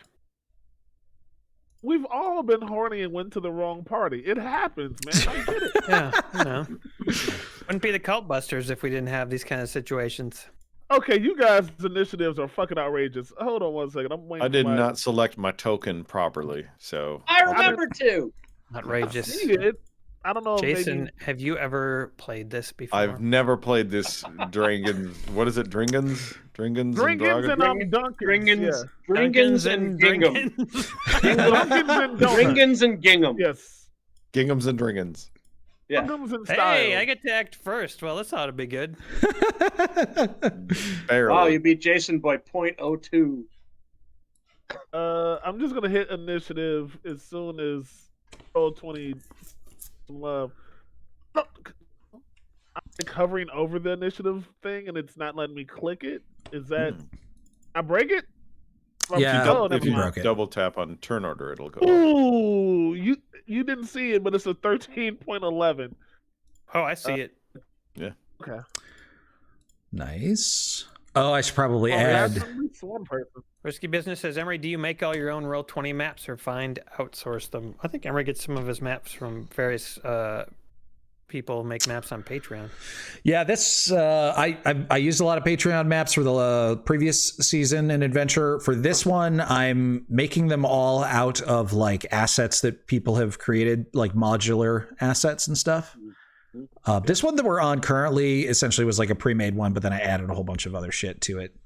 We've all been horny and went to the wrong party. It happens, man. I get it. Yeah, you know. Wouldn't be the Cultbusters if we didn't have these kind of situations. Okay, you guys' initiatives are fucking outrageous. Hold on one second. I'm waiting. I did not select my token properly, so I remember to. Outrageous. You did. I don't know. Jason, have you ever played this before? I've never played this Drangan. What is it? Dringans and Dunkins. Dringans and Gingham. Dringans and Gingham. Yes. Ginghams and Dringans. Yeah. Hey, I get to act first. Well, this ought to be good. Wow, you beat Jason by 0.02. I'm just gonna hit initiative as soon as Roll20 some love. I'm hovering over the initiative thing and it's not letting me click it. Is that I break it? Yeah, if you double tap on turn order, it'll go. Ooh, you didn't see it, but it's a 13.11. Oh, I see it. Yeah. Okay. Nice. Oh, I should probably add. Risky Business says, Emery, do you make all your own Roll20 maps or outsource them? I think Emery gets some of his maps from various people make maps on Patreon. Yeah, this I used a lot of Patreon maps for the previous season and adventure. For this one, I'm making them all out of like assets that people have created, like modular assets and stuff. This one that we're on currently essentially was like a pre-made one, but then I added a whole bunch of other shit to it.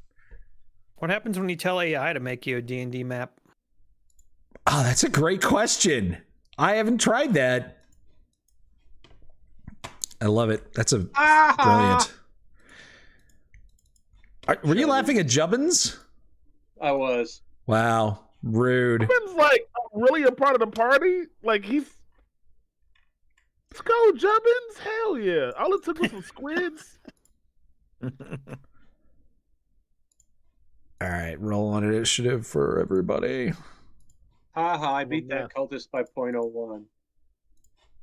What happens when you tell AI to make you a D&D map? Oh, that's a great question. I haven't tried that. I love it. That's brilliant. Were you laughing at Jubbins? I was. Wow, rude. Jubbins like really a part of the party? Like he's. Let's go, Jubbins! Hell yeah! All it took was some squids. All right, roll on initiative for everybody. Haha, I beat that cultist by 0.01.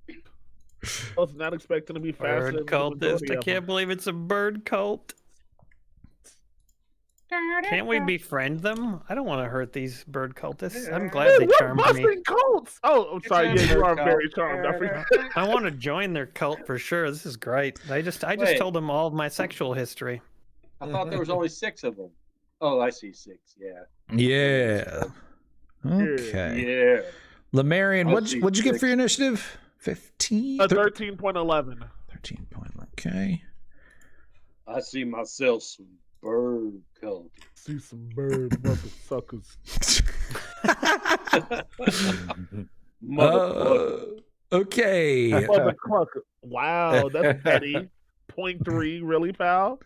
I was not expecting to be faster. Bird cultist. I can't believe it's a bird cult. Can't we befriend them? I don't want to hurt these bird cultists. I'm glad they We're charmed me. busting cults. Oh, I'm sorry. Yeah, you are very charmed. I forgot. I want to join their cult for sure. This is great. I just Wait. told them all of my sexual history. I thought there was only 6 of them. Oh, I see 6. Yeah. Yeah. Okay. Yeah. Lemarian, what'd you get for your initiative? 15? 13.11. 13 point. Okay. I see myself some bird cult. See some bird motherfuckers. Okay. Motherfucker. Wow, that's petty. 0.3, really, pal?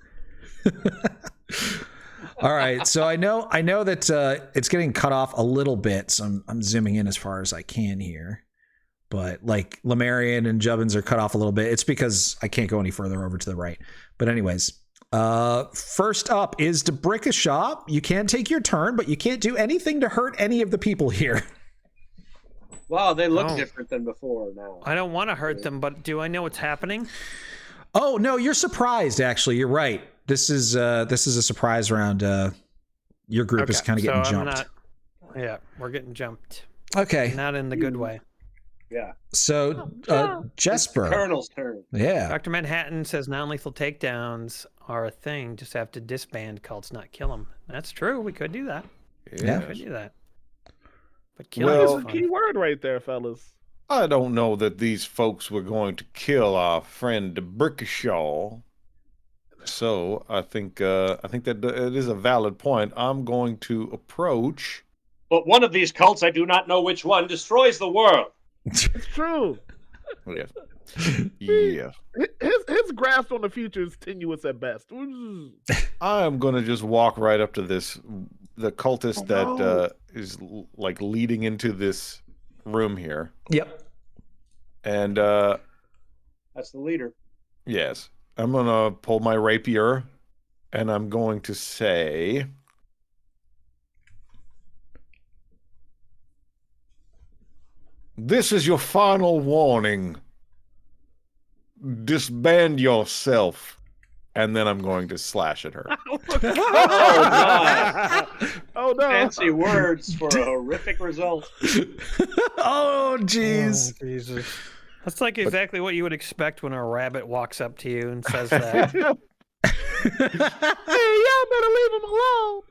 All right, so I know that it's getting cut off a little bit, so I'm zooming in as far as I can here. But like Lemarian and Jubbins are cut off a little bit. It's because I can't go any further over to the right. But anyways, first up is Debrickashaw. You can take your turn, but you can't do anything to hurt any of the people here. Wow, they look different than before now. I don't want to hurt them, but do I know what's happening? Oh no, you're surprised. Actually, you're right. This is a surprise round. Your group is kind of getting jumped. Yeah, we're getting jumped. Okay. Not in the good way. Yeah. So, Jesper. It's Colonel's turn. Yeah. Dr. Manhattan says non-lethal takedowns are a thing. Just have to disband cults, not kill them. That's true. We could do that. Yeah. We could do that. But killing That's is a fun. key word right there, fellas. I don't know that these folks were going to kill our friend Debrickashaw. So I think that it is a valid point. I'm going to approach. But one of these cults, I do not know which one, destroys the world. It's true. Yeah. Yeah. His grasp on the future is tenuous at best. I am going to just walk right up to the cultist that is like leading into this room here. Yep. And that's the leader. Yes. I'm going to pull my rapier and I'm going to say, this is your final warning. Disband yourself. And then I'm going to slash at her. Oh, God. Oh, no. Fancy words for a horrific result. Oh, jeez. Oh, Jesus. That's like exactly what you would expect when a rabbit walks up to you and says that. Hey, y'all better leave him alone.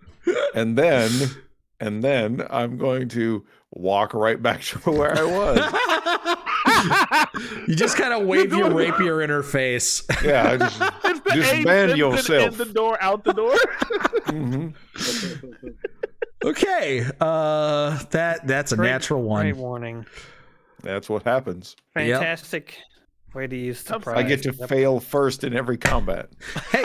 And then I'm going to walk right back to where I was. You just kind of wave your rapier in her face. Yeah, just band yourself. In the door, out the door. Mm-hmm. Okay, that's a natural one. Great warning. That's what happens. Fantastic way to use surprise. I get to fail first in every combat. Hey,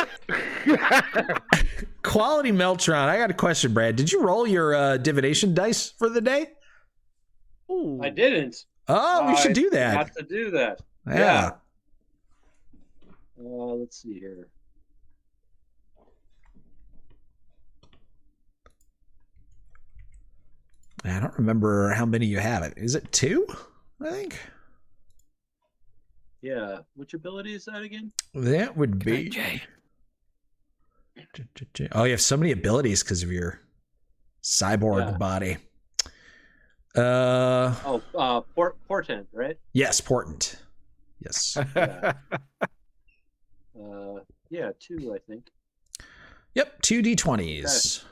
Quality Meltron, I got a question, Brad. Did you roll your divination dice for the day? Ooh. I didn't. Oh, we should do that. I have to do that. Yeah. Let's see here. I don't remember how many you have. Is it 2? I think. Yeah. Which ability is that again? That would be. Oh, you have so many abilities because of your cyborg body. Portent, right? Yes, portent. Yes. Yeah, 2, I think. Yep, 2 d20s.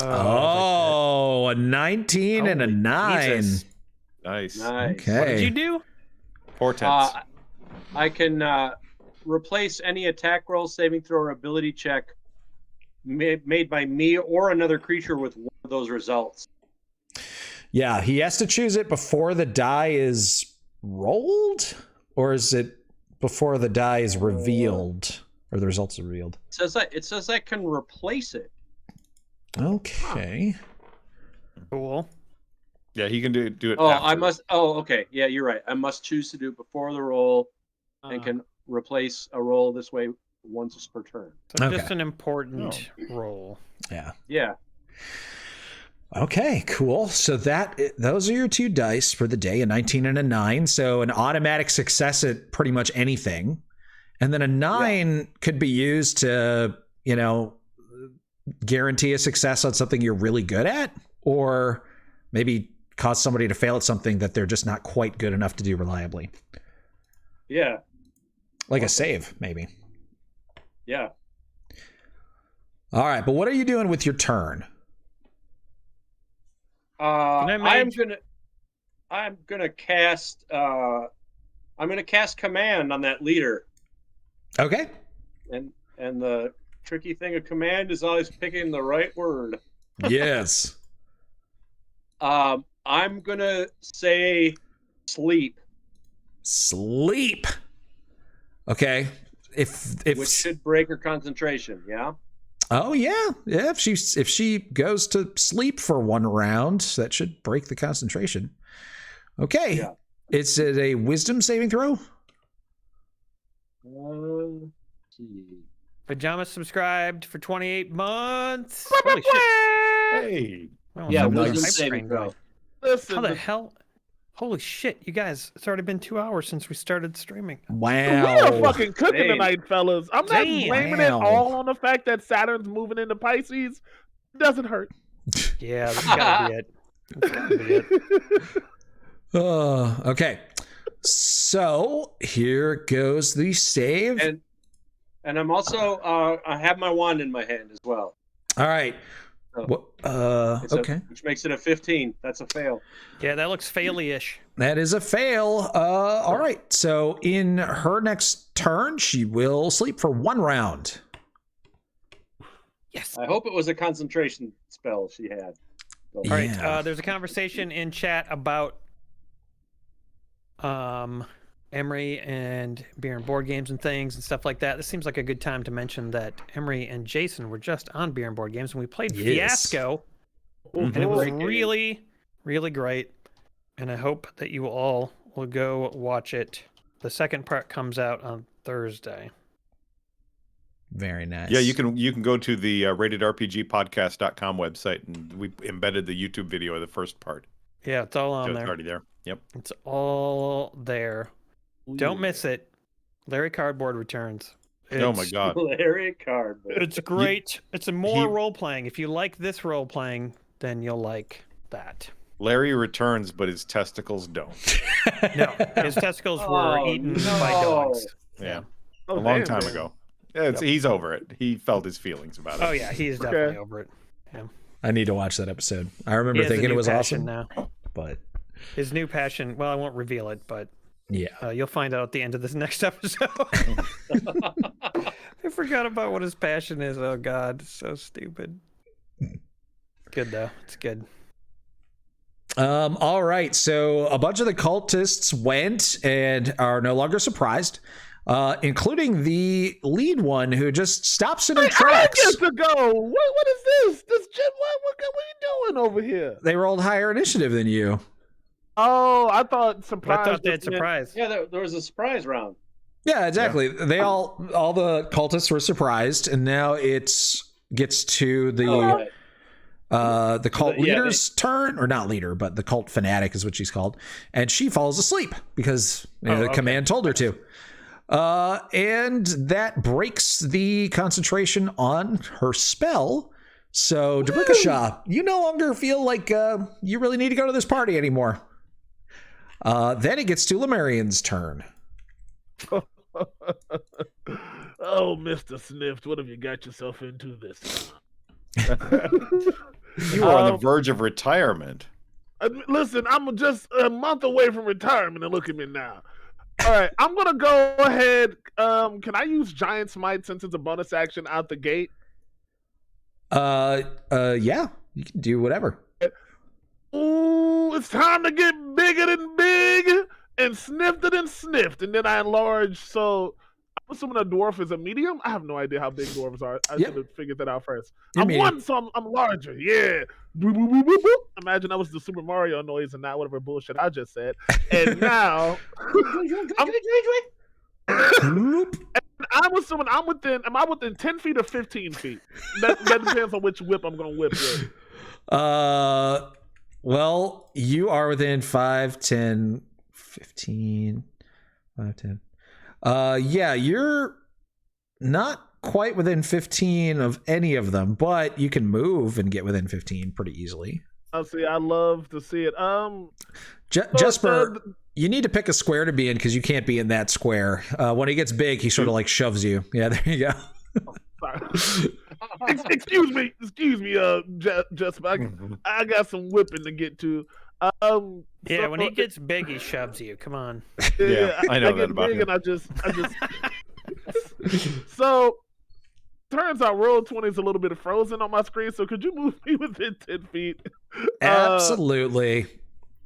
Oh, a 19 and a 9. Jesus. Nice. Okay. What did you do? Portents. I can replace any attack roll, saving throw, or ability check made by me or another creature with one of those results. Yeah, he has to choose it before the die is rolled, or is it before the die is revealed, or the results are revealed? It says I can replace it. Okay. Cool. Yeah, he can do it. Oh, after. I must. Oh, okay. Yeah, you're right. I must choose to do it before the roll, and can replace a roll this way once per turn. So just an important roll. Yeah. Yeah. Okay, cool. So those are your 2 dice for the day, a 19 and a 9. So an automatic success at pretty much anything. And then a 9 could be used to, guarantee a success on something you're really good at, or maybe cause somebody to fail at something that they're just not quite good enough to do reliably. Yeah. Like a save, maybe. Yeah. All right, but what are you doing with your turn? I'm gonna cast command on that leader. Okay. And the tricky thing of command is always picking the right word. Yes. I'm gonna say sleep. Sleep. Okay. Which should break her concentration, yeah? Oh yeah. Yeah, if she goes to sleep for 1 round, that should break the concentration. Okay. Yeah. Is it a wisdom saving throw? Pajama subscribed for 28 months. Holy shit. Hey. Oh, Yeah, no, wisdom nice. saving throw. Listen, How the hell? Holy shit, you guys, it's already been 2 hours since we started streaming. Wow. we are fucking cooking Damn. tonight, fellas. I'm not blaming it all on the fact that Saturn's moving into Pisces. It doesn't hurt. Yeah, that's gotta be it. That's gotta be it. Okay. So here goes the save. And I'm also I have my wand in my hand as well. All right. So Okay. which makes it a 15. That's a fail. Yeah, that looks faily-ish. That is a fail. All right. So in her next turn, she will sleep for 1 round. Yes. I hope it was a concentration spell she had. So, All right. There's a conversation in chat about Emery and beer and board games and things and stuff like that. This seems like a good time to mention that Emery and Jason were just on beer and board games, and we played Fiasco, and it was really, really great. And I hope that you all will go watch it. The second part comes out on Thursday. Very nice. Yeah, you can go to the ratedrpgpodcast.com website, and we embedded the YouTube video of the first part. Yeah, it's all on So there. It's already there. Yep. It's all there. Don't miss it. Larry Cardboard returns. Oh my God. Larry Cardboard. It's great. It's a more role playing. If you like this role playing, then you'll like that. Larry returns, but his testicles don't. No, his testicles were eaten by dogs. Yeah. Oh, a long damn, time man. ago. Yeah, he's over it. He felt his feelings about it. Oh yeah, he's definitely over it. Yeah. I need to watch that episode. I remember thinking it was awesome. Now. But his new passion, well, I won't reveal it, but yeah, you'll find out at the end of this next episode. I forgot about what his passion is. Oh God, so stupid. Good though. It's good. All right. So a bunch of the cultists went and are no longer surprised, including the lead one who just stops in her tracks. I get to go. What is this? This Jim? What are you doing over here? They rolled higher initiative than you. Oh, I thought surprise. I thought they had surprise. Yeah, there was a surprise round. Yeah, exactly. Yeah. They all the cultists were surprised, and now it gets to the the cult leader's turn, or not leader, but the cult fanatic is what she's called, and she falls asleep because the command told her to. And that breaks the concentration on her spell. So, Dabrikasha, you no longer feel like you really need to go to this party anymore. Then it gets to Lemurian's turn. Oh, Mr. Snift, what have you got yourself into this? You are on the verge of retirement. Listen, I'm just a month away from retirement, and look at me now. All right, I'm gonna go ahead. Can I use Giant Smite since it's a bonus action out the gate? Yeah, you can do whatever. Ooh, it's time to get bigger than big and snifter than sniffed, and then I enlarge. So I'm assuming a dwarf is a medium. I have no idea how big dwarves are. I should have figured that out first. I'm one, so I'm larger. Yeah. Boop, boop, boop, boop, boop. Imagine that was the Super Mario noise and not whatever bullshit I just said. And now I'm assuming I'm within. Am I within 10 feet or 15 feet? That depends on which whip I'm gonna whip with. Well, you are within 5, 10, 15, 5, 10. Yeah, you're not quite within 15 of any of them, but you can move and get within 15 pretty easily. I'll see. I love to see it. Jesper, you need to pick a square to be in because you can't be in that square. When he gets big, he sort of like shoves you. Yeah, there you go. Excuse me, Jesper. I got some whipping to get to. Yeah, when he gets big, he shoves you. Come on. Yeah, I know I that get about big him. and I just. So turns out roll 20 is a little bit frozen on my screen. So could you move me within 10 feet? Absolutely.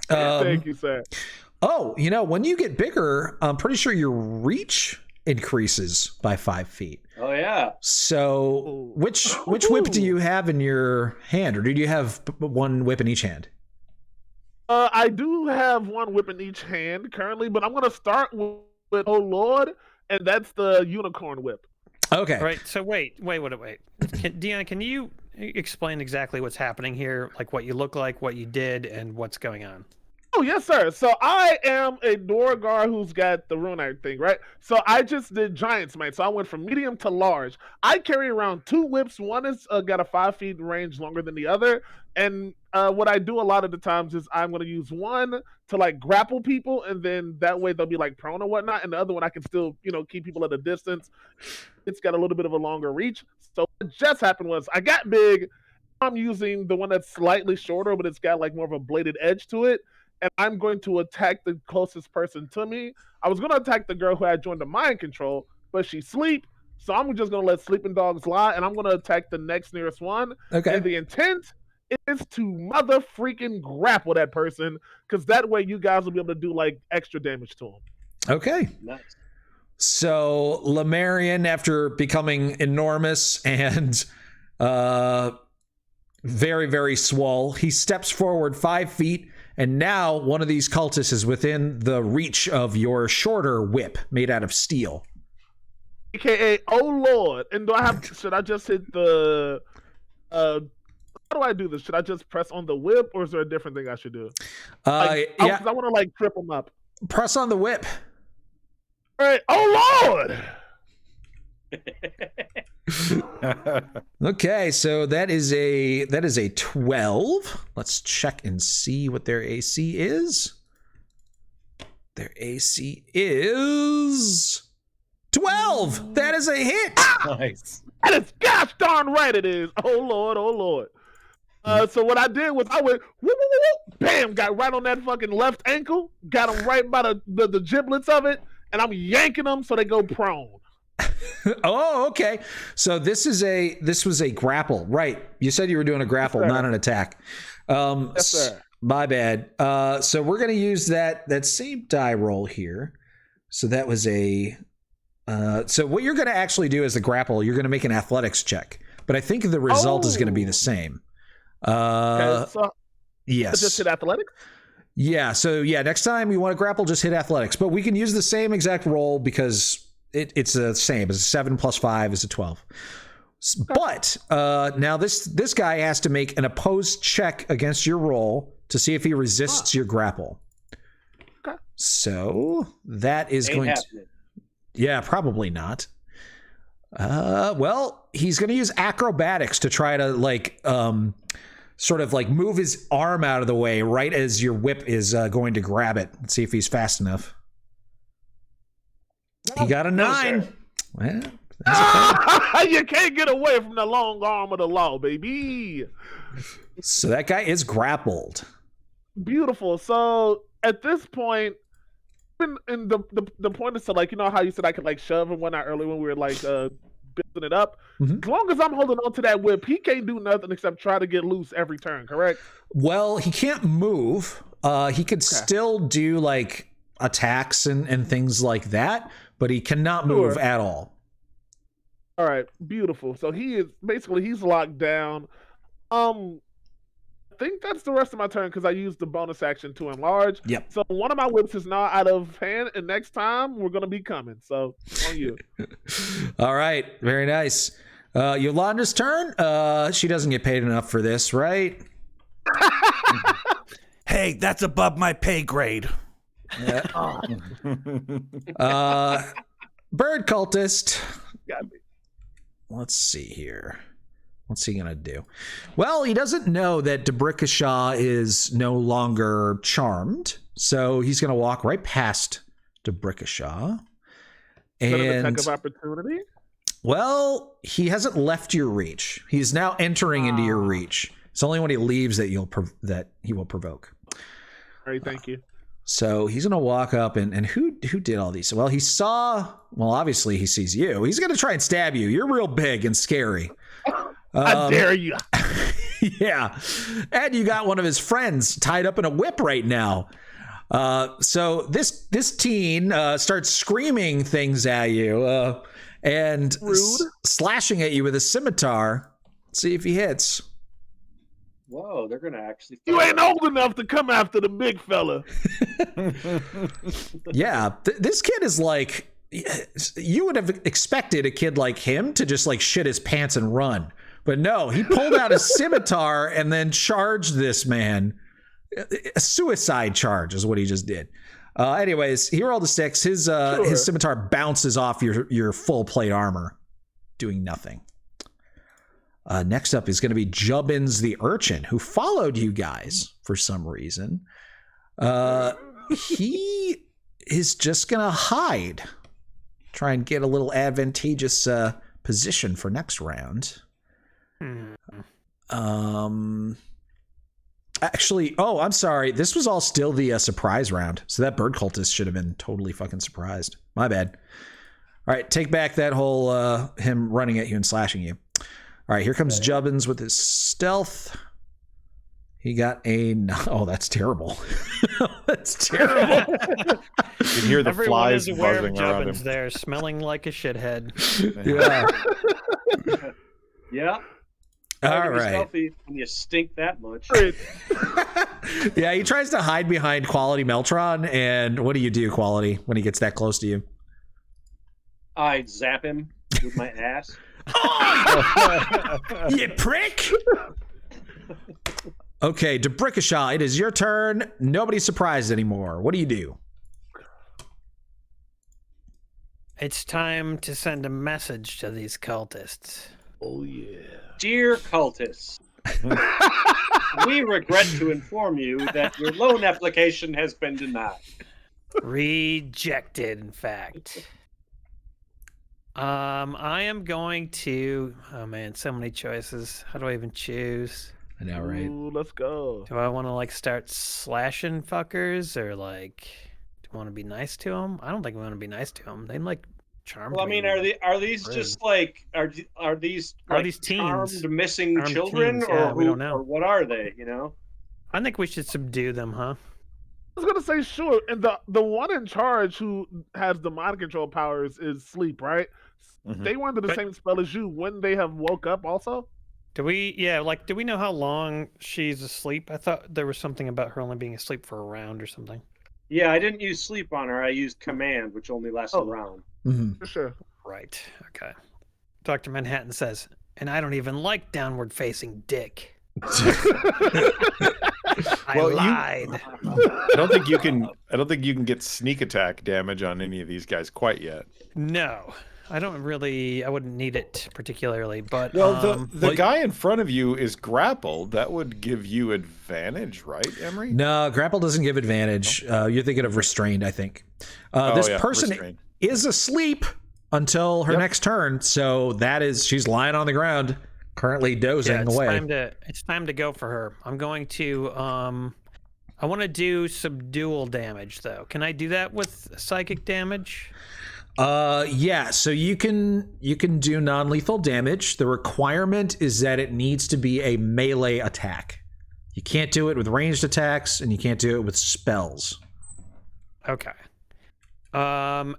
Thank you, sir. Oh, you know, when you get bigger, I'm pretty sure your reach increases by 5 feet. Oh yeah. So, which whip do you have in your hand, or do you have one whip in each hand? I do have one whip in each hand currently, but I'm gonna start with oh Lord, and that's the unicorn whip. Okay. All right. So wait. Deanna, can you explain exactly what's happening here? Like what you look like, what you did, and what's going on? Oh, yes, sir. So I am a Dorgar who's got the Runite thing, right? So I just did Giant's Might. So I went from medium to large. I carry around 2 whips. One is got a 5 feet range longer than the other. And what I do a lot of the times is I'm going to use one to like grapple people. And then that way they'll be like prone or whatnot. And the other one I can still, keep people at a distance. It's got a little bit of a longer reach. So what just happened was I got big. I'm using the one that's slightly shorter, but it's got like more of a bladed edge to it. And I'm going to attack the closest person to me. I was going to attack the girl who had joined the mind control, but she's asleep. So I'm just going to let sleeping dogs lie, and I'm going to attack the next nearest one. Okay. And the intent is to mother freaking grapple that person, because that way you guys will be able to do like extra damage to them. Okay. Nice. So Lemurian, after becoming enormous and very, very swole, he steps forward 5 feet. And now one of these cultists is within the reach of your shorter whip made out of steel. AKA, oh Lord. And should I just hit the, how do I do this? Should I just press on the whip, or is there a different thing I should do? Yeah. Because I want to like trip them up. Press on the whip. All right. Oh Lord. Okay, so that is a 12. Let's check and see what their AC is. Their AC is 12. That is a hit. Nice. That is gosh darn right it is. Oh Lord, oh Lord. So what I did was I went whoop, whoop, whoop, bam, got right on that fucking left ankle, got him right by the giblets of it, and I'm yanking them so they go prone. Oh, okay. So this was a grapple, right? You said you were doing a grapple, yes, not an attack. Yes, sir. My bad. So we're gonna use that same die roll here. So that was a. So what you're gonna actually do is the grapple. You're gonna make an athletics check, but I think the result is gonna be the same. Okay, so yes. Just hit athletics. Yeah. So yeah, next time you want to grapple, just hit athletics. But we can use the same exact roll because it's the same. It's a 7 plus 5 is a 12. But now this guy has to make an opposed check against your roll to see if he resists your grapple. Okay. So that is going to. Yeah, probably not. Well, he's going to use acrobatics to try to like sort of like move his arm out of the way right as your whip is going to grab it. Let's see if he's fast enough. He got a 9. Well, you can't get away from the long arm of the law, baby. So that guy is grappled. Beautiful. So at this point, and the point is to like, you know how you said I could like shove and whatnot earlier when we were like building it up. Mm-hmm. As long as I'm holding on to that whip, he can't do nothing except try to get loose every turn. Correct? Well, he can't move. He could still do like attacks and things like that, but he cannot move at all. All right, beautiful. So he's locked down. I think that's the rest of my turn because I used the bonus action to enlarge. Yep. So one of my whips is now out of hand, and next time we're gonna be coming. So on you. All right, very nice. Yolanda's turn. She doesn't get paid enough for this, right? Hey, that's above my pay grade. Yeah. Bird cultist. Let's see here. What's he gonna do? Well, he doesn't know that Debrickashaw is no longer charmed, so he's gonna walk right past Debrickashaw. Is that an And attack of opportunity? well, he hasn't left your reach. He's now entering into your reach. It's only when he leaves that that he will provoke. All right, thank you. So he's gonna walk up and who did all these? Well, obviously he sees you. He's gonna try and stab you. You're real big and scary. I dare you. Yeah. And you got one of his friends tied up in a whip right now. So this teen starts screaming things at you and slashing at you with a scimitar. Let's see if he hits. Whoa, they're gonna actually. You ain't old enough to come after the big fella. Yeah, this kid is like, you would have expected a kid like him to just like shit his pants and run. But no, he pulled out a scimitar and then charged this man. A suicide charge is what he just did. Anyways, he rolled a 6. His scimitar bounces off your full plate armor, doing nothing. Next up is going to be Jubbins the urchin, who followed you guys for some reason. He is just going to hide. Try and get a little advantageous position for next round. Actually, I'm sorry. This was all still the surprise round. So that bird cultist should have been totally fucking surprised. My bad. All right, take back that whole him running at you and slashing you. All right, here comes Jubbins with his stealth. He got that's terrible. That's terrible. You can hear the Everyone flies is aware buzzing of around him. Jubbins there, smelling like a shithead. Yeah. Yeah. All right. Stealthy when you stink that much. Yeah, he tries to hide behind Quality Meltron, and what do you do, Quality, when he gets that close to you? I zap him with my ass. You prick! Okay, Debrickashaw, it is your turn. Nobody's surprised anymore. What do you do? It's time to send a message to these cultists. Oh, yeah. Dear cultists, we regret to inform you that your loan application has been denied. Rejected, in fact. I am going to... Oh, man, so many choices. How do I even choose? I know, right? Ooh, let's go. Do I want to, like, start slashing fuckers? Or, like, do I want to be nice to them? I don't think we want to be nice to them. They, like, charm Well, I mean, are these just, like... Are these teens? Charmed missing Armed children? teens, Or, yeah, we don't know. Or what are they, you know? I think we should subdue them, huh? I was gonna say sure, and the one in charge who has the mind control powers is Sleep, right? Mm-hmm. They went into the same spell as you. Wouldn't they have woke up also? Do we know how long she's asleep? I thought there was something about her only being asleep for a round or something. Yeah, I didn't use sleep on her. I used command, which only lasts a round. Mm-hmm. For sure. Right. Okay. Dr. Manhattan says, and I don't even like downward facing dick. I lied. I don't think you can get sneak attack damage on any of these guys quite yet. No. I wouldn't need it particularly, but well, the guy in front of you is grappled. That would give you advantage, right, Emery? No, grapple doesn't give advantage. You're thinking of restrained, I think. This person restrained is asleep until her next turn, so she's lying on the ground, currently dozing away. It's time to go for her. I'm going to I want to do subdual damage though. Can I do that with psychic damage? Yeah, so you can do non-lethal damage. The requirement is that it needs to be a melee attack. You can't do it with ranged attacks, and you can't do it with spells. Okay. What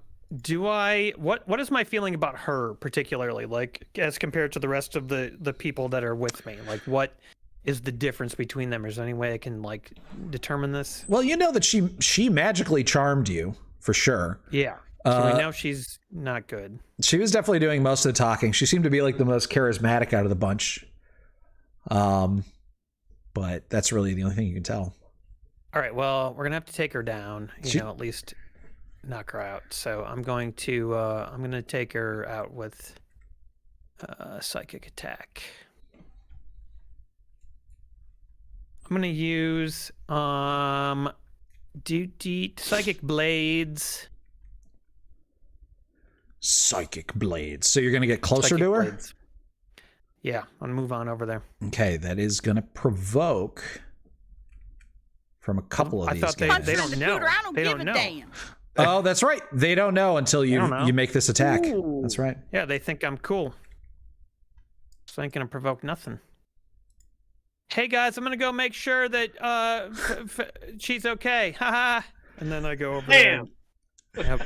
is my feeling about her particularly, like as compared to the rest of the people that are with me? Like, what is the difference between them? Is there any way I can like determine this? Well, you know that she magically charmed you for sure. Yeah. So we know she's not good. She was definitely doing most of the talking. She seemed to be like the most charismatic out of the bunch. But that's really the only thing you can tell. All right, well, we're gonna have to take her down. At least knock her out. So I'm going to take her out with psychic attack. I'm gonna use psychic blades. Psychic blades. So you're gonna get closer Psychic to her? blades. Yeah, I'll move on over there. Okay, that is gonna provoke from a couple of these guys. They don't know. They don't know. Oh, that's right. They don't know until you make this attack. Ooh. That's right. Yeah, they think I'm cool. So I ain't gonna provoke nothing. Hey guys, I'm gonna go make sure that she's okay. Haha. And then I go over there. Yep.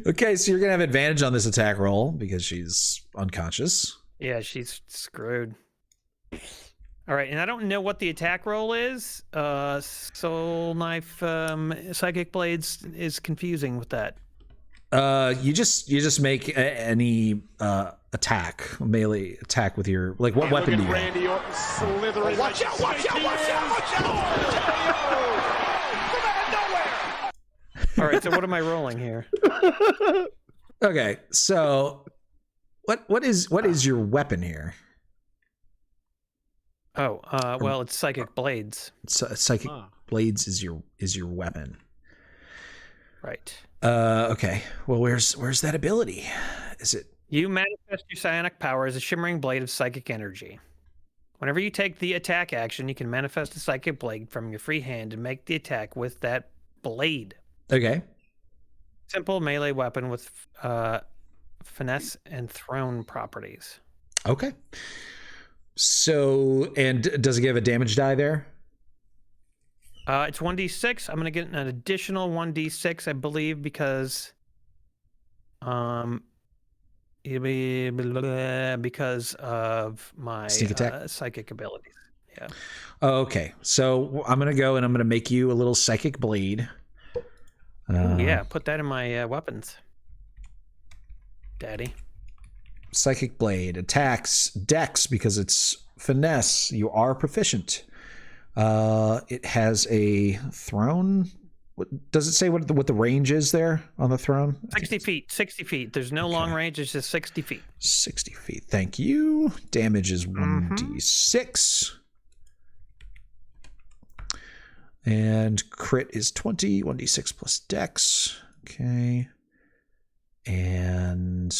Okay, so you're gonna have advantage on this attack roll because she's unconscious. Yeah, she's screwed. All right, and I don't know what the attack roll is. Soul Knife, Psychic Blades is confusing with that. You just make any attack, melee attack with your what weapon do you have? Watch out! Watch out! Watch out! Watch out! All right, so what am I rolling here? Okay, so what is your weapon here? Oh, well, it's Psychic Blades. Psychic Blades is your weapon. Right. Okay. Well, where's that ability? Is it? You manifest your psionic power as a shimmering blade of psychic energy. Whenever you take the attack action, you can manifest a psychic blade from your free hand and make the attack with that blade. Okay. Simple melee weapon with finesse and thrown properties. Okay. So, and does it give a damage die there? It's 1d6. I'm going to get an additional 1d6, I believe, because because of my sneak attack? Psychic abilities. Yeah. Okay. So I'm going to go and I'm going to make you a little psychic blade. Yeah, put that in my weapons, Daddy. Psychic blade attacks dex because it's finesse. You are proficient. It has a throne. What does it say? What the range is there on the throne? 60 feet. 60 feet. There's no long range. It's just 60 feet. 60 feet. Thank you. Damage is 1d6. And crit is 20. 1d6 plus dex. Okay. And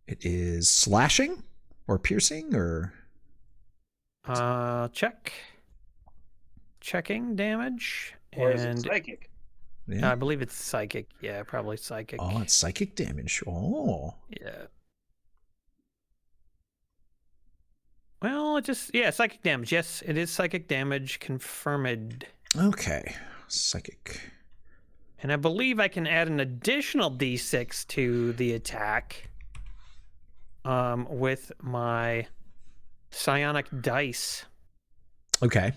it is slashing or piercing or? Check. Checking damage. Or is it psychic? Yeah. I believe it's psychic. Yeah, probably psychic. Oh, it's psychic damage. Oh. Yeah. Well, psychic damage. Yes, it is psychic damage confirmed. Okay. Psychic. And I believe I can add an additional d6 to the attack with my psionic dice. Okay.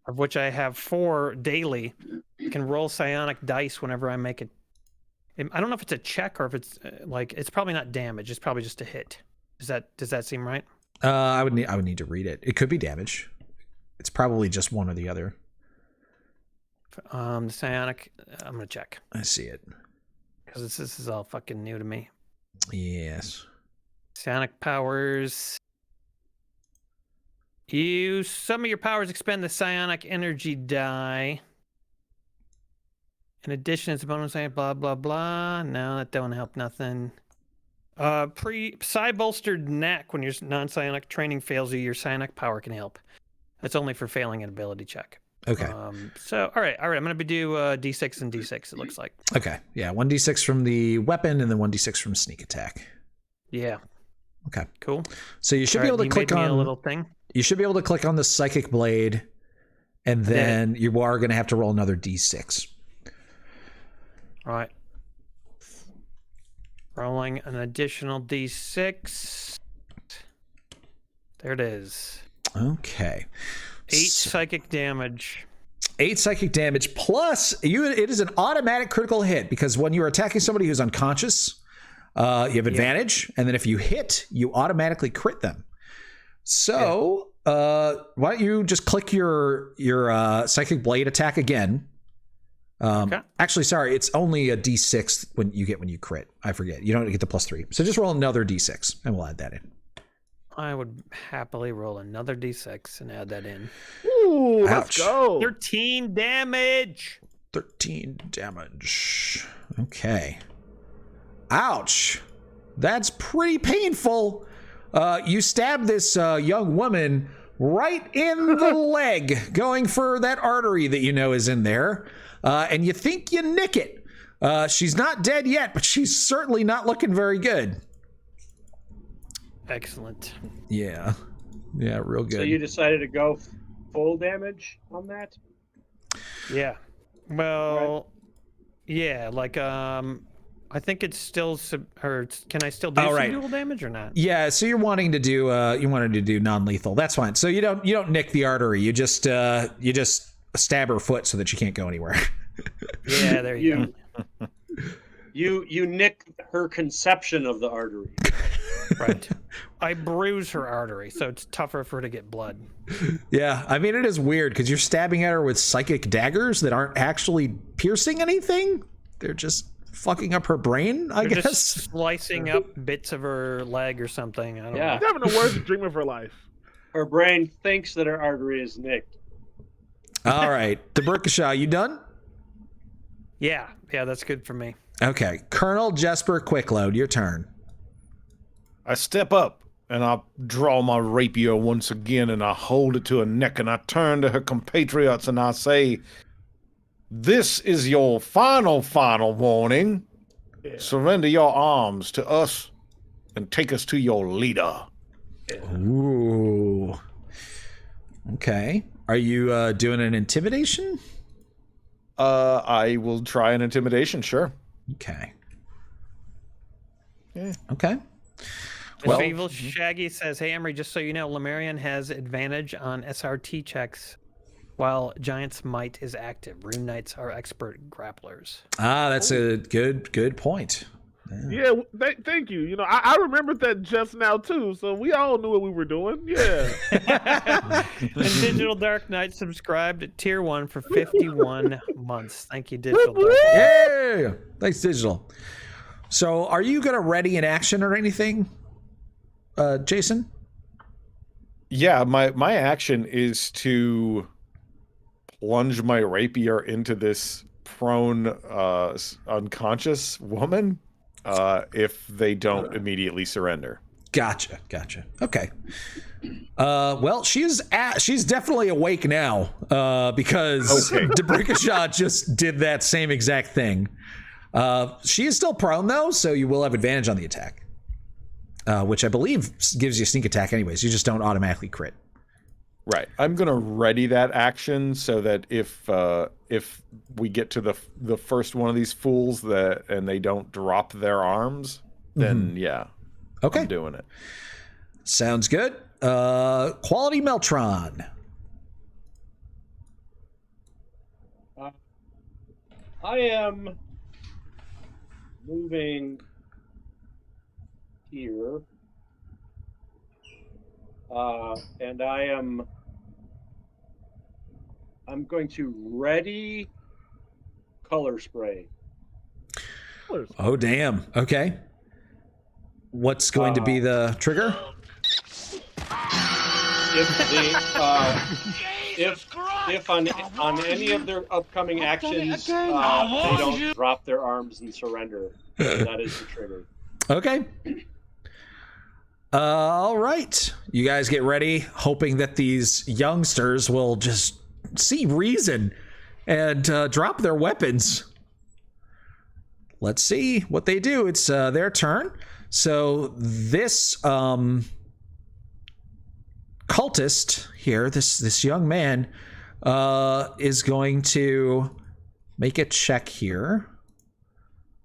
Of which I have 4 daily. I can roll psionic dice whenever I make it. I don't know if it's a check or if it's it's probably not damage. It's probably just a hit. Does that seem right? I would need to read it. It could be damage. It's probably just one or the other. The psionic. I'm gonna check. I see it. Because this is all fucking new to me. Yes. Psionic powers. Some of your powers expend the psionic energy die. In addition, it's a bonus, blah, blah, blah. No, that don't help nothing. Psi bolstered neck. When your non-psionic training fails you, your psionic power can help. That's only for failing an ability check. Okay. So, all right. I'm going to do D6 and D6, it looks like. Okay. Yeah, 1d6 from the weapon and then 1d6 from sneak attack. Yeah. Okay. Cool. So you should be able to click on a little thing. You should be able to click on the psychic blade, and then you are going to have to roll another d6. All right. Rolling an additional d6. There it is. Okay. 8 psychic damage. 8 psychic damage plus it is an automatic critical hit because when you're attacking somebody who's unconscious, you have advantage, and then if you hit, you automatically crit them. So why don't you just click your psychic blade attack again? Actually, sorry, it's only a d6 when you crit. I forget. You don't get the +3. So just roll another d6, and we'll add that in. I would happily roll another d6 and add that in. Ooh, Ouch. let's go. 13 damage. 13 damage. Okay. Ouch. That's pretty painful. You stab this young woman right in the leg, going for that artery that you know is in there. And you think you nick it. She's not dead yet, but she's certainly not looking very good. Excellent. Yeah. Yeah, real good. So you decided to go full damage on that? Yeah. Well, yeah, like I think it's still or can I still do subdual damage or not? Yeah, so you're wanting to do non-lethal. That's fine. So you don't nick the artery. You just stab her foot so that she can't go anywhere. Yeah, there you go. You nick her conception of the artery. Right. I bruise her artery, so it's tougher for her to get blood. Yeah, I mean, it is weird because you're stabbing at her with psychic daggers that aren't actually piercing anything. They're just fucking up her brain, I guess. Just slicing up bits of her leg or something. I don't know. She's having the worst dream of her life. Her brain thinks that her artery is nicked. All right. Deberkashaw, you done? Yeah, that's good for me. Okay. Colonel Jesper Quickload, your turn. I step up and I draw my rapier once again and I hold it to her neck and I turn to her compatriots and I say, "This is your final warning. Yeah. Surrender your arms to us and take us to your leader." Ooh. Okay. Are you doing an intimidation? I will try an intimidation, sure. Okay. Yeah. Okay. Well, Evil Shaggy says, "Hey Emery, just so you know, Lemurian has advantage on SRT checks while Giant's Might is active. Rune Knights are expert grapplers." Ah, that's a good point. Yeah, thank you. You know, I remembered that just now too, so we all knew what we were doing. Yeah. And Digital Dark Knight subscribed at tier 1 for 51 months. Thank you, Digital Dark Knight. Yeah. Thanks, Digital. So, are you going to ready an action or anything, Jason? Yeah, my action is to plunge my rapier into this prone, unconscious woman if they don't immediately surrender. Gotcha. Okay. Well, she's definitely awake now because Deberkashaw just did that same exact thing. She is still prone though, so you will have advantage on the attack, which I believe gives you a sneak attack anyways. You just don't automatically crit. Right. I'm gonna ready that action so that if we get to the first one of these fools and they don't drop their arms, then yeah. Okay. I'm doing it. Sounds good. Quality Meltron. I am moving here. And I'm going to ready color spray. Oh, damn. Okay. What's going to be the trigger? If on any of their upcoming actions they don't drop their arms and surrender, that is the trigger. Okay. All right. You guys get ready, hoping that these youngsters will just see reason and drop their weapons. Let's see what they do. It's their turn. So this cultist here, this young man, is going to make a check here.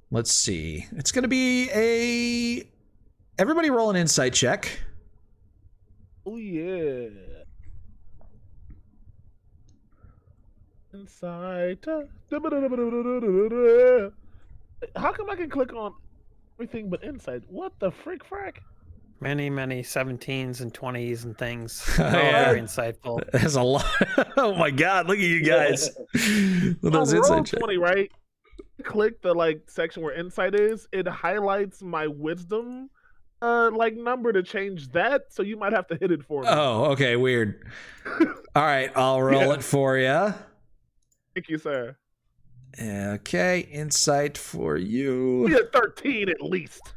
Let's see. It's going to be everybody roll an insight check. Oh yeah. Inside. How come I can click on everything but inside? What the frick frack? Many 17s and 20s and things. Yeah. Very insightful. There's a lot. Oh my God! Look at you guys. With those On roll inside 20, right? Click the section where insight is. It highlights my wisdom number to change that. So you might have to hit it for me. Oh, okay, weird. All right, I'll roll it for you. Thank you, sir. Okay, insight for you. We had 13 at least.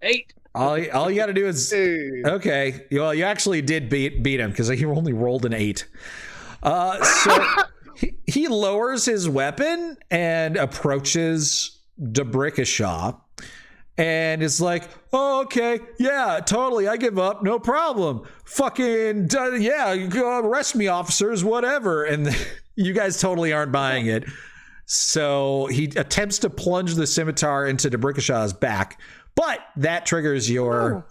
8. All you got to do is okay. Well, you actually did beat him because he only rolled an 8. So he lowers his weapon and approaches Debrickashaw, and is like, "Oh, okay, yeah, totally. I give up. No problem. Fucking yeah, arrest me, officers. Whatever." And you guys totally aren't buying it. So he attempts to plunge the scimitar into Debrickashaw's back. But that triggers your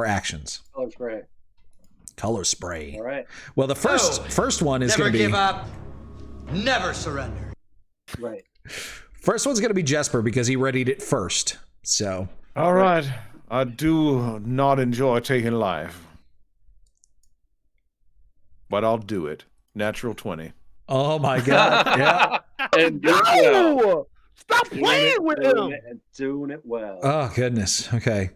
actions. Color spray. Color spray. All right. Well, the first one is going to be... Never give up. Never surrender. Right. First one's going to be Jesper because he readied it first. So... All right. I do not enjoy taking life. But I'll do it. Natural 20. Oh my God. Yeah. And No! Stop playing with him! And doing it well. Oh, goodness. Okay.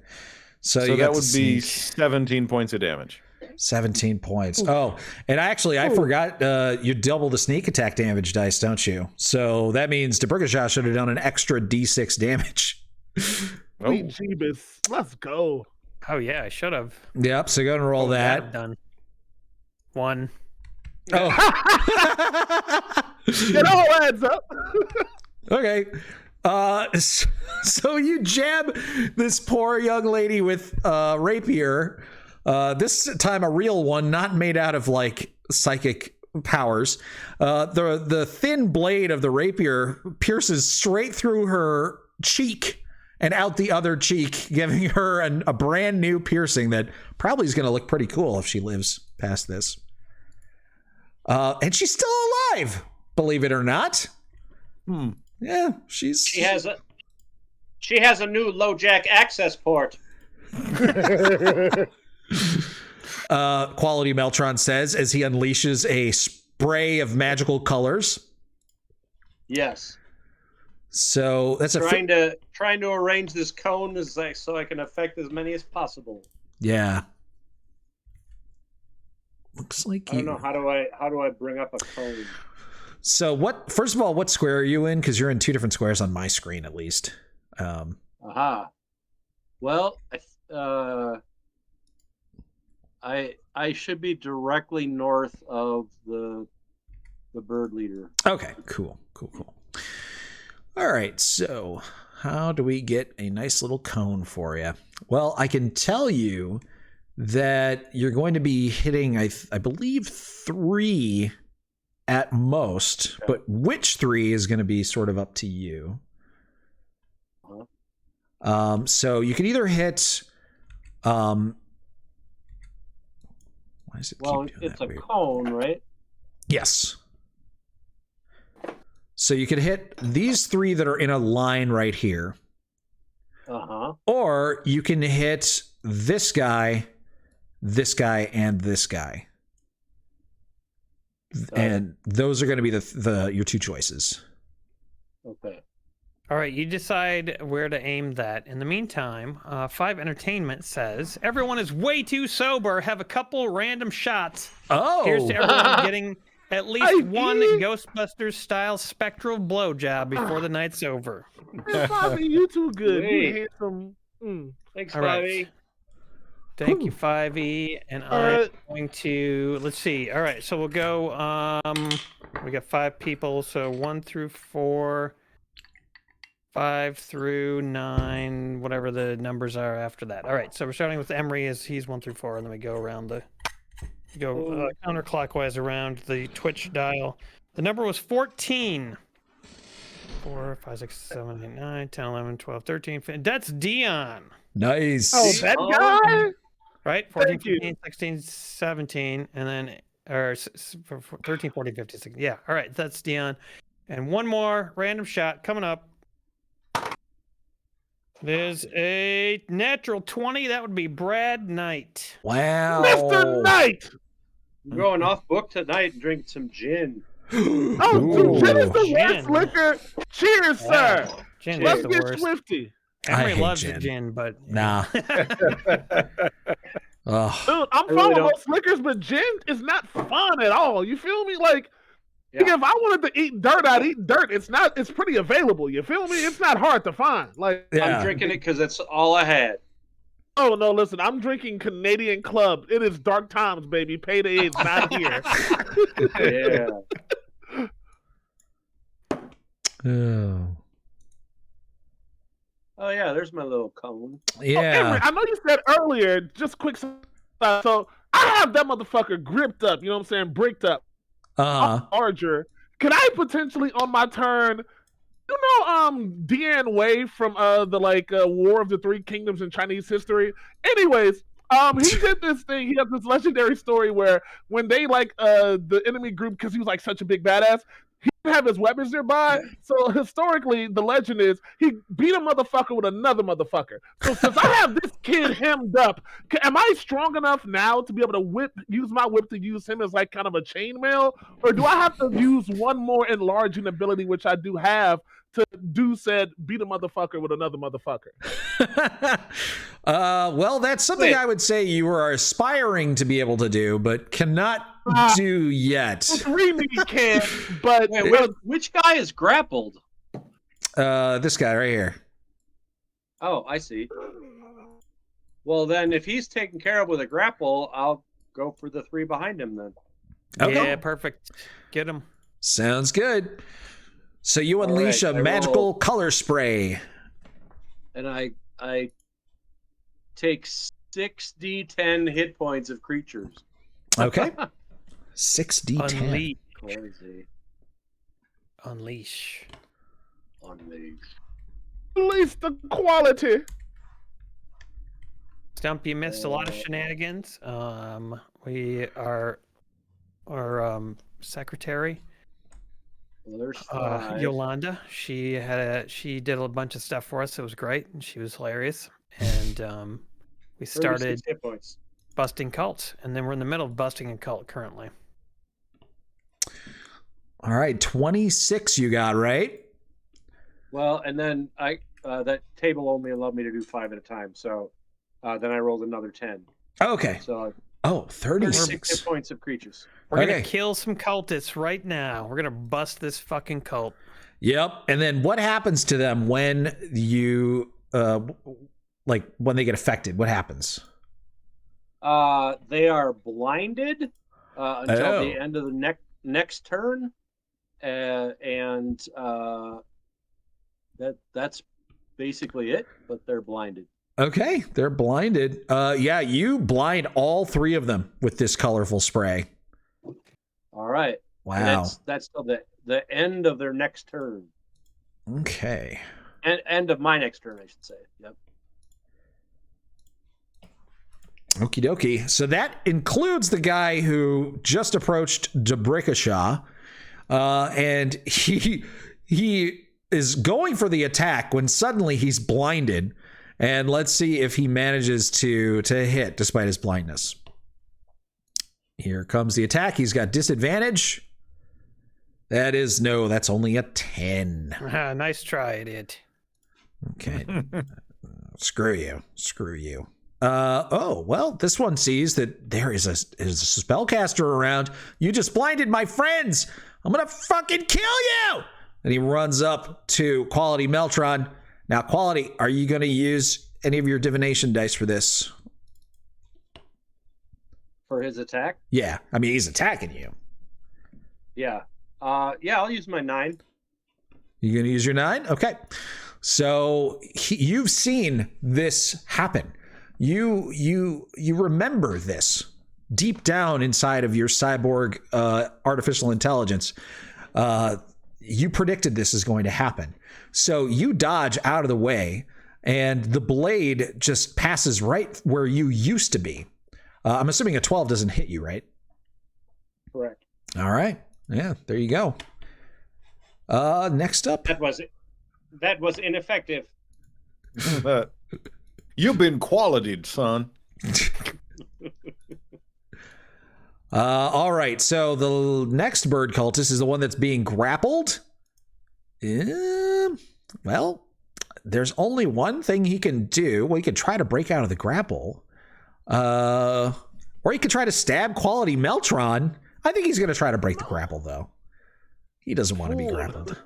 So you that would be 17 points of damage. 17 points. Oh, and actually, I forgot you double the sneak attack damage dice, don't you? So that means Debrickashaw should have done an extra D6 damage. Sweet Jeebus. Let's go. Oh, yeah, I should have. Yep, so go and roll that. Done. 1. Oh. It all adds up. Okay. So you jab this poor young lady with rapier. This time a real one, not made out of psychic powers. The thin blade of the rapier pierces straight through her cheek and out the other cheek, giving her a brand new piercing that probably is going to look pretty cool if she lives past this. And she's still alive, believe it or not. Yeah, she has a new LoJack access port. Quality Meltron says as he unleashes a spray of magical colors. Yes. So that's trying to arrange this cone so I can affect as many as possible. Yeah. Looks like I don't know how do I bring up a cone. So first of all, what square are you in? Because you're in 2 different squares on my screen, at least. Aha. Well, I should be directly north of the bird leader. Okay, cool. All right, so how do we get a nice little cone for you? Well, I can tell you that you're going to be hitting, I believe, 3 at most, but which 3 is going to be sort of up to you. So you can either hit why does it keep doing it's that a weird? cone, right? Yes. So you could hit these 3 that are in a line right here. Or you can hit this guy, and this guy. And those are going to be your 2 choices. Okay. All right, you decide where to aim that. In the meantime, 5 Entertainment says, everyone is way too sober. Have a couple random shots. Oh! Here's to everyone getting at least one Ghostbusters-style spectral blowjob before the night's over. Bobby, you too good. You handsome. Thanks, All Bobby. right. Thank you, 5E. And I'm going to, let's see. All right, so we'll go, we got 5 people, so 1 through 4, 5 through 9, whatever the numbers are after that. All right, so we're starting with Emery as he's 1 through 4, and then we go around counterclockwise around the Twitch dial. The number was 14. 4, 5, 6, 7, 8, 9, 10, 11, 12, 13, 15. That's Dion. Nice. Oh, that guy? Right? 14, 15, 16, 17, and then or 13, 14, 15, 16. Yeah. All right. That's Dion. And one more random shot coming up. There's a natural 20. That would be Brad Knight. Wow. Mr. Knight! I'm going off book tonight and drinking some gin. Oh, dude, gin is the Gin. worst liquor. Cheers, sir. Gin Let's is the get worst. swifty. Henry hate loves gin. the gin, but Nah. Ugh. Dude, I'm really fine with don't- most liquors, but gin is not fun at all. You feel me? Like, Yeah. if I wanted to eat dirt, I'd eat dirt. It's pretty available. You feel me? It's not hard to find. Like, Yeah. I'm drinking it because that's all I had. oh no, listen, I'm drinking Canadian Club. It is dark times, baby. Payday is not here. Yeah. Oh. Oh yeah, there's my little cone. Yeah. Henry, I know you said earlier, just quick. So I have that motherfucker gripped up. You know what I'm saying? Bricked up. Larger. Can I potentially on my turn? You know, Deanne Wei from the War of the Three Kingdoms in Chinese history. Anyways, he did this thing. He has this legendary story where when they the enemy group, because he was like such a big badass, he didn't have his weapons nearby. So historically, the legend is he beat a motherfucker with another motherfucker. So since I have this kid hemmed up, am I strong enough now to be able to use my whip to use him as like kind of a chainmail, or do I have to use one more enlarging ability, which I do have, to do said beat a motherfucker with another motherfucker? Well, that's something I would say you are aspiring to be able to do, but cannot do yet. Remy can, but which guy is grappled? This guy right here. Oh, I see. Well, then, if he's taken care of with a grapple, I'll go for the 3 behind him then. Okay. Yeah, perfect. Get him. Sounds good. So you unleash a magical color spray. And I take 6d10 hit points of creatures. Okay. 6d10. Unleash. Crazy. Unleash. Unleash the quality. Stump, you missed a lot of shenanigans. Our secretary, Well, there's 5. Yolanda, she did a bunch of stuff for us. It was great, and she was hilarious. And we started 36 hit points. busting cults, and then we're in the middle of busting a cult currently. All right, 26 you got, right? Well, and then that table only allowed me to do 5 at a time, so then I rolled another 10. Okay. So 36 hit points of creatures. We're gonna kill some cultists right now. We're gonna bust this fucking cult. Yep. And then what happens to them when you when they get affected? What happens? They are blinded until the end of the next turn, and that's basically it. But they're blinded. Okay, they're blinded. Yeah, you blind all 3 of them with this colorful spray. All right. Wow. And that's till the end of their next turn. Okay. And end of my next turn, I should say. Yep. Okie dokie. So that includes the guy who just approached Debrikashaw, and he is going for the attack when suddenly he's blinded. And let's see if he manages to hit despite his blindness. Here comes the attack. He's got disadvantage. That's only a 10. Nice try, idiot. Okay. Screw you. Well, this one sees that there is a spellcaster around. You just blinded my friends. I'm gonna fucking kill you. And he runs up to Quality Meltron. Now, Quality, are you going to use any of your divination dice for this? For his attack? Yeah. I mean, he's attacking you. Yeah. I'll use my 9. You going to use your 9? Okay. So you've seen this happen. You remember this deep down inside of your cyborg artificial intelligence. You predicted this is going to happen. So you dodge out of the way, and the blade just passes right where you used to be. I'm assuming a 12 doesn't hit you, right? Correct. All right. Yeah, there you go. Next up. That was ineffective. You've been qualityed, son. All right. So the next bird cultist is the one that's being grappled. Well, there's only one thing he can do. Well, he can try to break out of the grapple. Or he could try to stab Quality Meltron. I think he's going to try to break the grapple, though. He doesn't want to be grappled.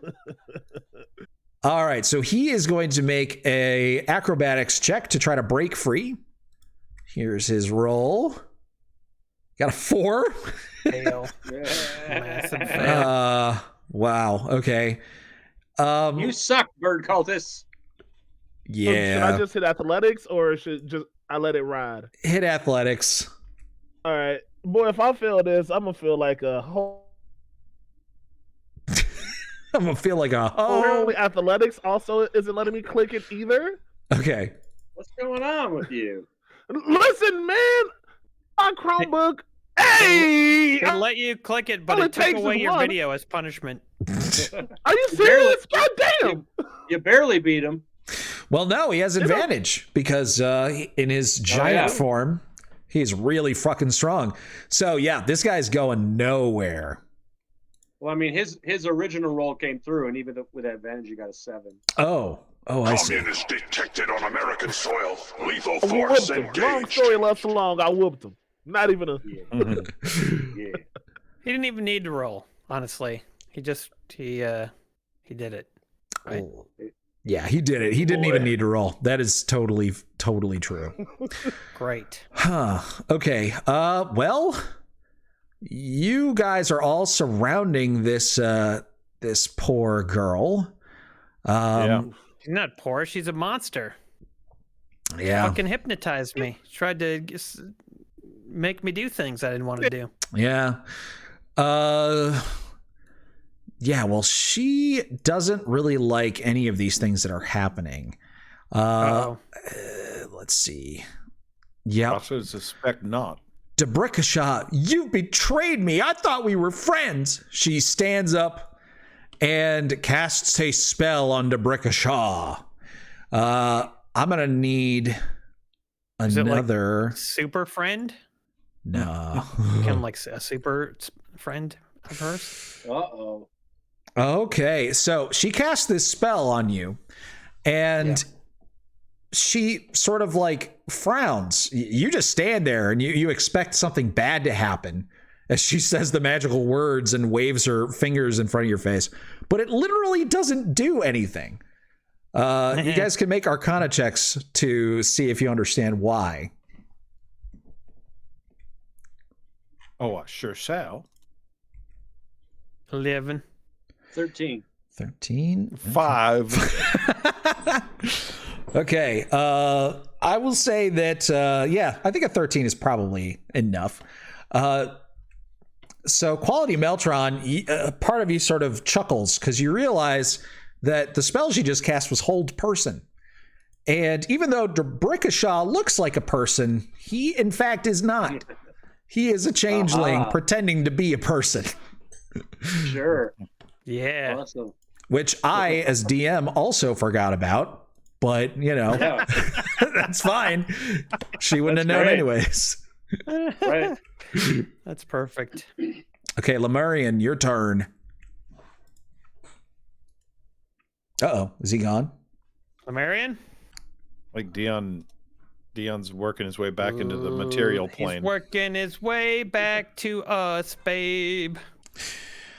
All right, so he is going to make a acrobatics check to try to break free. Here's his roll. Got a 4. Fail. Massive fail. Wow. Okay. You suck, bird cultists. Yeah. Should I just hit athletics, or should just I let it ride? Hit athletics. All right, boy. If I fail this, I'm gonna feel like a whole. I'm gonna feel like a Apparently, athletics also isn't letting me click it either. Okay. What's going on with you? Listen, man, my Chromebook. Hey, It let you click it, but all it it took takes away is your one. video as punishment. Are you serious? God damn! You barely beat him. Well, no, he has advantage because in his giant form, he's really fucking strong. So yeah, this guy's going nowhere. Well, I mean, his original roll came through, and even with advantage, you got a 7. Oh, I see. Communist detected on American soil. Lethal I force whooped him. Long engaged. story left so long. I whooped him. Not even a. Yeah. He didn't even need to roll, honestly. He did it. Right? Yeah, he did it. He didn't even need to roll. That is totally true. Great. Huh. Okay. Well, you guys are all surrounding this this poor girl. She's not poor. She's a monster. Yeah. Fucking hypnotized me. She tried to make me do things I didn't want to do. Yeah. Yeah, well, she doesn't really like any of these things that are happening. Let's see. Yeah. I should suspect not. Debrickashaw, you betrayed me. I thought we were friends. She stands up and casts a spell on Debrickashaw. I'm going to need another. Like super friend? No. Kind of like a super friend of hers? Uh-oh. Okay, so she casts this spell on you, and she sort of like frowns. You just stand there and you expect something bad to happen as she says the magical words and waves her fingers in front of your face, but it literally doesn't do anything. You guys can make Arcana checks to see if you understand why. Oh, I sure shall. 11. 13. 13. 5. Okay. I will say that, I think a 13 is probably enough. So Quality Meltron, part of you sort of chuckles because you realize that the spell she just cast was Hold Person. And even though Debrickashaw looks like a person, he in fact is not. He is a changeling pretending to be a person. Sure. Yeah. Awesome. Which I, as DM, also forgot about. But, that's fine. She wouldn't have known anyways. Right. That's perfect. Okay, Lemurian, your turn. Uh-oh, is he gone? Lemurian? Like Dion's working his way back into the material plane. He's working his way back to us, babe.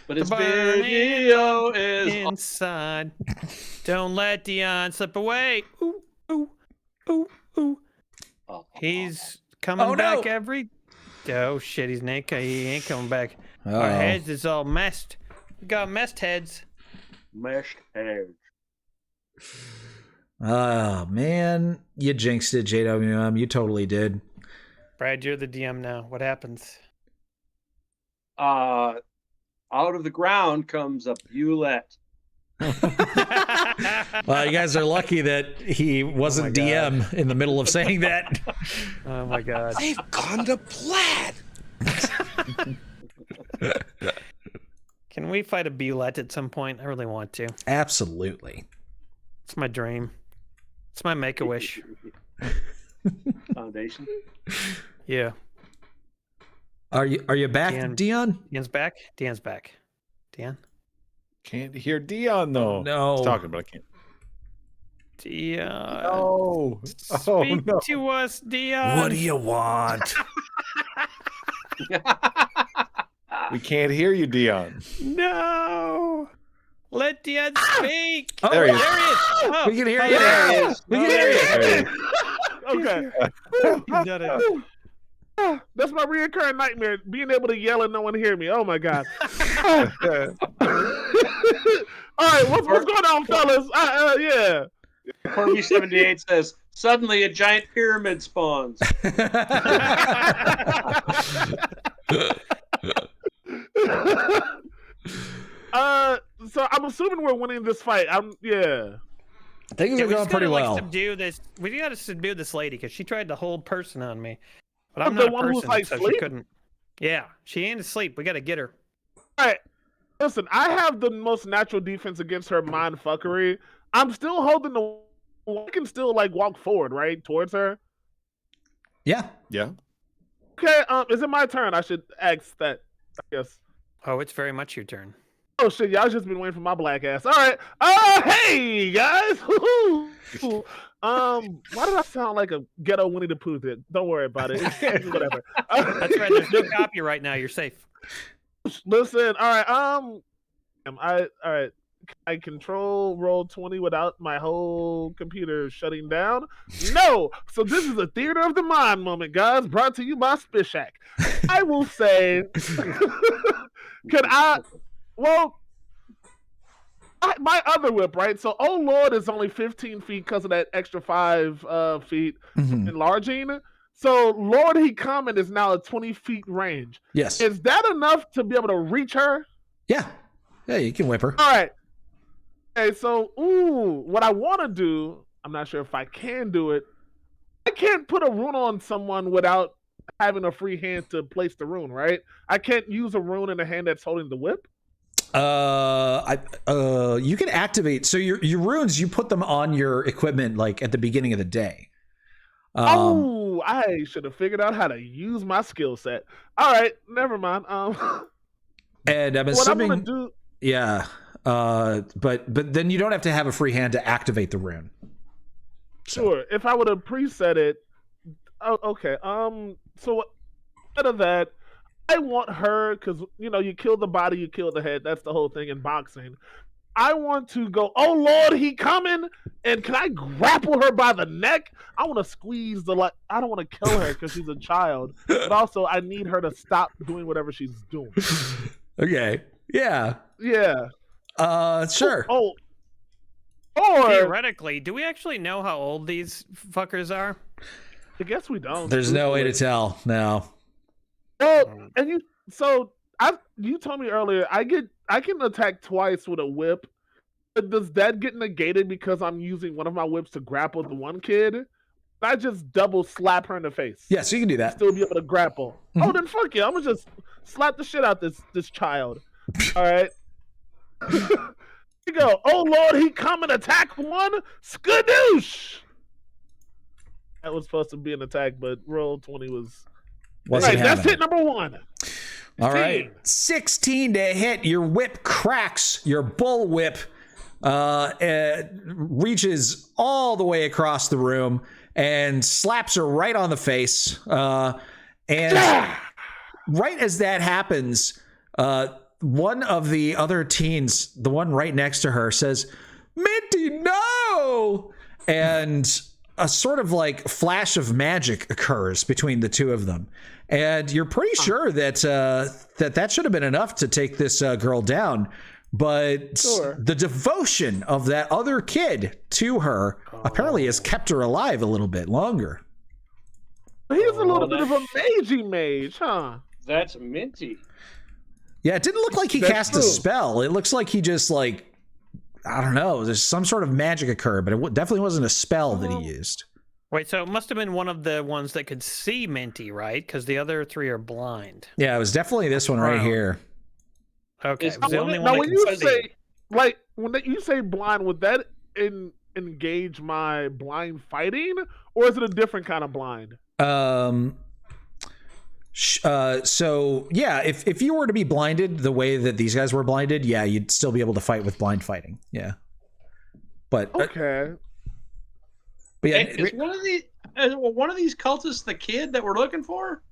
But his video is inside. Don't let Dion slip away. Ooh, ooh, ooh, ooh. He's coming back every. Oh shit! He ain't coming back. Our heads is all messed. We got messed heads. Meshed heads. Oh man, you jinxed it, JWM. You totally did. Brad, you're the DM now. What happens? Out of the ground comes a Bulette. Well, you guys are lucky that he wasn't DM in the middle of saying that. Oh my god. They've gone to plaid. Can we fight a Bulette at some point? I really want to. Absolutely. It's my dream. It's my make-a-wish. Foundation. Yeah. Are you back, Dion? Dion's back. Dion's back. Dion? Can't hear Dion though. No. He's talking, but I can't. Dion. No. Speak to us, Dion. What do you want? We can't hear you, Dion. No. Let Dion speak. Oh, there he is. There he is. Oh, We can hear oh, you. there he is. We can hear you. There he is. Okay. He's done it. That's my reoccurring nightmare, being able to yell and no one hear me. Oh my god. All right, what's going on, fellas? Yeah. Corby 78 says, suddenly a giant pyramid spawns. So I'm assuming we're winning this fight. Things are going pretty well. Subdue this. We got to subdue this lady because she tried to hold person on me, but I'm The not a one who's, person, like, so she asleep? couldn't. Yeah, she ain't asleep. We got to get her. All right. Listen, I have the most natural defense against her mind fuckery. I'm still holding the. I can still walk forward, right, towards her. Yeah. Yeah. Okay. Is it my turn? I should ask that. I guess. Oh, it's very much your turn. Oh shit! Y'all just been waiting for my black ass. All right. Hey guys. Why did I sound like a ghetto Winnie the Pooh? Don't worry about it. Whatever. That's right. There's no copyright now. You're safe. Listen. All right. I control Roll20 without my whole computer shutting down? No! So this is a theater of the mind moment, guys, brought to you by Spishak. I will say, my other whip, right? So, oh Lord is only 15 feet because of that extra 5 feet enlarging. So, Lord He Common is now a 20 feet range. Yes. Is that enough to be able to reach her? Yeah. Yeah, you can whip her. All right. Okay, so, what I want to do, I'm not sure if I can do it. I can't put a rune on someone without having a free hand to place the rune, right? I can't use a rune in the hand that's holding the whip. You can activate. So your runes, you put them on your equipment like at the beginning of the day. I should have figured out how to use my skill set. All right, never mind. And I'm what assuming, I'm gonna do. Yeah. But then you don't have to have a free hand to activate the rune. Sure. If I would have preset it. Oh, okay. So instead of that, I want her because you kill the body, you kill the head. That's the whole thing in boxing. I want to go. Oh Lord, He coming! And can I grapple her by the neck? I want to squeeze I don't want to kill her because she's a child, but also I need her to stop doing whatever she's doing. Okay. Yeah. Yeah. Sure. Or theoretically, do we actually know how old these fuckers are? I guess we don't. There's no way to tell. No. Well, and you told me earlier I can attack twice with a whip. Does that get negated because I'm using one of my whips to grapple the one kid? I just double slap her in the face. Yeah, so you can do that. Still be able to grapple. Oh, then fuck yeah! I'm gonna just slap the shit out this child. All right. Here you go. Oh Lord, He come and attack one. Skadoosh. That was supposed to be an attack, but Roll20 was. Wasn't that's hit number 1. All right. 16 to hit. Your whip cracks. Your bull whip reaches all the way across the room and slaps her right on the face. And right as that happens, one of the other teens, the one right next to her, says, "Minty, no!" And a sort of flash of magic occurs between the two of them. And you're pretty sure that that should have been enough to take this girl down. But the devotion of that other kid to her apparently has kept her alive a little bit longer. He's a little bit of a magey mage, huh? That's Minty. Yeah, it didn't look like he cast a spell. It looks like he just I don't know. There's some sort of magic occurred, but it definitely wasn't a spell that he used. Wait, so it must have been one of the ones that could see Minty, right? Because the other 3 are blind. Yeah, it was definitely this one right here. Okay, Is it was the only Now, one. when you say like you say blind, would that engage my blind fighting, or is it a different kind of blind? So yeah, if you were to be blinded the way that these guys were blinded, yeah, you'd still be able to fight with blind fighting. Yeah. But okay. But yeah, Is one of these cultists the kid that we're looking for?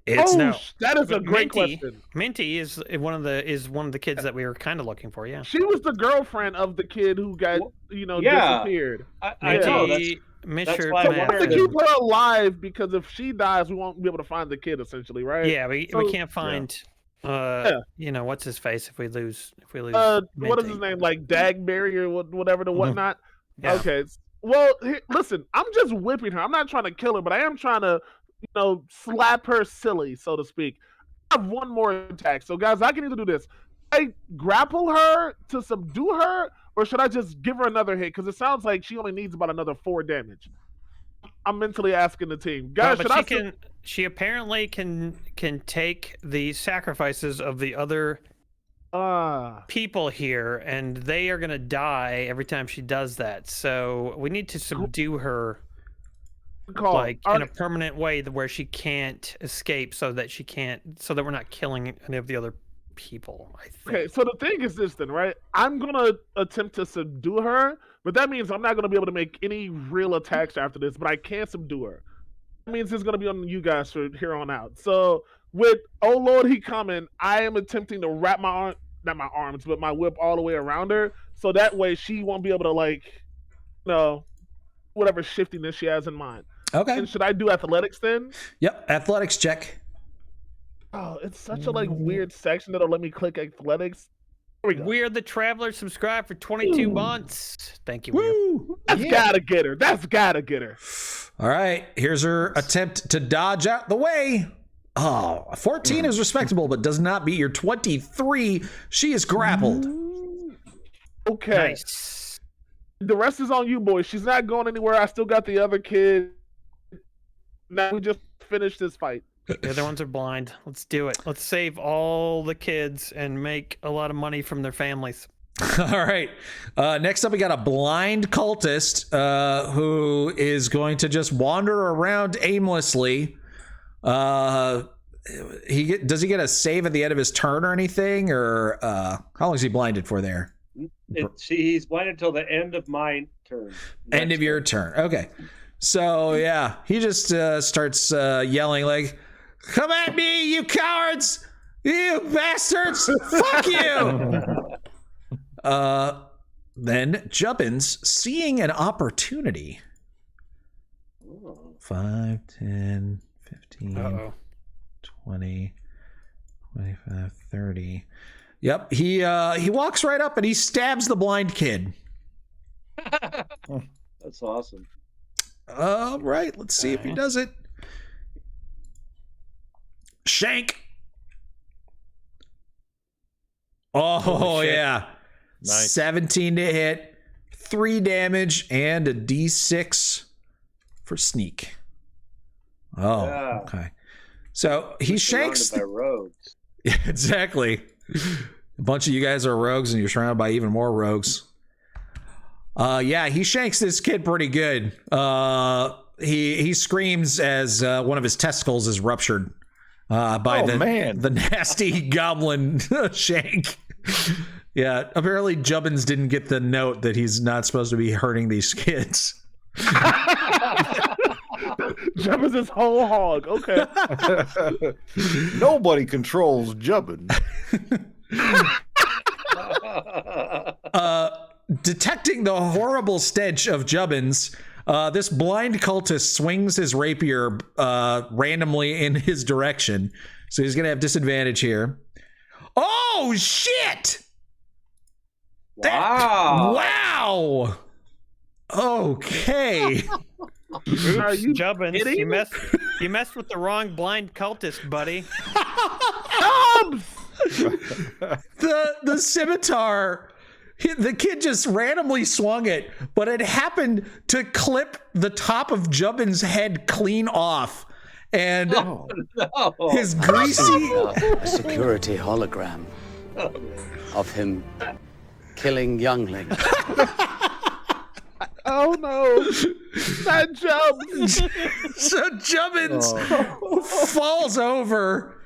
It's that is a great question. Minty is one of the kids that we were kind of looking for. Yeah, she was the girlfriend of the kid who got disappeared. I know that's why we have to keep her alive, because if she dies, we won't be able to find the kid, essentially, right? Yeah, we can't find. What's his face if we lose what is his name, like Dagberry or whatever the whatnot? Yeah. Okay. Well, listen, I'm just whipping her. I'm not trying to kill her, but I am trying to, slap her silly, so to speak. I have one more attack. So, guys, I can either do this. I grapple her to subdue her, or should I just give her another hit? Because it sounds like she only needs about another 4 damage. I'm mentally asking the team. Guys, she apparently can take the sacrifices of the other people here, and they are going to die every time she does that. So we need to subdue her in a permanent way where she can't escape, so that we're not killing any of the other people, I think. Okay, so the thing is this then, right? I'm going to attempt to subdue her, but that means I'm not going to be able to make any real attacks after this, but I can subdue her. That means it's going to be on you guys from here on out. So with Oh Lord, He Coming, I am attempting to wrap my whip all the way around her, so that way she won't be able to whatever shiftiness she has in mind. Okay. And should I do athletics then? Yep, athletics check. Oh, it's such a weird section that'll let me click athletics. Here we go. We're the Traveler. Subscribe for 22 months. Thank you, Woo! That's gotta get her. That's gotta get her. All right, here's her attempt to dodge out the way. Oh, 14 is respectable, but does not beat your 23. She is grappled. Okay. Nice. The rest is on you, boys. She's not going anywhere. I still got the other kid. Now we just finished this fight. The other ones are blind. Let's do it. Let's save all the kids and make a lot of money from their families. All right. Next up, we got a blind cultist who is going to just wander around aimlessly. Does he get a save at the end of his turn or anything, or how long is he blinded for there? He's blinded till the end of my turn. End of your turn. Okay. So yeah, he just starts yelling like, "Come at me, you cowards! You bastards! Fuck you!" Then Jubbins, seeing an opportunity. 5, 10, 15, 20, 25, 30. Yep, he walks right up and he stabs the blind kid. That's awesome. All right, let's see if he does it. Shank. Oh, yeah. Nice. 17 to hit, 3 damage, and a D6 for sneak. Oh, yeah. Okay. So he shanks. By rogues. Yeah, exactly. A bunch of you guys are rogues, and you're surrounded by even more rogues. Yeah, he shanks this kid pretty good. He screams as one of his testicles is ruptured by the nasty goblin shank. Yeah, apparently Jubbins didn't get the note that he's not supposed to be hurting these kids. Jubbins is whole hog. Okay. Nobody controls Jubbins. Detecting the horrible stench of Jubbins, this blind cultist swings his rapier randomly in his direction. So he's going to have disadvantage here. Oh, shit! Wow! Okay. Oops, Jubbins, you messed with the wrong blind cultist, buddy. The scimitar, the kid just randomly swung it, but it happened to clip the top of Jubbins' head clean off. And his greasy... A security hologram. of him killing younglings. Oh no! That jumps. So Jubbins falls over,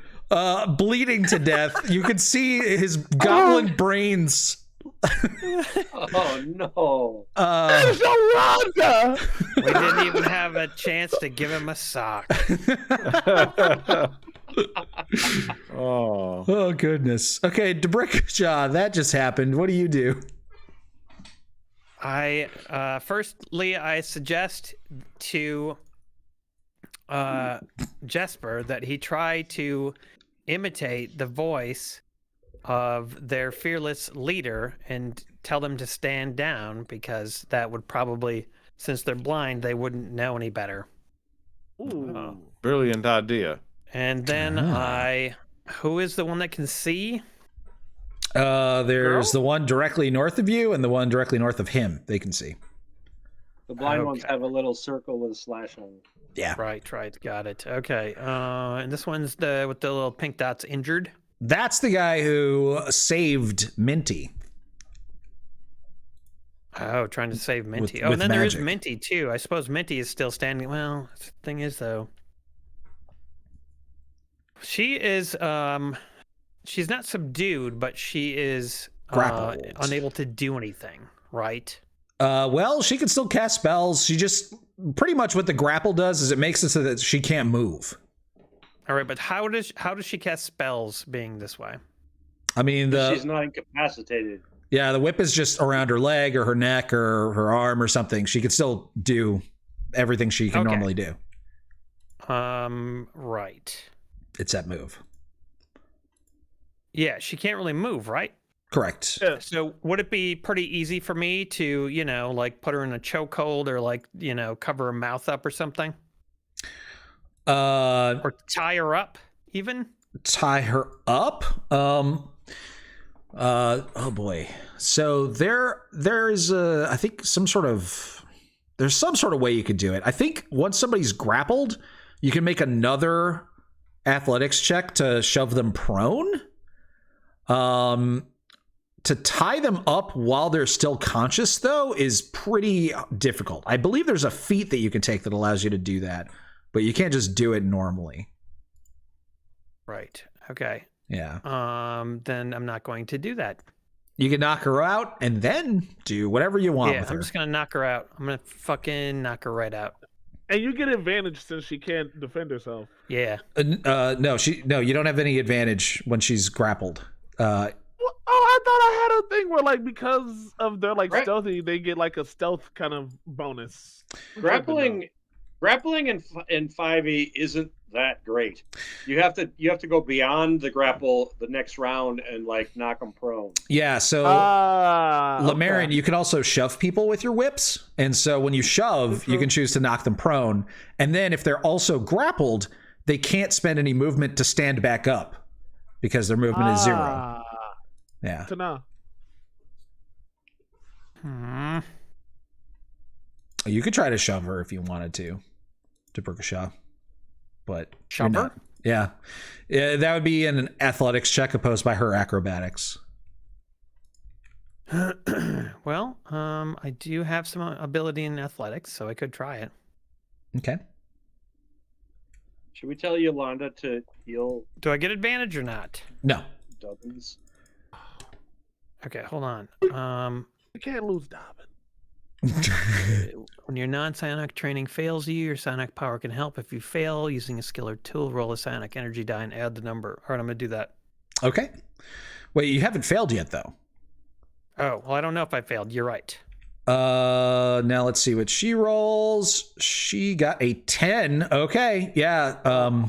bleeding to death. You can see his goblin brains. Oh no! There's Yolanda! We didn't even have a chance to give him a sock. Oh goodness. Okay, Debrickjaw, that just happened. What do you do? Firstly, I suggest to Jesper that he try to imitate the voice of their fearless leader and tell them to stand down, because that would probably, since they're blind, they wouldn't know any better. Ooh, brilliant idea. And then who is the one that can see? There's the one directly north of you and the one directly north of him. They can see. The blind ones have a little circle with a slash on it. Yeah. Right. Got it. Okay. And this one's with the little pink dots injured. That's the guy who saved Minty. Oh, trying to save Minty. With and then magic. there is Minty too. I suppose Minty is still standing. Well, the thing is though, she is she's not subdued, but she is unable to do anything, right? Well, she can still cast spells. She just pretty much what the grapple does is it makes it so that she can't move. All right, but how does she cast spells being this way? I mean, she's not incapacitated. Yeah, the whip is just around her leg or her neck or her arm or something. She can still do everything she can normally do. Right. It's that move. Yeah, she can't really move, right? Correct. Yeah. So would it be pretty easy for me to, like put her in a chokehold or like, cover her mouth up or something? Or tie her up even? Tie her up? Oh boy. So there's I think there's some sort of way you could do it. I think once somebody's grappled, you can make another athletics check to shove them prone. To tie them up while they're still conscious, though, is pretty difficult. I believe there's a feat that you can take that allows you to do that, but you can't just do it normally. Right. Okay. Yeah. Then I'm not going to do that. You can knock her out and then do whatever you want with her. I'm just going to knock her out. I'm going to fucking knock her right out. And you get advantage since she can't defend herself. Yeah. No, you don't have any advantage when she's grappled. I thought I had a thing where, like, because of their stealthy, they get like a stealth kind of bonus. Grappling in 5e isn't that great. You have to go beyond the grapple the next round and like knock them prone. Yeah, so Lamarian, you can also shove people with your whips, and so when you shove, you can choose to knock them prone, and then if they're also grappled, they can't spend any movement to stand back up because their movement is 0. Yeah. To know. You could try to shove her if you wanted to Berkshire, but shove her? Yeah, that would be an athletics check opposed by her acrobatics. Well, I do have some ability in athletics, so I could try it. Okay. Should we tell Yolanda to heal? Do I get advantage or not? No. Dobbins. Okay, hold on. You can't lose Dobbin. When your non-psionic training fails you, your psionic power can help. If you fail using a skill or tool, roll a psionic energy die and add the number. All right, I'm going to do that. Okay. Wait, you haven't failed yet, though. Oh, well, I don't know if I failed. You're right. Now let's see what she rolls. She got a 10. Okay, yeah.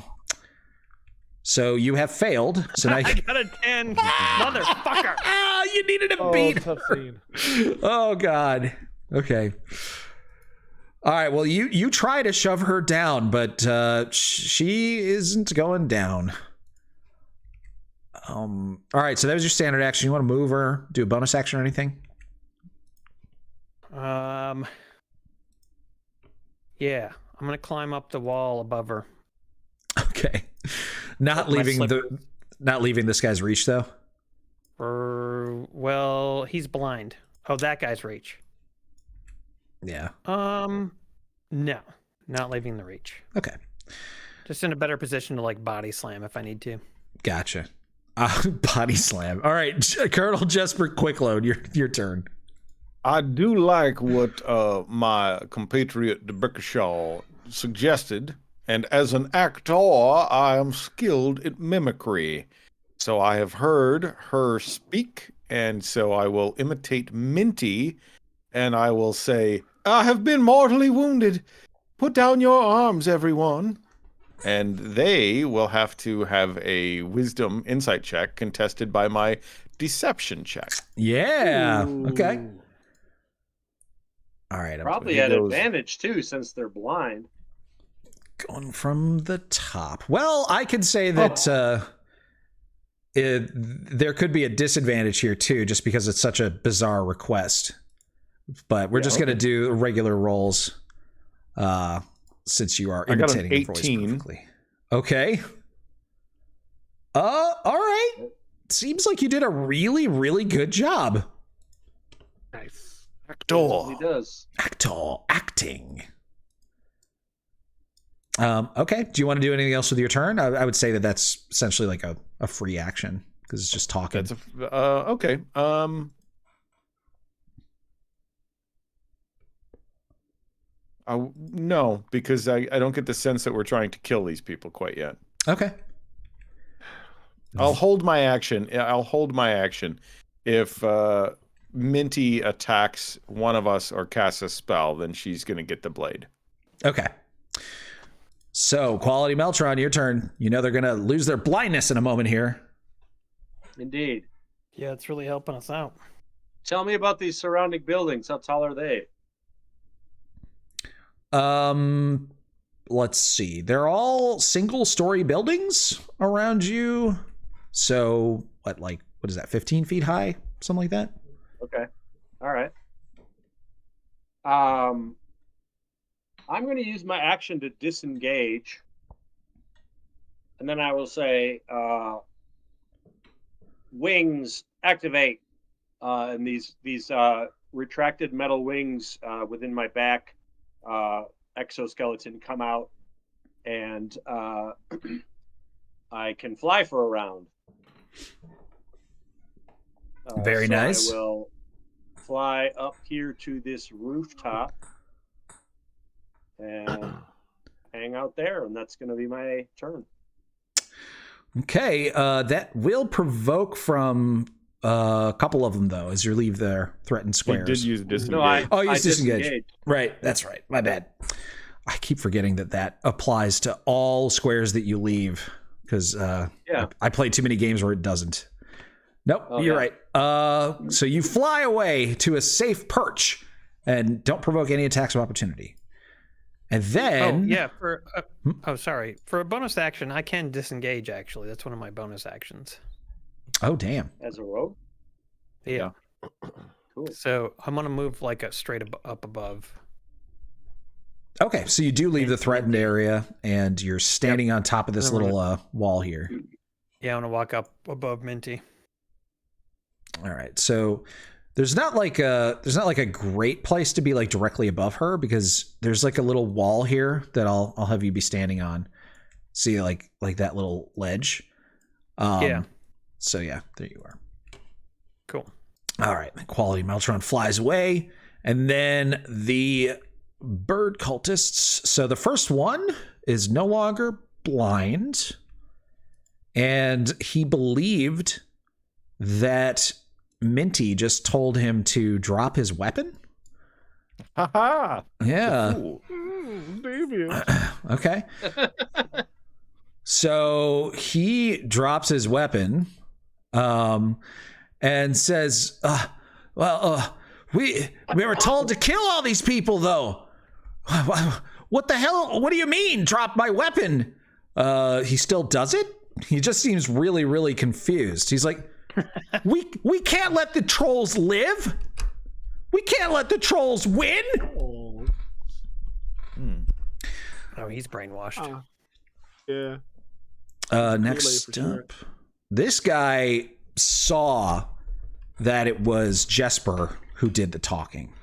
So you have failed. So now I got a 10, motherfucker. You needed a beat. Tough scene. Oh God. Okay. All right. Well, you try to shove her down, but she isn't going down. All right. So that was your standard action. You want to move her? Do a bonus action or anything? Yeah. I'm gonna climb up the wall above her. Okay. Not leaving this guy's reach though. Well, he's blind. Oh, that guy's reach. Yeah. No, not leaving the reach. Okay. Just in a better position to like body slam if I need to. Gotcha. Body slam. All right, Colonel Jesper Quickload, your turn. I do like what my compatriot de Brickashaw suggested, and as an actor, I am skilled at mimicry. So I have heard her speak, and so I will imitate Minty, and I will say, I have been mortally wounded. Put down your arms, everyone. And they will have to have a wisdom insight check contested by my deception check. Yeah. Okay. All right. Probably at advantage too, since they're blind. Going from the top. Well, I could say that there could be a disadvantage here too, just because it's such a bizarre request. But we're just going to do regular rolls since you are imitating the voice perfectly. Okay. All right. Seems like you did a really, really good job. Nice. Actor. He does. Acting. Okay. Do you want to do anything else with your turn? I would say that that's essentially like a free action because it's just talking. That's okay. No, because I don't get the sense that we're trying to kill these people quite yet. Okay. I'll hold my action. If Minty attacks one of us or casts a spell, then she's going to get the blade. Okay. So, Quality Meltron, your turn. You know they're going to lose their blindness in a moment here. Indeed. Yeah, it's really helping us out. Tell me about these surrounding buildings. How tall are they? Let's see. They're all single-story buildings around you. So, what is that, 15 feet high? Something like that? Okay. All right. I'm going to use my action to disengage. And then I will say, wings activate. And these retracted metal wings within my back exoskeleton come out, and I can fly for a round. Very nice. I will fly up here to this rooftop and hang out there, and that's going to be my turn. Okay, that will provoke from a couple of them, though, as you leave their threatened squares. You did use disengage. No, use disengage. Right, that's right. My bad. I keep forgetting that applies to all squares that you leave, because I play too many games where it doesn't. Nope, you're right. So you fly away to a safe perch and don't provoke any attacks of opportunity. And then... sorry. For a bonus action, I can disengage, actually. That's one of my bonus actions. Oh, damn. As a rogue? Yeah. Cool. So I'm going to move like a straight up above. Okay, so you do leave the threatened area, and you're standing on top of this little wall here. Yeah, I want to walk up above Minty. All right, so there's not like a great place to be like directly above her, because there's like a little wall here that I'll have you be standing on. See, like that little ledge. Yeah. So yeah, there you are. Cool. All right, the Quality Meltron flies away, and then the bird cultists. So the first one is no longer blind, and he believed that Minty just told him to drop his weapon. Haha. Yeah. Okay. So he drops his weapon, and says, we were told to kill all these people, though. What the hell? What do you mean, drop my weapon? He still does it? He just seems really, really confused. He's like, we can't let the trolls live. We can't let the trolls win. Oh, he's brainwashed. Yeah. Next up, this guy saw that it was Jesper who did the talking.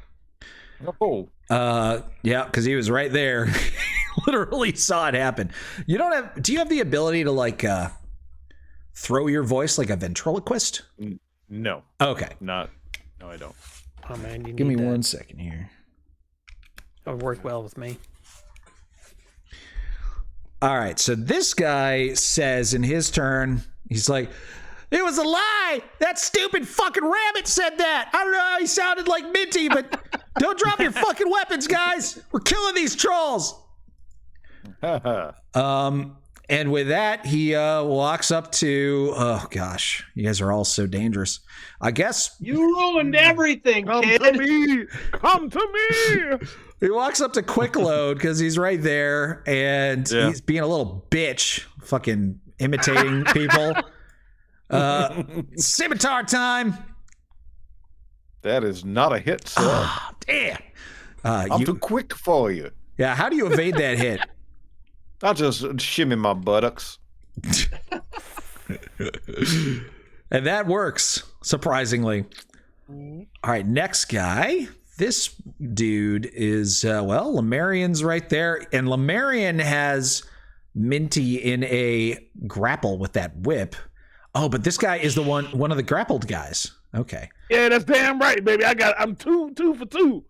Oh. Yeah, because he was right there. Literally saw it happen. Do you have the ability to like throw your voice like a ventriloquist? No. Okay. No, I don't. Oh man, you Give me need that. 1 second here. That would work well with me. All right, so this guy says in his turn, he's like, "It was a lie! That stupid fucking rabbit said that! I don't know how he sounded like Minty, but don't drop your fucking weapons, guys! We're killing these trolls!" And with that, he walks up to, oh gosh, you guys are all so dangerous. I guess you ruined everything, kid. Come to me! Come to me! He walks up to Quick Load because he's right there, and he's being a little bitch, fucking imitating people. Scimitar time. That is not a hit, sir. Ah, damn. I'm too quick for you. Yeah, how do you evade that hit? I'll just shimmy my buttocks. And that works, surprisingly. All right, next guy. This dude is, Lemurian's right there. And Lemurian has Minty in a grapple with that whip. Oh, but this guy is the one of the grappled guys. Okay. Yeah, that's damn right, baby. I'm two for two.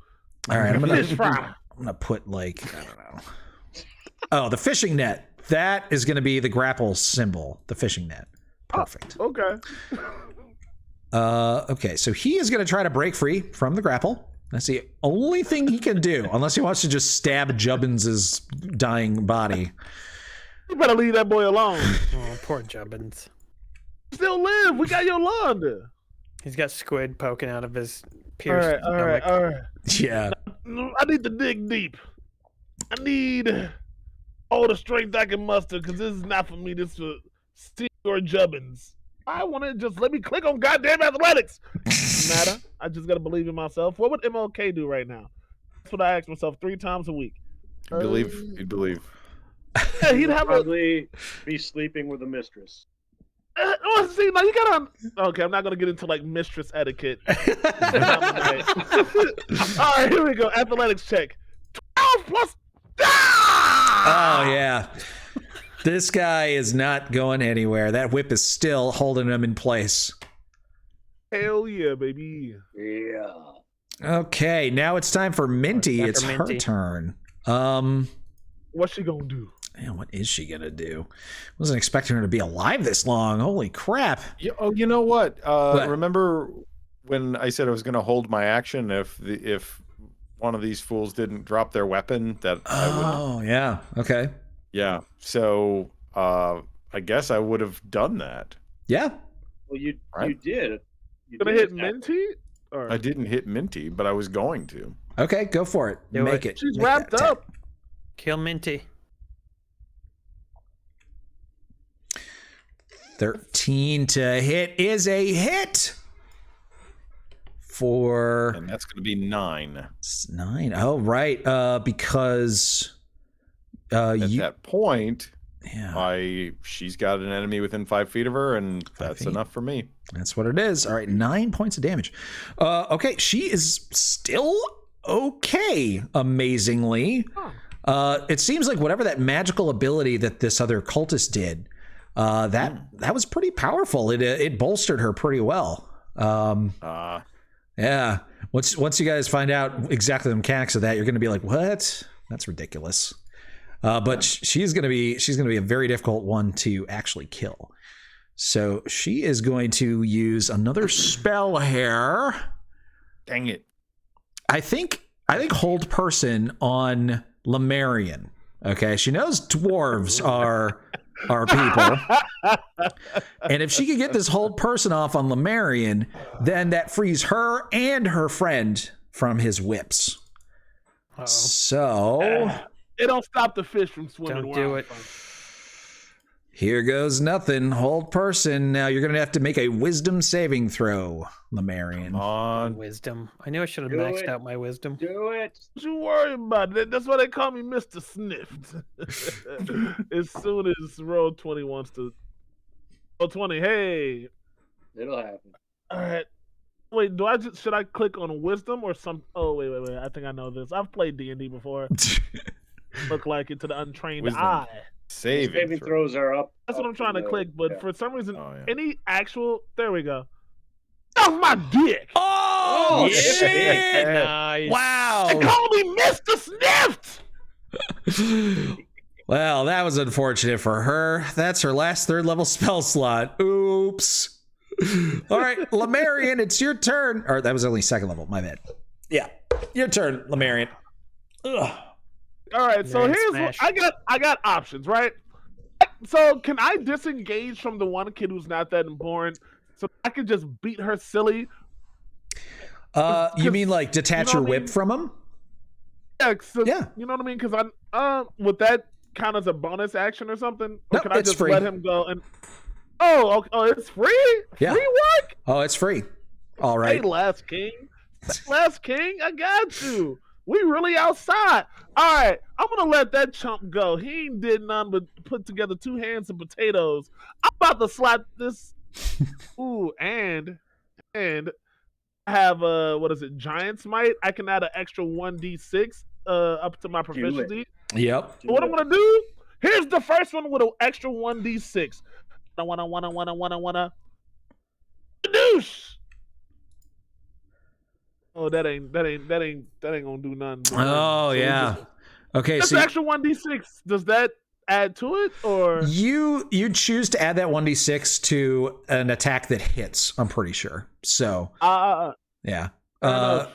All right, I'm Fish fry. gonna put like, I don't know. Oh, the fishing net. That is gonna be the grapple symbol. The fishing net. Perfect. Oh, okay. Okay, so he is gonna try to break free from the grapple. That's the only thing he can do, unless he wants to just stab Jubbins' dying body. You better leave that boy alone. Oh, poor Jubbins. Still live. We got Yolanda. He's got squid poking out of his pierced All right. Yeah. I need to dig deep. I need all the strength I can muster, because this is not for me. This is for Senior Jubbins. I want to just let me click on goddamn athletics. Doesn't matter. I just got to believe in myself. What would MLK do right now? That's what I ask myself 3 times a week. You'd believe. Yeah, he'd have probably be sleeping with a mistress. See, now you gotta. Okay, I'm not gonna get into like mistress etiquette. All right, here we go. Athletics check. 12 plus. Oh yeah. This guy is not going anywhere. That whip is still holding him in place. Hell yeah, baby. Yeah. Okay, now it's time for Minty. It's her Minty. turn. What's she gonna do? Man, what is she gonna do? Wasn't expecting her to be alive this long. Holy crap! You know what? Remember when I said I was going to hold my action if one of these fools didn't drop their weapon? Oh yeah. Okay. Yeah. So I guess I would have done that. Yeah. Well, you Right. did. You Gonna did hit attack. Minty? Or... I didn't hit Minty, but I was going to. Okay, go for it. Do Make it. it. She's Make wrapped that attack. up. Kill Minty. 13 to hit is a hit. For And that's going to be 9. 9. Oh, right. Because At that point, yeah, she's got an enemy within 5 feet of her, and that's feet. enough for me. That's what it is. All right, 9 points of damage. Okay, she is still okay, amazingly. It seems like whatever that magical ability that this other cultist did, that was pretty powerful. It bolstered her pretty well. Yeah. Once you guys find out exactly the mechanics of that, you're going to be like, what? That's ridiculous. But she's going to be a very difficult one to actually kill. So she is going to use another spell here. Dang it. I think hold person on Lemurian. Okay, she knows dwarves are people. And if she could get this hold person off on Lemurian, then that frees her and her friend from his whips. Uh-oh. So It don't stop the fish from swimming. Don't do it. here goes nothing. Hold person. Now you're going to have to make a wisdom saving throw, Lemurian. On Wisdom. I knew I should have Do maxed it. out my wisdom. Do it. Don't you worry about it. That's why they call me Mr. Sniffed. As soon as roll 20 wants to. Roll 20. Hey. It'll happen. All right. Wait, should I click on wisdom or some? Oh wait. I think I know this. I've played D&D before. Look like it to the untrained Wisdom. eye. Saving throws are up. That's what I'm trying to click, but for some reason, Oh, yeah. any actual. There we go. That was my dick. Oh, shit! Nice. Wow. They call me Mr. Snift. Well, that was unfortunate for her. That's her last third level spell slot. Oops. All right, Lemarian, it's your turn. Or that was only second level. My bad. Yeah, your turn, Lemarian. Ugh. All right, so Man, here's smash. what I got options, right? So can I disengage from the one kid who's not that important, so I can just beat her silly? You mean like detach your whip from him? Yeah, so, Yeah. You know what I mean? Because would that count as a bonus action or something? Or Nope, can I it's just free. let him go and? Oh, it's free. Yeah. Free work. Oh, it's free. All right. Hey, Last King. Last King, I got you. We really outside. All right, I'm gonna let that chump go. He ain't did none but put together 2 hands of potatoes. I'm about to slap this. Ooh, and have what is it? Giant Smite. I can add an extra 1d6 up to my proficiency. Yep. So what I'm gonna do? Here's the first one with an extra 1d6. I wanna. Douche. Oh, that ain't gonna do nothing. Oh, yeah. Okay, That's so extra 1d6. Does that add to it, or you choose to add that 1d6 to an attack that hits, I'm pretty sure. So yeah.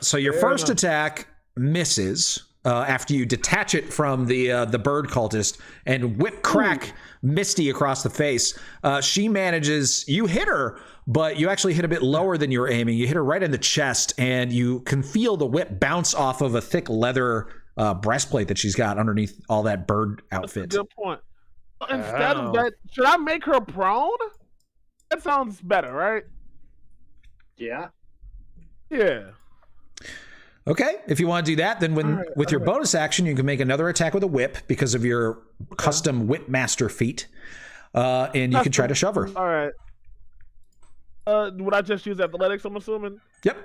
So your first attack misses after you detach it from the bird cultist and whip crack Misty across the face. She manages, you hit her, but you actually hit a bit lower than you were aiming. You hit her right in the chest, and you can feel the whip bounce off of a thick leather breastplate that she's got underneath all that bird outfit. That's a good point. Instead of that, should I make her prone? That sounds better, right? Yeah. Yeah. Okay, if you want to do that, then with your bonus action, you can make another attack with a whip because of your custom whip master feat, and you can try to shove her. All right. Would I just use athletics, I'm assuming? Yep,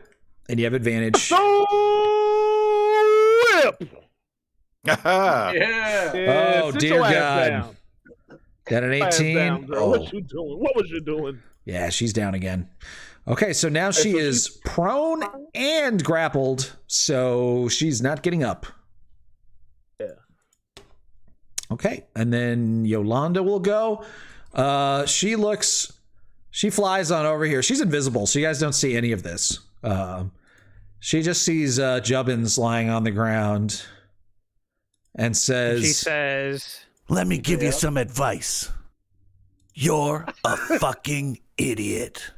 and you have advantage. So whip! Yeah. Oh, sit dear your ass God. down. Got an Ass 18. down, girl. Oh, What you doing? What was you doing? yeah, she's down again. Okay, so now she is prone and grappled, so she's not getting up. Yeah. Okay, and then Yolanda will go. She flies on over here. She's invisible, so you guys don't see any of this. She just sees Jubbins lying on the ground and says... She says, "Let me give you some advice. You're a fucking idiot."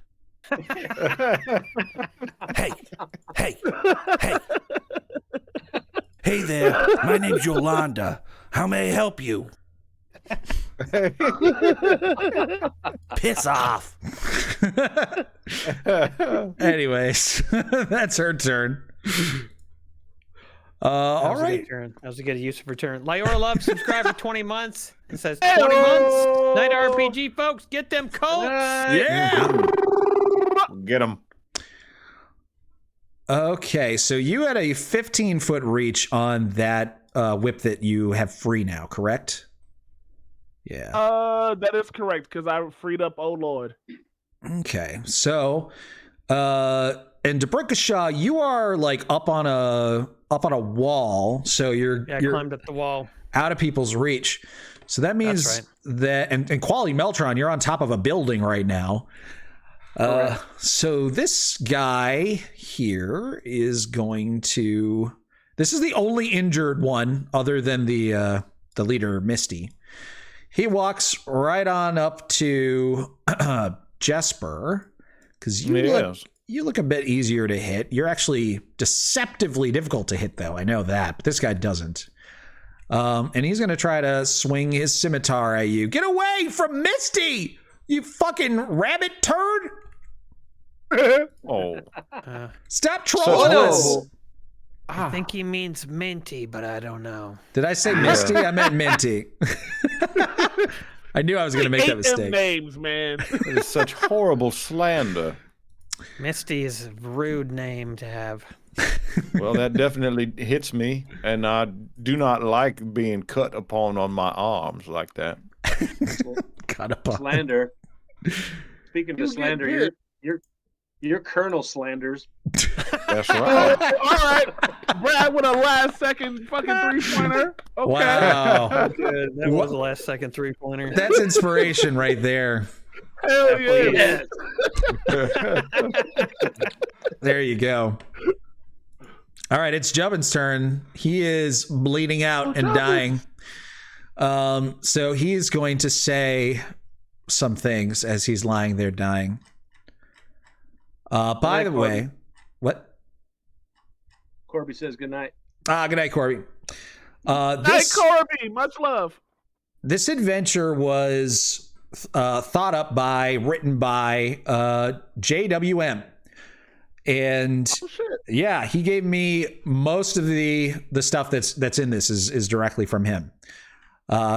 Hey. Hey there, my name's Yolanda. How may I help you? Piss off. Anyways, that's her turn. All right. That was a good use of return. Lyora Love subscribed for 20 months. It says 20 months. Night RPG, folks. Get them coats. Yeah. Get them. Okay, so you had a 15-foot reach on that whip that you have free now, correct? Yeah. That is correct, because I freed up Oh Lord. Okay, so in Debrinkashaw, you are like up on a wall, so you're climbed up the wall, out of people's reach. So that means that, and Quality Meltron, you're on top of a building right now. So this guy here is going to. This is the only injured one, other than the leader Misty. He walks right on up to Jesper, because you look a bit easier to hit. You're actually deceptively difficult to hit, though. I know that, but this guy doesn't. And he's going to try to swing his scimitar at you. Get away from Misty, you fucking rabbit turd! Stop trolling us! I think he means minty, but I don't know. Did I say Misty? I meant Minty. I knew I was going to make that Hate them mistake. names, man. It is such horrible slander. Misty is a rude name to have. Well, that definitely hits me, and I do not like being cut upon on my arms like that. Cut upon. Slander. Speaking of slander, you're Colonel Slanders. That's right. All right, Brad with a last second fucking 3-pointer. Okay. Wow. Good. That was the last second 3-pointer. That's inspiration right there. Hell yeah. There you go. All right, it's Jubbin's turn. He is bleeding out and dying. So he's going to say some things as he's lying there dying. By the way, what? Corby says good night. Good night, Corby. Night, Corby. Much love. This adventure was thought up written by JWM. And yeah, he gave me most of the stuff that's in this is directly from him.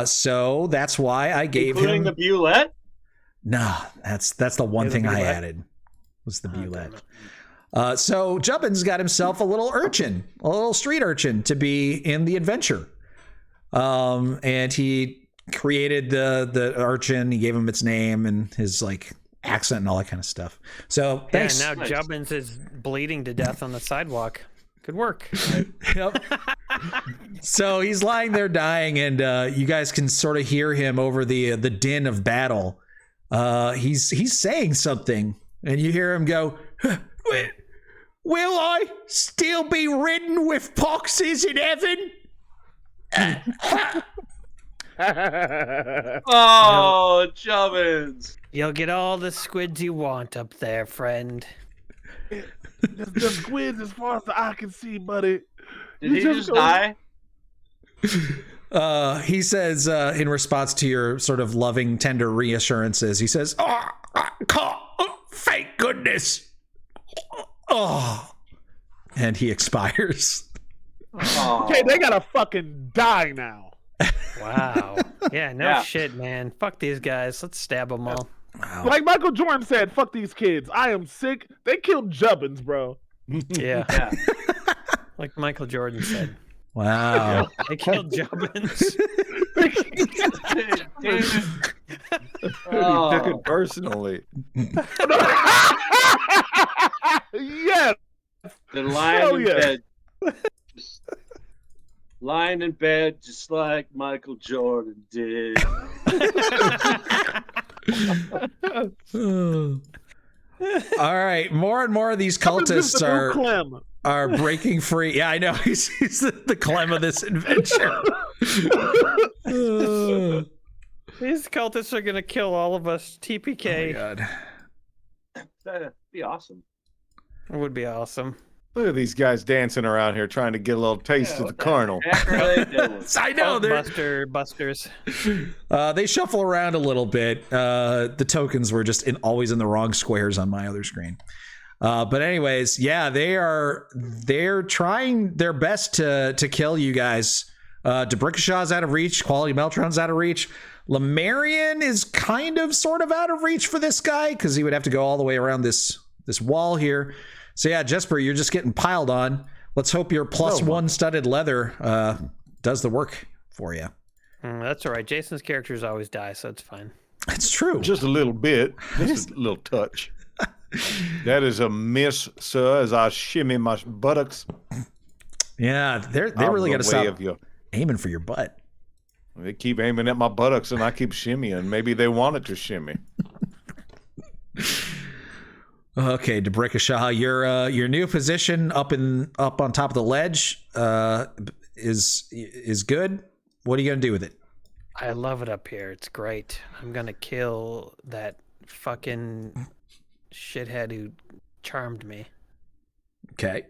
So that's why I gave Including him the Bulette? No, that's the one thing I added was the Bulette. So Jubbin's got himself a little urchin, a little street urchin to be in the adventure. And he created the urchin, he gave him its name and his like accent and all that kind of stuff. So thanks. Yeah, now Jubbins is bleeding to death on the sidewalk. Good work. Yep. So he's lying there dying, and you guys can sort of hear him over the din of battle. He's saying something, and you hear him go, "Will I still be ridden with poxes in heaven?" Oh, Jubbins. You'll get all the squids you want up there, friend. The squids as far as the eye can see, buddy. Did he just die? He says, in response to your sort of loving, tender reassurances, he says, "Oh, thank goodness." Oh, and he expires. Okay, they gotta fucking die now. Wow. Yeah, no shit, man. Fuck these guys. Let's stab them all. Wow. Like Michael Jordan said, fuck these kids. I am sick. They killed Jubbins, bro. Yeah. Like Michael Jordan said. Wow. They killed Jubbins. He took it personally. Yes. They're lying in bed. Lying in bed just like Michael Jordan did. All right, more and more of these cultists are breaking free. Yeah, I know. He's the Clem of this adventure. These cultists are gonna kill all of us. TPK. Oh my God. That'd be awesome. It would be awesome. Look at these guys dancing around here trying to get a little taste of the carnal. I know. Busters. They shuffle around a little bit. The tokens were just always in the wrong squares on my other screen. But anyways, yeah, they're trying their best to kill you guys. Debrickashaw's out of reach. Quality Meltron's out of reach. Lemurian is kind of sort of out of reach for this guy because he would have to go all the way around this wall here. So yeah, Jesper, you're just getting piled on. Let's hope your +1 studded leather does the work for you. That's all right. Jason's characters always die, so it's fine. It's true. Just a little bit. Just a little touch. That is a miss, sir, as I shimmy my buttocks. Yeah, they really got to stop aiming for your butt. They keep aiming at my buttocks and I keep shimmying. Maybe they wanted to shimmy. Okay, Debrickashaw, your new position up on top of the ledge is good. What are you gonna do with it? I love it up here. It's great. I'm gonna kill that fucking shithead who charmed me. Okay.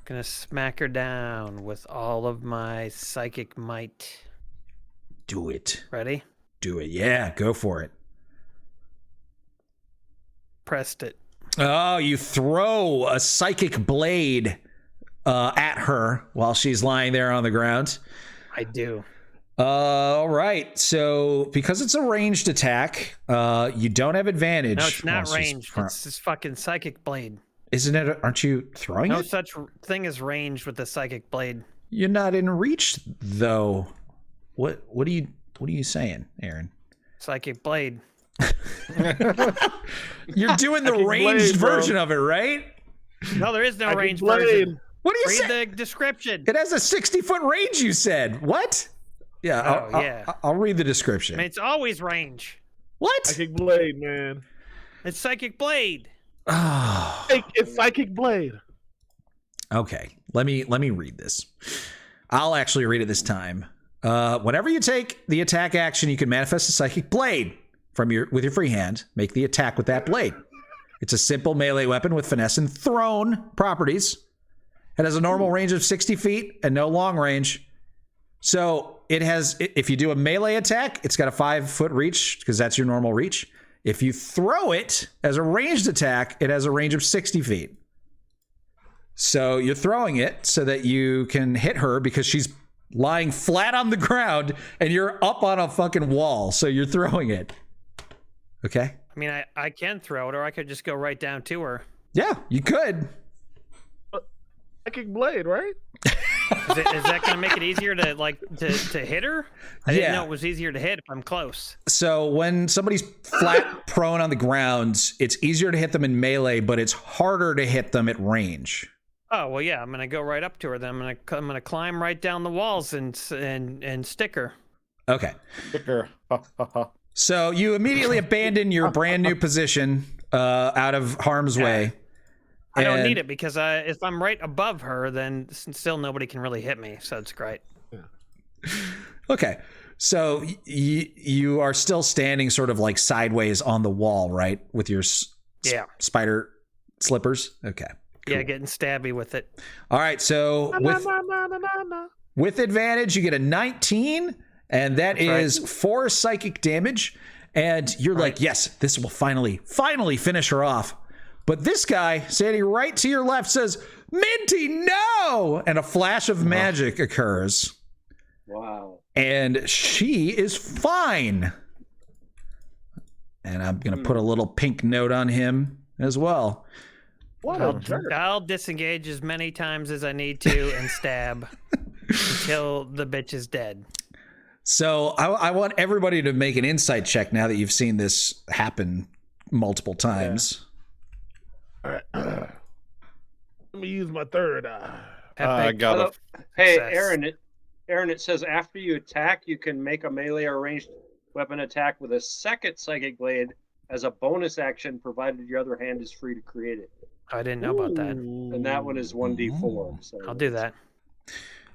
Gonna smack her down with all of my psychic might. Do it. Ready? Do it. Yeah, go for it. Pressed it. Oh, you throw a psychic blade at her while she's lying there on the ground. I do. All right. So because it's a ranged attack, you don't have advantage. No, it's not while she's ranged. It's this fucking psychic blade. Isn't it? Aren't you throwing No it? such thing as ranged with the psychic blade. You're not in reach, though. What are you saying, Aaron? Psychic blade. You're doing the ranged version of it, right? No, there is no Psychic ranged blade. version. What do you Read say? the description. It has a 60-foot range, you said. What? Yeah, Oh, I'll read the description. I mean, it's always range. What? Psychic blade, man. It's psychic blade. It's psychic blade. Okay, let me read this. I'll actually read it this time. Whenever you take the attack action, you can manifest a psychic blade with your free hand. Make the attack with that blade. It's a simple melee weapon with finesse and thrown properties. It has a normal range of 60 feet and no long range. So it has, if you do a melee attack, it's got a 5-foot reach because that's your normal reach. If you throw it as a ranged attack, it has a range of 60 feet. So you're throwing it so that you can hit her because she's lying flat on the ground and you're up on a fucking wall. So you're throwing it. Okay? I mean, I can throw it, or I could just go right down to her. Yeah, you could. Psychic blade, right? Is that going to make it easier to hit her? I didn't know it was easier to hit if I'm close. So when somebody's flat prone on the ground, it's easier to hit them in melee, but it's harder to hit them at range. Oh well, yeah. I'm going to go right up to her. Then I'm going to climb right down the walls and stick her. Okay. Sticker. So you immediately abandon your brand new position out of harm's way. I don't need it because if I'm right above her, then still nobody can really hit me. So it's great. Okay. So you are still standing sort of like sideways on the wall, right? With your spider slippers? Okay. Cool. Yeah, getting stabby with it. All right. So with advantage, you get a 19, and that is 4 psychic damage. And you're like, yes, this will finally finish her off. But this guy standing right to your left says, Minty, no! And a flash of magic occurs. Wow. And she is fine. And I'm going to put a little pink note on him as well. I'll disengage as many times as I need to and stab until the bitch is dead. So I want everybody to make an insight check now that you've seen this happen multiple times. All right. Let me use my third eye. I got a Hey, Aaron, it says after you attack, you can make a melee or ranged weapon attack with a second psychic blade as a bonus action, provided your other hand is free to create it. I didn't know about that. And that one is 1d4. So I'll do that.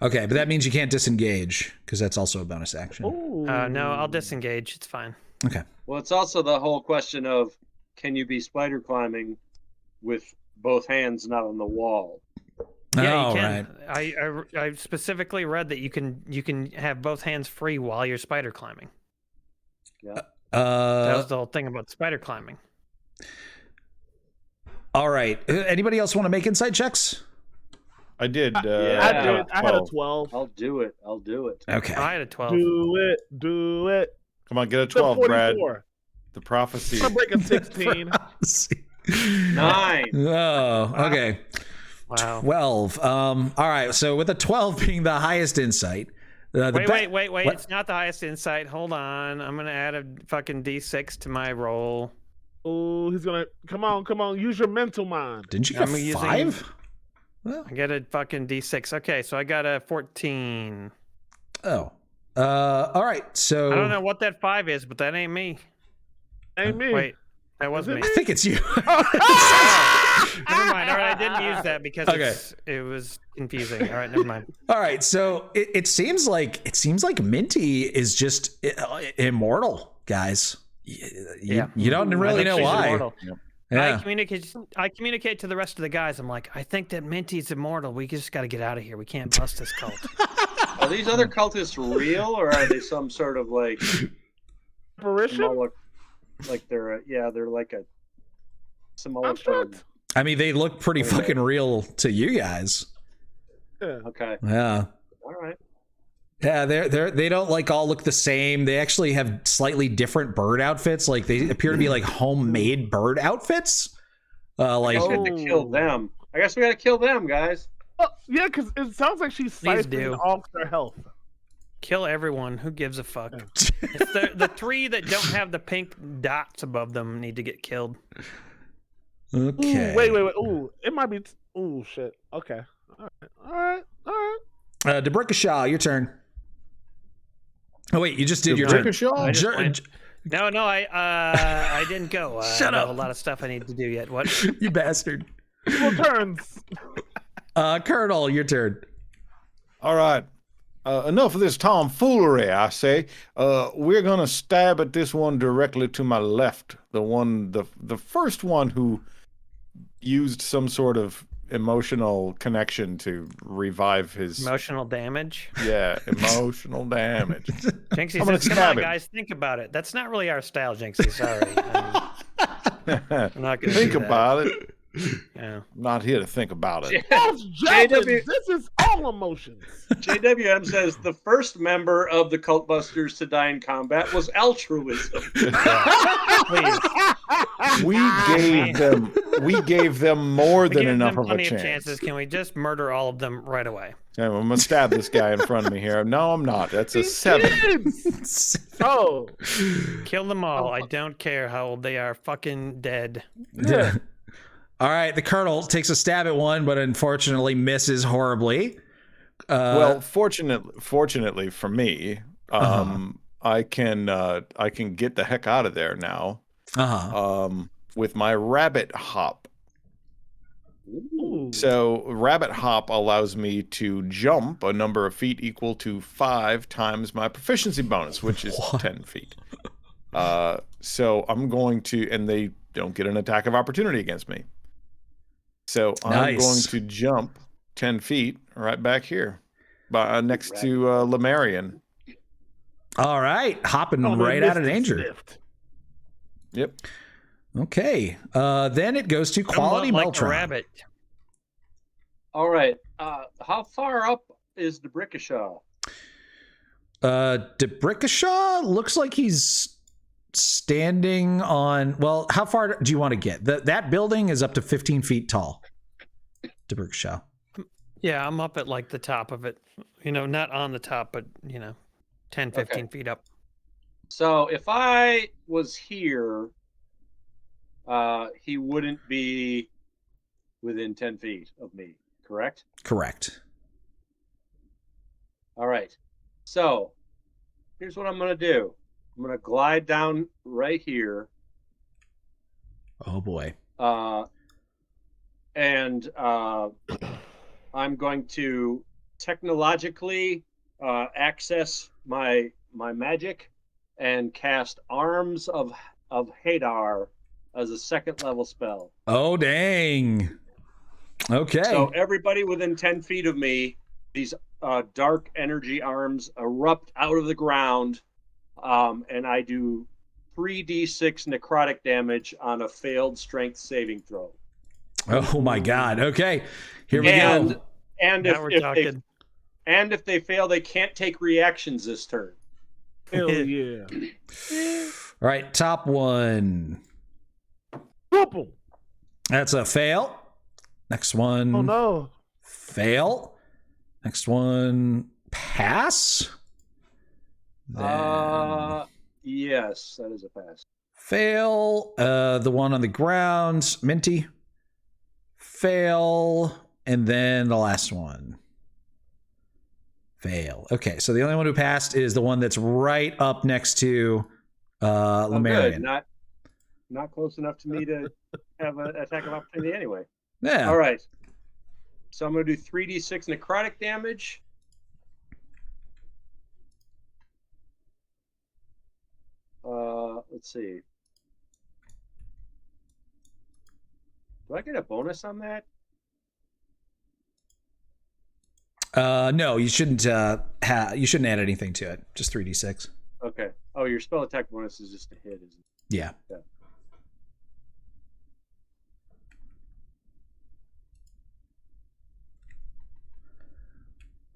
Okay, but that means you can't disengage because that's also a bonus action. No, I'll disengage. It's fine. Okay. Well, it's also the whole question of can you be spider climbing with both hands not on the wall? Yeah, you can. Right. I specifically read that you can have both hands free while you're spider climbing. Yeah. That was the whole thing about spider climbing. All right. Anybody else want to make insight checks? I did. I had a 12. I'll do it. Okay. I had a 12. Do it. Come on, get a 12, Brad. The prophecy. I'm breaking 16. 9. Oh, okay. Wow. 12. All right. So with a 12 being the highest insight. Wait. What? It's not the highest insight. Hold on. I'm going to add a fucking D6 to my roll. Oh, he's going to... Come on. Use your mental mind. Didn't you get 5? I got a fucking D6. Okay, so I got a 14. Oh. All right. So... I don't know what that 5 is, but that ain't me. Ain't me. Wait. That was me. I think it's you. Never mind. All right, I didn't use that because it was confusing. All right, never mind. All right, so it seems like Minty is just immortal, guys. You don't really know why. Yeah. I communicate to the rest of the guys. I'm like, I think that Minty's immortal. We just got to get out of here. We can't bust this cult. Are these other cultists real, or are they some sort of like apparition? Like they're like a symbolic. I mean, they look pretty fucking real to you guys. Yeah. Okay. Yeah. All right. Yeah, they don't like all look the same. They actually have slightly different bird outfits. Like they appear to be like homemade bird outfits. I guess we have to kill them. I guess we got to kill them, guys. Yeah, because it sounds like she's Please siphoning do. off their health. Kill everyone. Who gives a fuck? It's the 3 that don't have the pink dots above them need to get killed. Okay. Ooh, wait. Ooh, it might be. Ooh, shit. Okay. All right. Debrickashaw, your turn. Oh wait, you just did your turn. No, I didn't go. Shut I up. have a lot of stuff I need to do yet. What? You bastard. Equal turns. Colonel, your turn. All right. Enough of this tomfoolery, I say. We're gonna stab at this one directly to my left. The first one who used some sort of emotional connection to revive his Emotional damage? Yeah, emotional damage. Jinxie I'm gonna says, come stab on, him. guys, think about it. That's not really our style, Jinxie. Sorry. I'm not gonna Think do that. about it. Yeah. I'm not here to think about it. JW This is all emotions. JWM says the first member of the Cultbusters to die in combat was altruism. We gave them more than enough of a plenty of chance. chances. Can we just murder all of them right away? Yeah, I'm gonna stab this guy in front of me here. No, I'm not. That's a 7. Oh. Kill them all. I don't care how old they are. Fucking dead. Yeah. All right, the Colonel takes a stab at one, but unfortunately misses horribly. Well, fortunately for me, I can get the heck out of there now. With my rabbit hop. So rabbit hop allows me to jump a number of feet equal to 5 times my proficiency bonus, which is 10 feet. So I'm going to, and they don't get an attack of opportunity against me. So I'm going to jump 10 feet right back here, next to Lemurian. All right, hopping right out of danger. Yep. Okay. Then it goes to Quality Like a Meltron. rabbit. All right. How far up is the Debrickashaw? Debrickashaw looks like he's standing on. Well, how far do you want to get? That building is up to 15 feet tall. Debrickashaw. Yeah, I'm up at like the top of it. Not on the top, but 10, 15 feet up. So if I was here, he wouldn't be within 10 feet of me, correct? Correct. All right. So here's what I'm going to do. I'm going to glide down right here. Oh, boy. And I'm going to technologically access my magic and cast Arms of Hadar as a 2nd level spell. Oh, dang. Okay. So everybody within 10 feet of me, these dark energy arms erupt out of the ground, and I do 3d6 necrotic damage on a failed strength saving throw. Oh, my God. Okay. Here we go. And Now we're talking. if they fail, they can't take reactions this turn. Hell yeah. All right, top one. Triple. That's a fail. Next one. Oh, no. Fail. Next one. Pass. Then Yes, that is a pass. fail. The one on the ground. Minty. Fail. And then the last one. Fail. Okay, so the only one who passed is the one that's right up next to Lemurian. Good. Not close enough to me to have an attack of opportunity anyway. Yeah. All right. So I'm going to do 3d6 necrotic damage. Let's see. Do I get a bonus on that? No, you shouldn't. You shouldn't add anything to it. Just 3d6. Okay. Oh, your spell attack bonus is just a hit, isn't it? Yeah.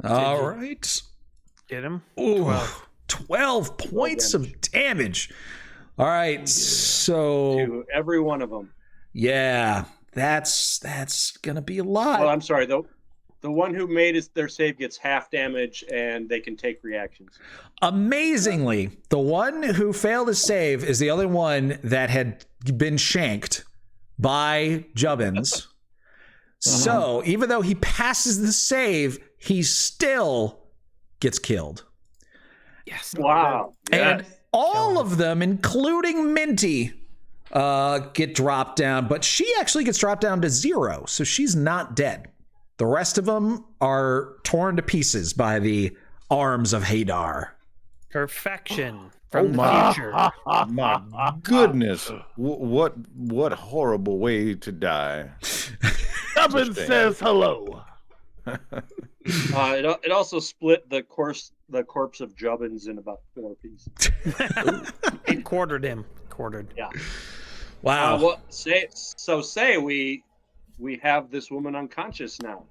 All right. Get him. Ooh, 12 points of damage. All right, so To every one of them. yeah, that's gonna be a lot. Well, I'm sorry, though. The one who made their save gets half damage, and they can take reactions. Amazingly, the one who failed his save is the only one that had been shanked by Jubbins. So even though he passes the save, he still gets killed. Yes. Wow. And all of them, including Minty, get dropped down, but she actually gets dropped down to 0, so she's not dead. The rest of them are torn to pieces by the arms of Hadar. Perfection from the future. My goodness. What horrible way to die. Jubbins says hello. It also split the corpse of Jubbins in about 4 pieces. It quartered him. Yeah. Wow. Say we have this woman unconscious now.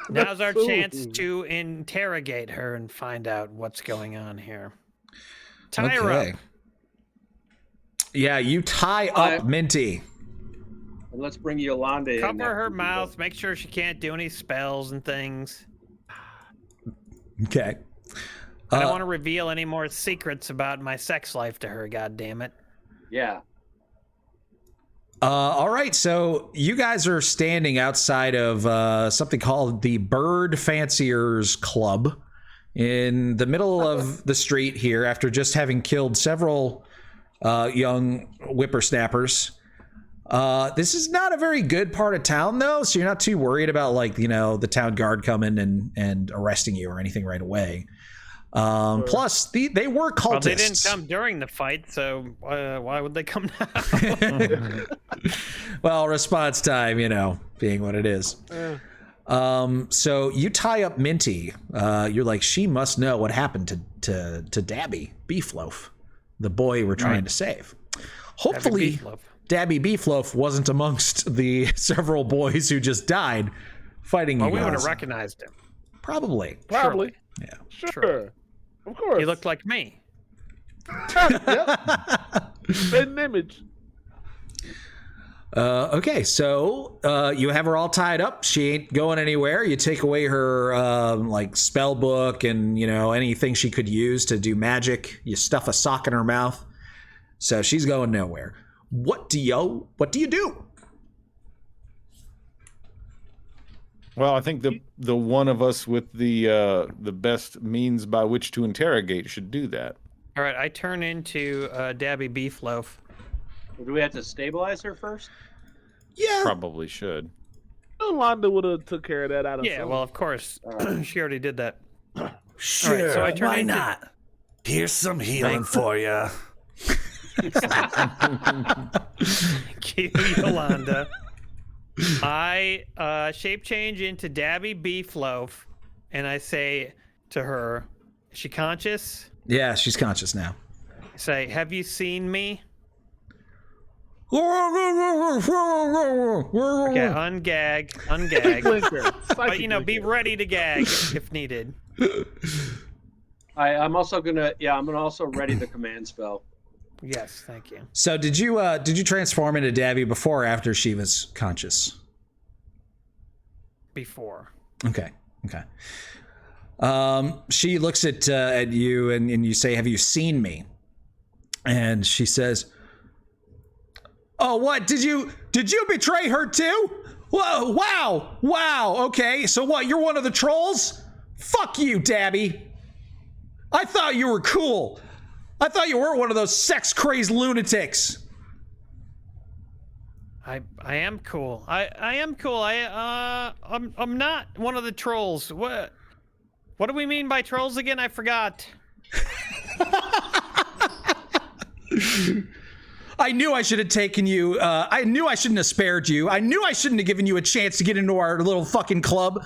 Now's our chance to interrogate her and find out what's going on here. Tie her up. Yeah, you tie up Minty. And let's bring Yolanda in. Cover her mouth. Make sure she can't do any spells and things. Okay. I don't want to reveal any more secrets about my sex life to her, God damn it. Yeah. All right, so you guys are standing outside of something called the Bird Fanciers Club in the middle of the street here after just having killed several young whippersnappers. This is not a very good part of town, though, so you're not too worried about, like, you know, the town guard coming and arresting you or anything right away. Plus, they were cultists. Well, they didn't come during the fight, so why would they come now? Well, response time, you know, being what it is. So you tie up Minty. You're like, she must know what happened to Dabby Beefloaf, the boy we're trying to save. Hopefully, Dabby Beefloaf wasn't amongst the several boys who just died fighting you guys. We would have recognized him. Probably. Probably. Yeah. Sure. Of course. He looked like me. Same image. Okay, so you have her all tied up. She ain't going anywhere. You take away her like spell book and, you know, anything she could use to do magic. You stuff a sock in her mouth. So she's going nowhere. What do you do? Well, I think the one of us with the best means by which to interrogate should do that. All right, I turn into Dabby Beefloaf. Do we have to stabilize her first? Yeah. Probably should. Yolanda would have took care of that out of Yeah, well, of course. She already did that. Sure, All right, so I turn why into... not? Here's some healing for you. Cue Yolanda. I shape change into Dabby Beefloaf, and I say to her, is she conscious? Yeah, she's conscious now. I say, have you seen me? Okay, ungag. But, you know, be ready to gag if needed. I'm also gonna also ready the command spell. Yes, thank you. So did you transform into Dabby before or after she was conscious? Before. Okay. She looks at you and you say, "Have you seen me?" And she says, "Oh, what? Did you betray her too? Whoa, wow. Okay, so what? You're one of the trolls? Fuck you, Dabby. I thought you were cool. I thought you weren't one of those sex-crazed lunatics." I am cool. I am cool. I'm not one of the trolls. What do we mean by trolls again? I forgot. I knew I should have taken you. I knew I shouldn't have spared you. I knew I shouldn't have given you a chance to get into our little fucking club.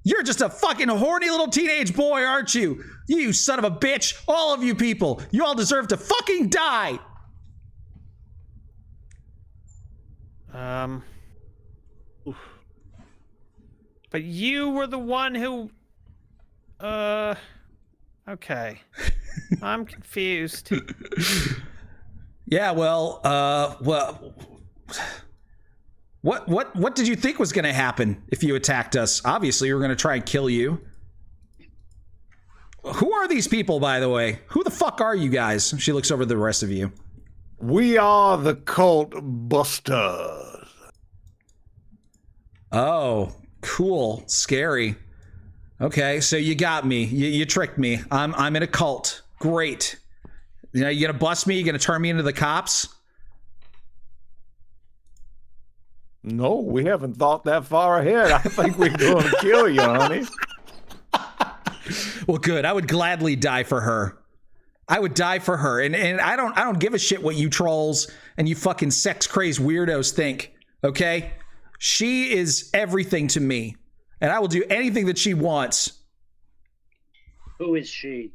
You're just a fucking horny little teenage boy, aren't you? You son of a bitch. All of you people. You all deserve to fucking die. But you were the one who Okay. I'm confused. Yeah, well, what did you think was going to happen if you attacked us? Obviously, we were going to try and kill you. Who are these people, by the way? Who the fuck are you guys? She looks over the rest of you. We are the Cultbusters. Oh, cool. Scary. Okay, so you got me. You tricked me. I'm in a cult. Great. You know, you gonna bust me? You gonna turn me into the cops? No, we haven't thought that far ahead. I think we're going to kill you, honey. Well, good. I would gladly die for her. I would die for her. And I don't give a shit what you trolls and you fucking sex crazed weirdos think. Okay? She is everything to me. And I will do anything that she wants. Who is she?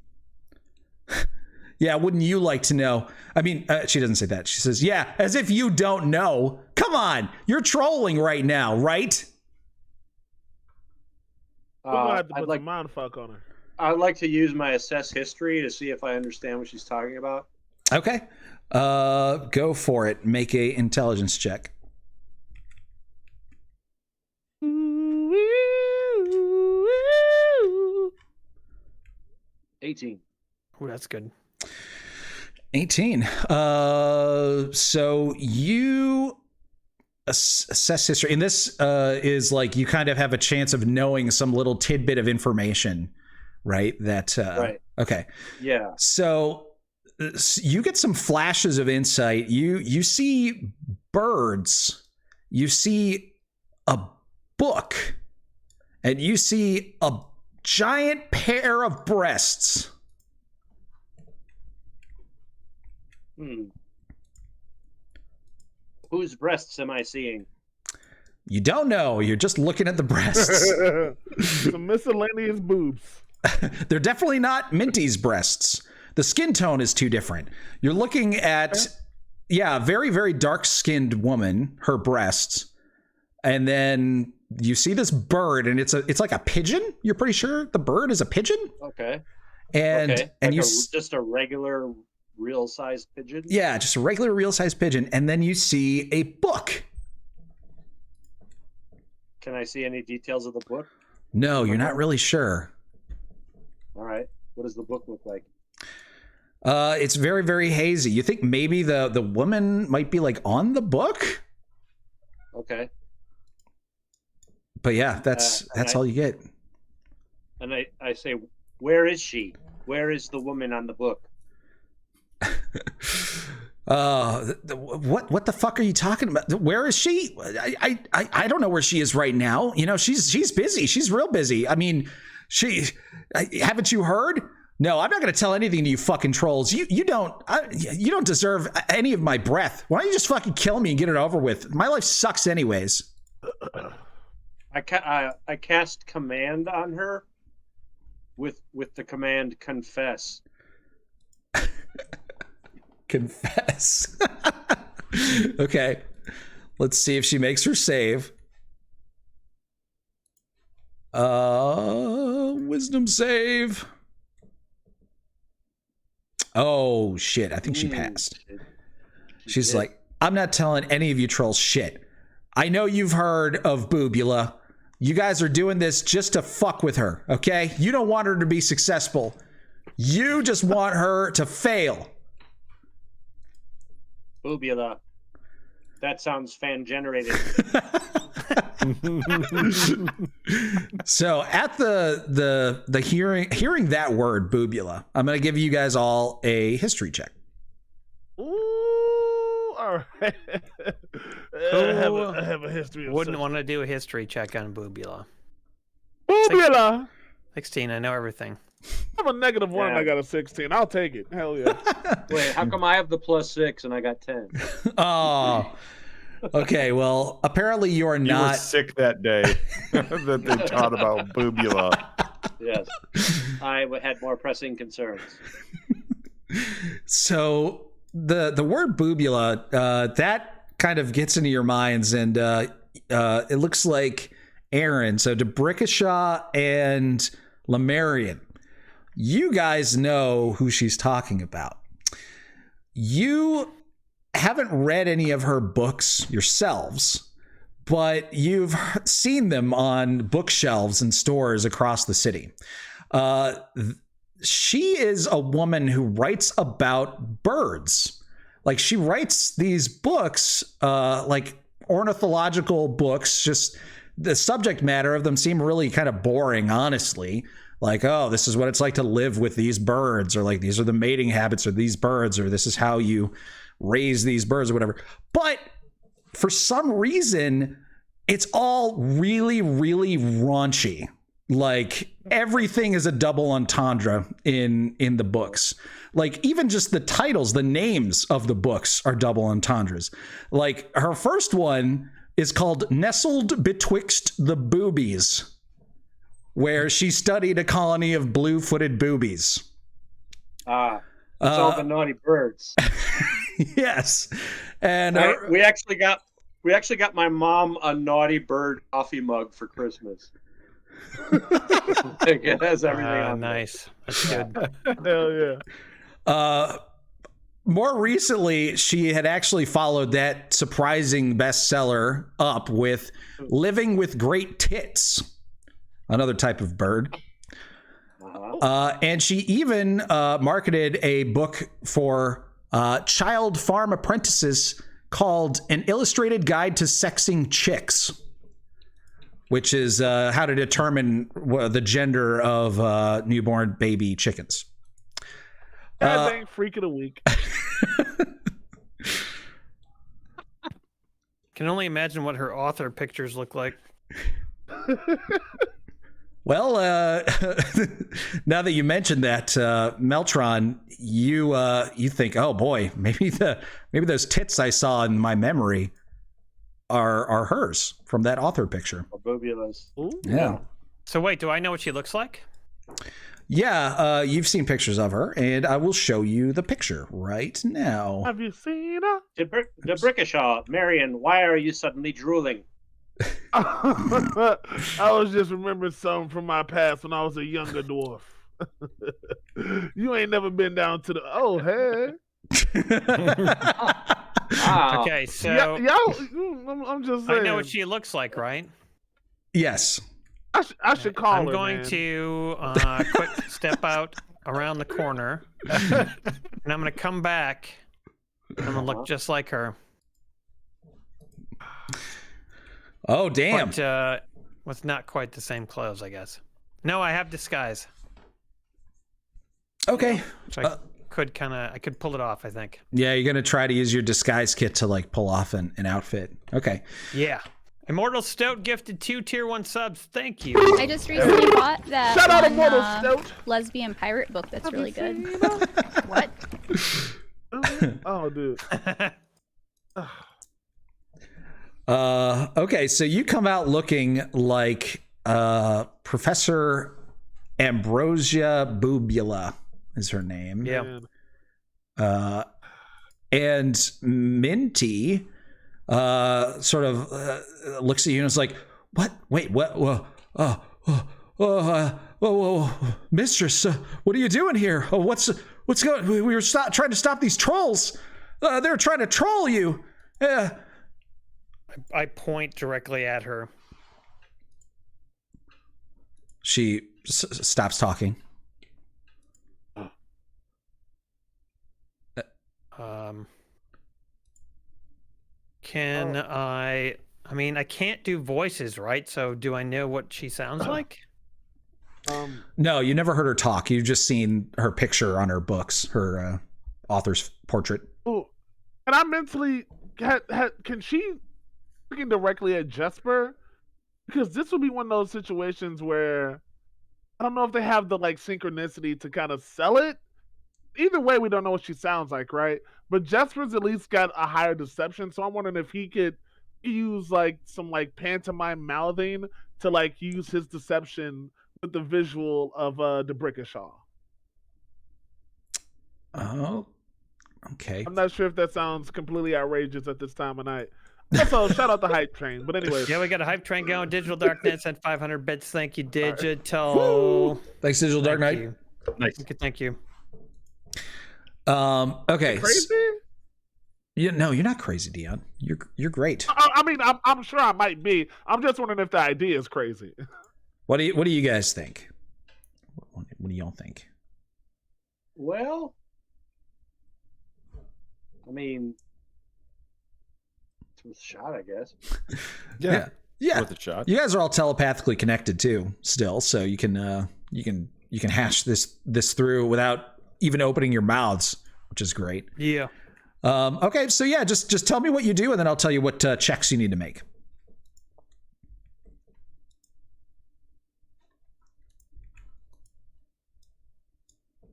Yeah, wouldn't you like to know? I mean, she doesn't say that. She says, yeah, as if you don't know. Come on. You're trolling right now, right? We're gonna have to put some mind fuck on her. I'd like to use my assess history to see if I understand what she's talking about. Okay. Go for it. Make a intelligence check. 18. Oh, that's good. 18. So you assess history, and this is like you kind of have a chance of knowing some little tidbit of information, right? That right. Okay. Yeah. So you get some flashes of insight. You see birds. You see a book, and you see a giant pair of breasts. Whose breasts am I seeing? You don't know. You're just looking at the breasts. Some miscellaneous boobs. They're definitely not Minty's breasts. The skin tone is too different. You're looking at, yeah, a very, very dark-skinned woman, her breasts. And then you see this bird, and it's like a pigeon. You're pretty sure the bird is a pigeon? Okay. And like just a regular real-sized pigeon? Yeah, just a regular real-sized pigeon. And then you see a book. Can I see any details of the book? No, you're not really sure. All right. What does the book look like? It's very, very hazy. You think maybe the woman might be like on the book? Okay. But yeah, that's all you get. And I say, where is she? Where is the woman on the book? What the fuck are you talking about? Where is she? I don't know where she is right now. You know, she's busy. She's real busy. I mean, haven't you heard? No, I'm not going to tell anything to you fucking trolls. You don't deserve any of my breath. Why don't you just fucking kill me and get it over with? My life sucks anyways. I cast command on her with the command confess. Confess. Okay. Let's see if she makes her save. Wisdom save. Oh shit, I think she passed. She's like, I'm not telling any of you trolls shit. I know you've heard of Boobula. You guys are doing this just to fuck with her, okay? You don't want her to be successful. You just want her to fail. Boobula. That sounds fan generated. So at the hearing that word, Boobula, I'm gonna give you guys all a history check. Ooh, all right. I have a history. Wouldn't want to do a history check on Boobula. Boobula. 16. I know everything. I have a -1 and I got a 16. I'll take it. Hell yeah. Wait, how come I have the +6 and I got 10? Oh. Okay, well, apparently you are not. You were sick that day that they taught about Boobula. Yes. I had more pressing concerns. So the word Boobula, that kind of gets into your minds, and it looks like Aaron, so Debrickashaw and Lemurian. You guys know who she's talking about. You haven't read any of her books yourselves, but you've seen them on bookshelves in stores across the city. She is a woman who writes about birds. Like, she writes these books, like ornithological books. Just the subject matter of them seem really kind of boring, honestly. Like, oh, this is what it's like to live with these birds, or like, these are the mating habits of these birds, or this is how you raise these birds, or whatever. But for some reason, it's all really, really raunchy. Like, everything is a double entendre in the books. Like, even just the titles, the names of the books are double entendres. Like, her first one is called Nestled Betwixt the Boobies, where she studied a colony of blue-footed boobies. It's all the naughty birds. Yes. And we actually got my mom a naughty bird coffee mug for Christmas. It has everything on nice. That's good. Hell yeah. More recently, she had actually followed that surprising bestseller up with Living with Great Tits, another type of bird. And she even marketed a book for child farm apprentices called An Illustrated Guide to Sexing Chicks, which is how to determine the gender of newborn baby chickens. God dang freak of the week. Can only imagine what her author pictures look like. Well, now that you mentioned that, Meltron, you think, oh boy, maybe those tits I saw in my memory are hers from that author picture. Bobulas. Yeah. So wait, do I know what she looks like? Yeah, you've seen pictures of her, and I will show you the picture right now. Have you seen her? DeBrickashaw, Marion, why are you suddenly drooling? I was just remembering something from my past when I was a younger dwarf. You ain't never been down to the Okay, so I'm just saying. I know what she looks like, right? Yes. I should call I'm her. going to quick step out around the corner, and I'm going to come back. I'm going to look just like her. Oh, damn. But with not quite the same clothes, I guess. No, I have disguise. Okay. So I could pull it off, I think. Yeah, you're going to try to use your disguise kit to like pull off an outfit. Okay. Yeah. Immortal Stout gifted 2 tier 1 subs. Thank you. I just recently bought that Shout out Immortal Stout. lesbian pirate book that's really good. What? Oh, dude. Okay, so you come out looking like Professor Ambrosia Bubula is her name. Yeah. And Minty sort of looks at you and is like, "What? Wait, what? Mistress, what are you doing here? Oh, what's going? We were trying to stop these trolls. They're trying to troll you." I point directly at her. She stops talking. Can I mean, I can't do voices, right? So do I know what she sounds like? No, you never heard her talk. You've just seen her picture on her books, her author's portrait. Oh, and I mentally can she looking directly at Jesper? Because this would be one of those situations where I don't know if they have the like synchronicity to kind of sell it. Either way, we don't know what she sounds like, right? But Jesper's at least got a higher deception, so I'm wondering if he could use like some like pantomime mouthing to like use his deception with the visual of DeBrickashaw. Oh, okay. I'm not sure if that sounds completely outrageous at this time of night. Also, shout out the hype train. But anyways. Yeah, we got a hype train going. Digital Darknet sent 500 bits. Thank you, Digital. Thanks, Digital Dark Knight. Nice. Thank you. Okay. Crazy? No, you're not crazy, Dion. You're great. I mean, I'm sure I might be. I'm just wondering if the idea is crazy. What do you guys think? What do y'all think? Well, I mean, it's worth a shot, I guess. Yeah. Worth a shot. You guys are all telepathically connected too, still, so you can hash this through without even opening your mouths, which is great. Yeah. Okay, so yeah, just tell me what you do, and then I'll tell you what checks you need to make.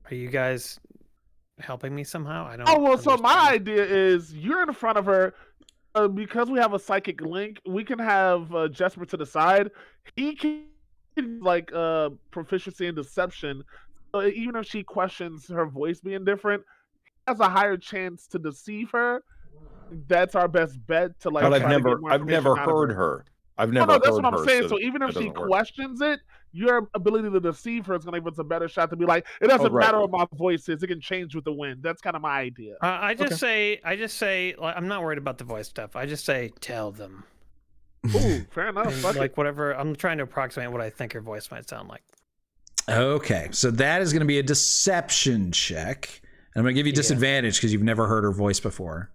Are you guys helping me somehow? I don't. Oh well, so my idea is you're in front of her. Because we have a psychic link, we can have Jesper to the side. He can like proficiency in deception. So even if she questions her voice being different, he has a higher chance to deceive her. That's our best bet to like. But I've try to get more never information out of heard her. I've never that's heard what I'm her, saying. So even if she questions it, your ability to deceive her is going to give us a better shot to be like, it doesn't matter what my voice is; it can change with the wind. That's kind of my idea. I just say, like, I'm not worried about the voice stuff. I just say, tell them. Ooh, fair enough. Like whatever. I'm trying to approximate what I think her voice might sound like. Okay, so that is going to be a deception check. And I'm going to give you disadvantage because you've never heard her voice before.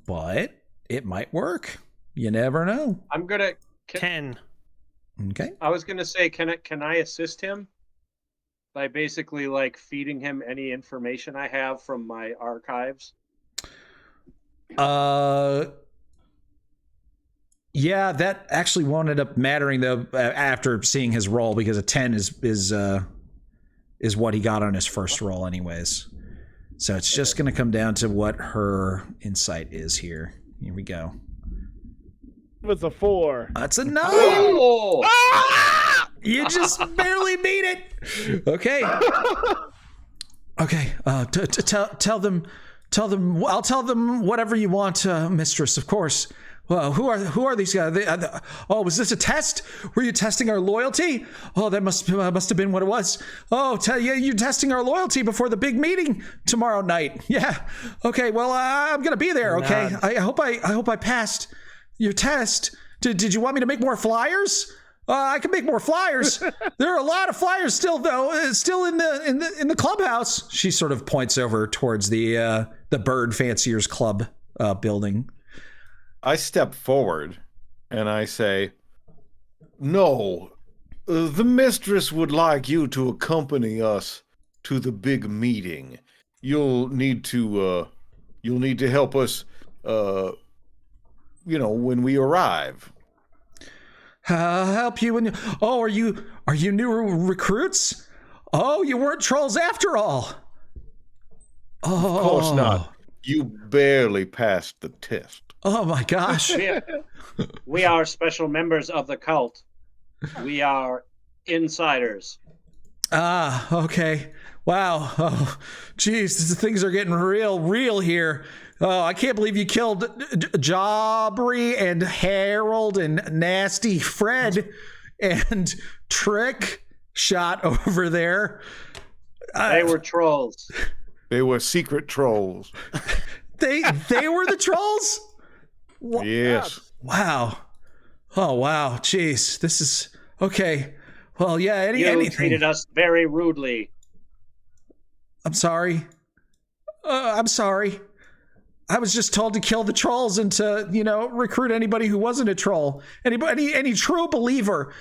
But it might work. You never know. I'm gonna 10. Okay. I was gonna say, can I assist him by basically like feeding him any information I have from my archives? Yeah, that actually won't end up mattering though after seeing his roll, because a 10 is what he got on his first roll anyways. So it's just going to come down to what her insight is here. Here we go. It's a 4. That's a 9. Oh! You just barely beat it. Okay. Okay. Tell them. I'll tell them whatever you want, mistress. Of course. Well, who are these guys? Was this a test? Were you testing our loyalty? Oh, that must have been what it was. Oh, you're testing our loyalty before the big meeting tomorrow night. Yeah. Okay. Well, I'm gonna be there. Okay. I hope I passed your test. Did you want me to make more flyers? I can make more flyers. There are a lot of flyers still, though. Still in the clubhouse. She sort of points over towards the Bird Fanciers Club building. I step forward and I say, "No, the mistress would like you to accompany us to the big meeting. You'll need to help us, when we arrive." I'll help you when. Oh, are you new recruits? Oh, you weren't trolls after all. Oh, of course not. You barely passed the test. Oh my gosh. We are special members of the cult. We are insiders. Ah, okay. Wow. Oh, geez, things are getting real here. Oh, I can't believe you killed Jobbery and Harold and Nasty Fred and Trick shot over there. They were trolls. They were secret trolls. They were the trolls? Yes. Wow. Oh, wow. Jeez. This is... Okay. Well, yeah, anything. You treated us very rudely. I'm sorry. I'm sorry. I was just told to kill the trolls and to, recruit anybody who wasn't a troll. Any true believer,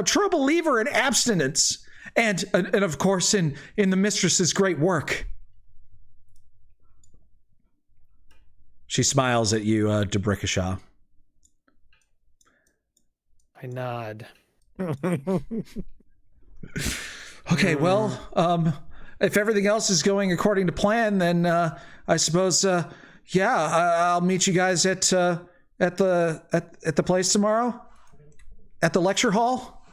true believer in abstinence. And of course, in the mistress's great work. She smiles at you, Debrickashaw. I nod. Okay, well, if everything else is going according to plan, then I suppose, I'll meet you guys at the place tomorrow, at the lecture hall.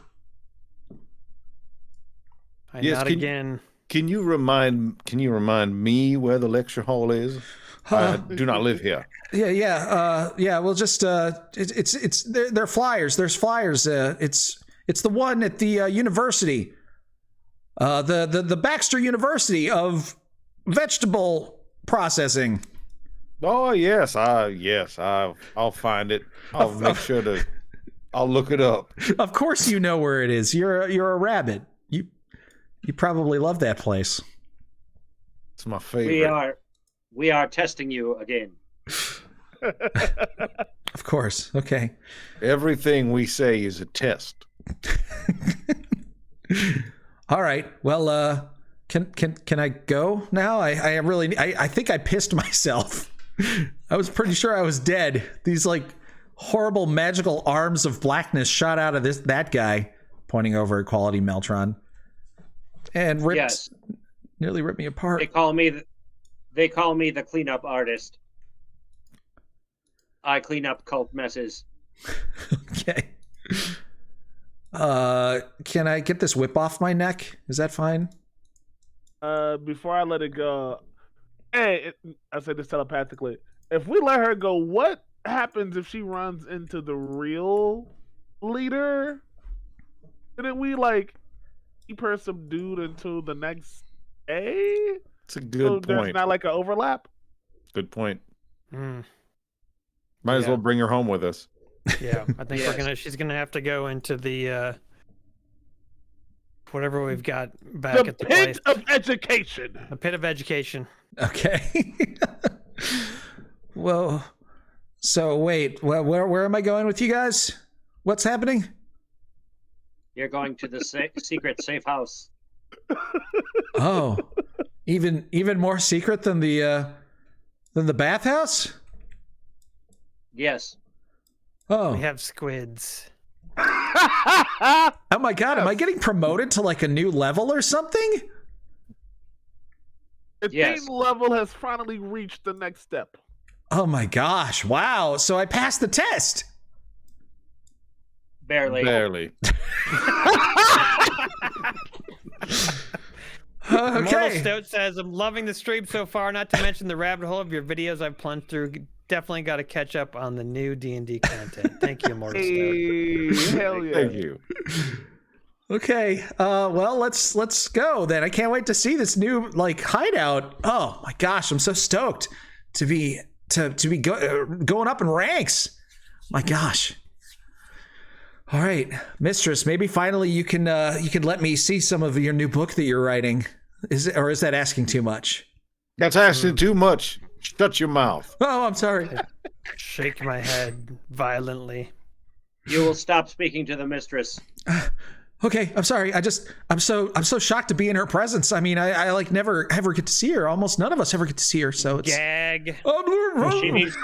Not again. Can you remind me where the lecture hall is? I do not live here. Yeah. We'll just they're flyers. There's flyers. It's the one at the university. The Baxter University of Vegetable Processing. Oh yes, I'll find it. I'll make sure to. I'll look it up. Of course, you know where it is. You're a rabbit. You probably love that place. It's my favorite. We are testing you again. Of course. Okay. Everything we say is a test. All right. Well, can I go now? I think I pissed myself. I was pretty sure I was dead. These like horrible magical arms of blackness shot out of that guy, pointing over at Quality Meltron, and nearly ripped me apart. They call me the cleanup artist. I clean up cult messes. Okay. Can I get this whip off my neck? Is that fine? Before I let it go, hey, I said this telepathically. If we let her go, what happens if she runs into the real leader? Didn't we like keep her subdued until the next day? It's a good point. There's not like an overlap. Good point. Mm. Might as well bring her home with us. Yeah, I think she's gonna have to go into the whatever we've got back at the place. The pit of education. The pit of education. Okay. Well, so wait, where am I going with you guys? What's happening? You're going to the secret safe house. Oh, even more secret than the bathhouse? Yes. Oh. We have squids. Oh my god, am I getting promoted to like a new level or something? The team level has finally reached the next step. Oh my gosh, wow. So I passed the test. Barely. Immortal Stout says, I'm loving the stream so far, not to mention the rabbit hole of your videos I've plunged through. Definitely got to catch up on the new D&D content. Thank you, Immortal Stout. Hell yeah. Thank you. Okay, well, let's go then. I can't wait to see this new like hideout. Oh my gosh, I'm so stoked to be going up in ranks. My gosh. All right, Mistress, maybe finally you can let me see some of your new book that you're writing. Is that asking too much? That's asking too much. Shut your mouth. Oh, I'm sorry. I shake my head violently. You will stop speaking to the mistress. Okay, I'm sorry. I'm so shocked to be in her presence. I mean, I like never ever get to see her. Almost none of us ever get to see her. So it's gag. She needs...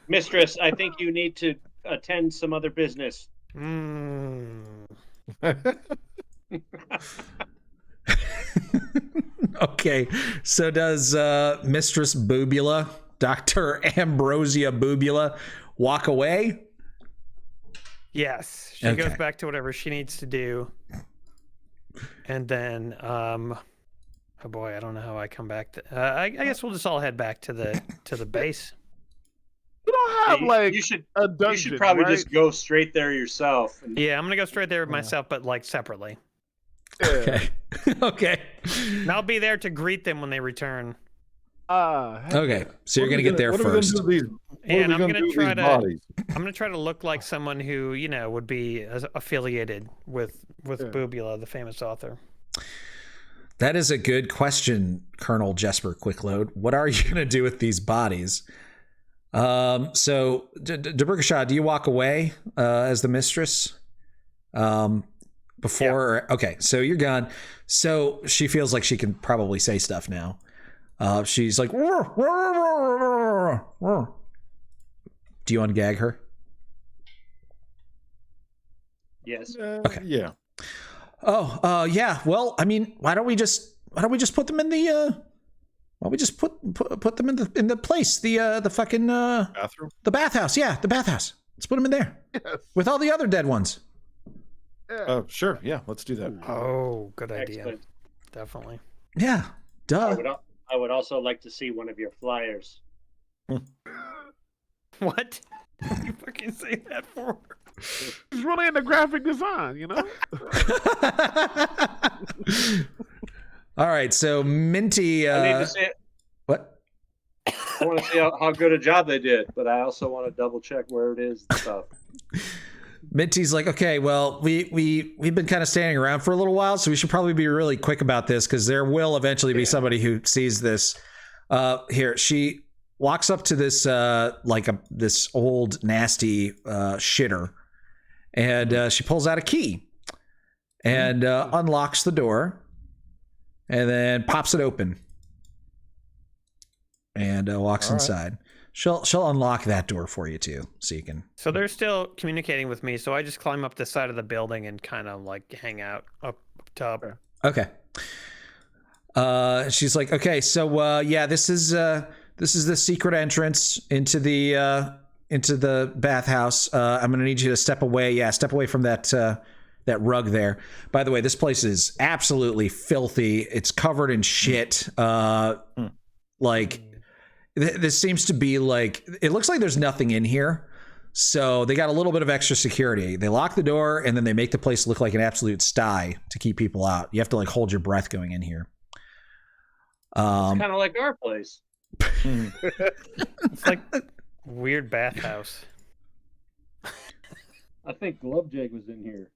Mistress, I think you need to attend some other business. Okay, so does Mistress Boobula, Dr. Ambrosia Boobula, walk away? Yes, she goes back to whatever she needs to do. And then, oh boy, I don't know how I come back to... I guess we'll just all head back to the base. You don't have like a dungeon, you should probably right? just go straight there yourself. Yeah, I'm gonna go straight there myself, but like separately. Okay. Okay. And I'll be there to greet them when they return. Okay, so you're gonna get there first. And I'm gonna try to look like someone who would be affiliated with Boobula, the famous author. That is a good question, Colonel Jesper Quickload. What are you gonna do with these bodies? So Debrikashaw, do you walk away as the mistress? Okay, so you're gone. So she feels like she can probably say stuff now. She's like, "Roar, roar, roar, roar, roar." Do you ungag her? Yes. Okay. Yeah. Oh, yeah. Well, I mean, why don't we just put them in the why don't we just put them in the place, the fucking bathroom? The bathhouse, yeah, the bathhouse. Let's put them in there. Yes. With all the other dead ones. Sure. Yeah, let's do that. Oh, good idea. Excellent. Definitely. Yeah. Duh. I would also like to see one of your flyers. What? You fucking say that for? He's really into graphic design, you know? All right, so Minty. I need to see it. What? I want to see how good a job they did, but I also want to double check where it is and stuff. Minty's like, okay, well, we've been kind of standing around for a little while, so we should probably be really quick about this because there will eventually be somebody who sees this. Here, she walks up to this this old nasty shitter, and she pulls out a key and unlocks the door, and then pops it open and walks inside. She'll unlock that door for you too, so you can. So they're still communicating with me, so I just climb up the side of the building and kind of like hang out up top. Okay. She's like, okay, so yeah, this is the secret entrance into the bathhouse. I'm gonna need you to step away. Yeah, step away from that rug there. By the way, this place is absolutely filthy. It's covered in shit. Like. This seems to be like, it looks like there's nothing in here. So they got a little bit of extra security. They lock the door and then they make the place look like an absolute sty to keep people out. You have to like hold your breath going in here. It's kind of like our place. It's like a weird bathhouse. I think Glubjig was in here.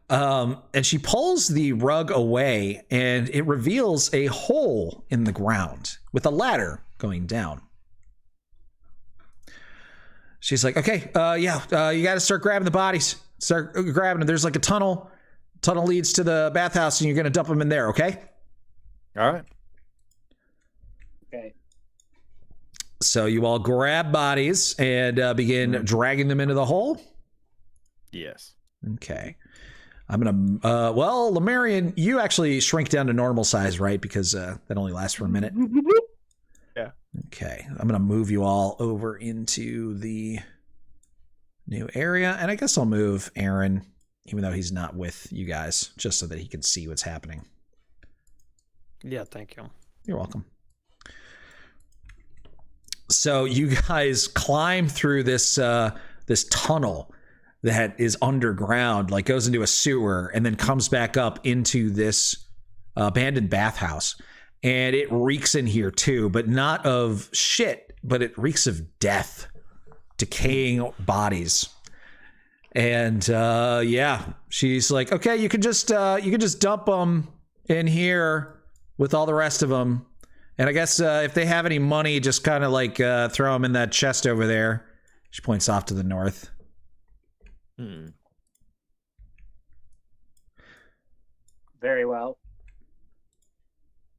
And she pulls the rug away and it reveals a hole in the ground with a ladder going down. She's like, okay, you got to start grabbing the bodies. Start grabbing them. There's like a tunnel. Tunnel leads to the bathhouse and you're going to dump them in there, okay? All right. Okay. So you all grab bodies and begin dragging them into the hole? Yes. Okay. I'm going to, Lemurian, you actually shrink down to normal size, right? Because that only lasts for a minute. Yeah. Okay. I'm going to move you all over into the new area. And I guess I'll move Aaron, even though he's not with you guys, just so that he can see what's happening. Yeah, thank you. You're welcome. So you guys climb through this tunnel that is underground, like goes into a sewer and then comes back up into this abandoned bathhouse. And it reeks in here too, but not of shit, but it reeks of death, decaying bodies. And yeah, she's like, okay, you can just dump them in here with all the rest of them. And I guess if they have any money, just kind of like throw them in that chest over there. She points off to the north. Very well.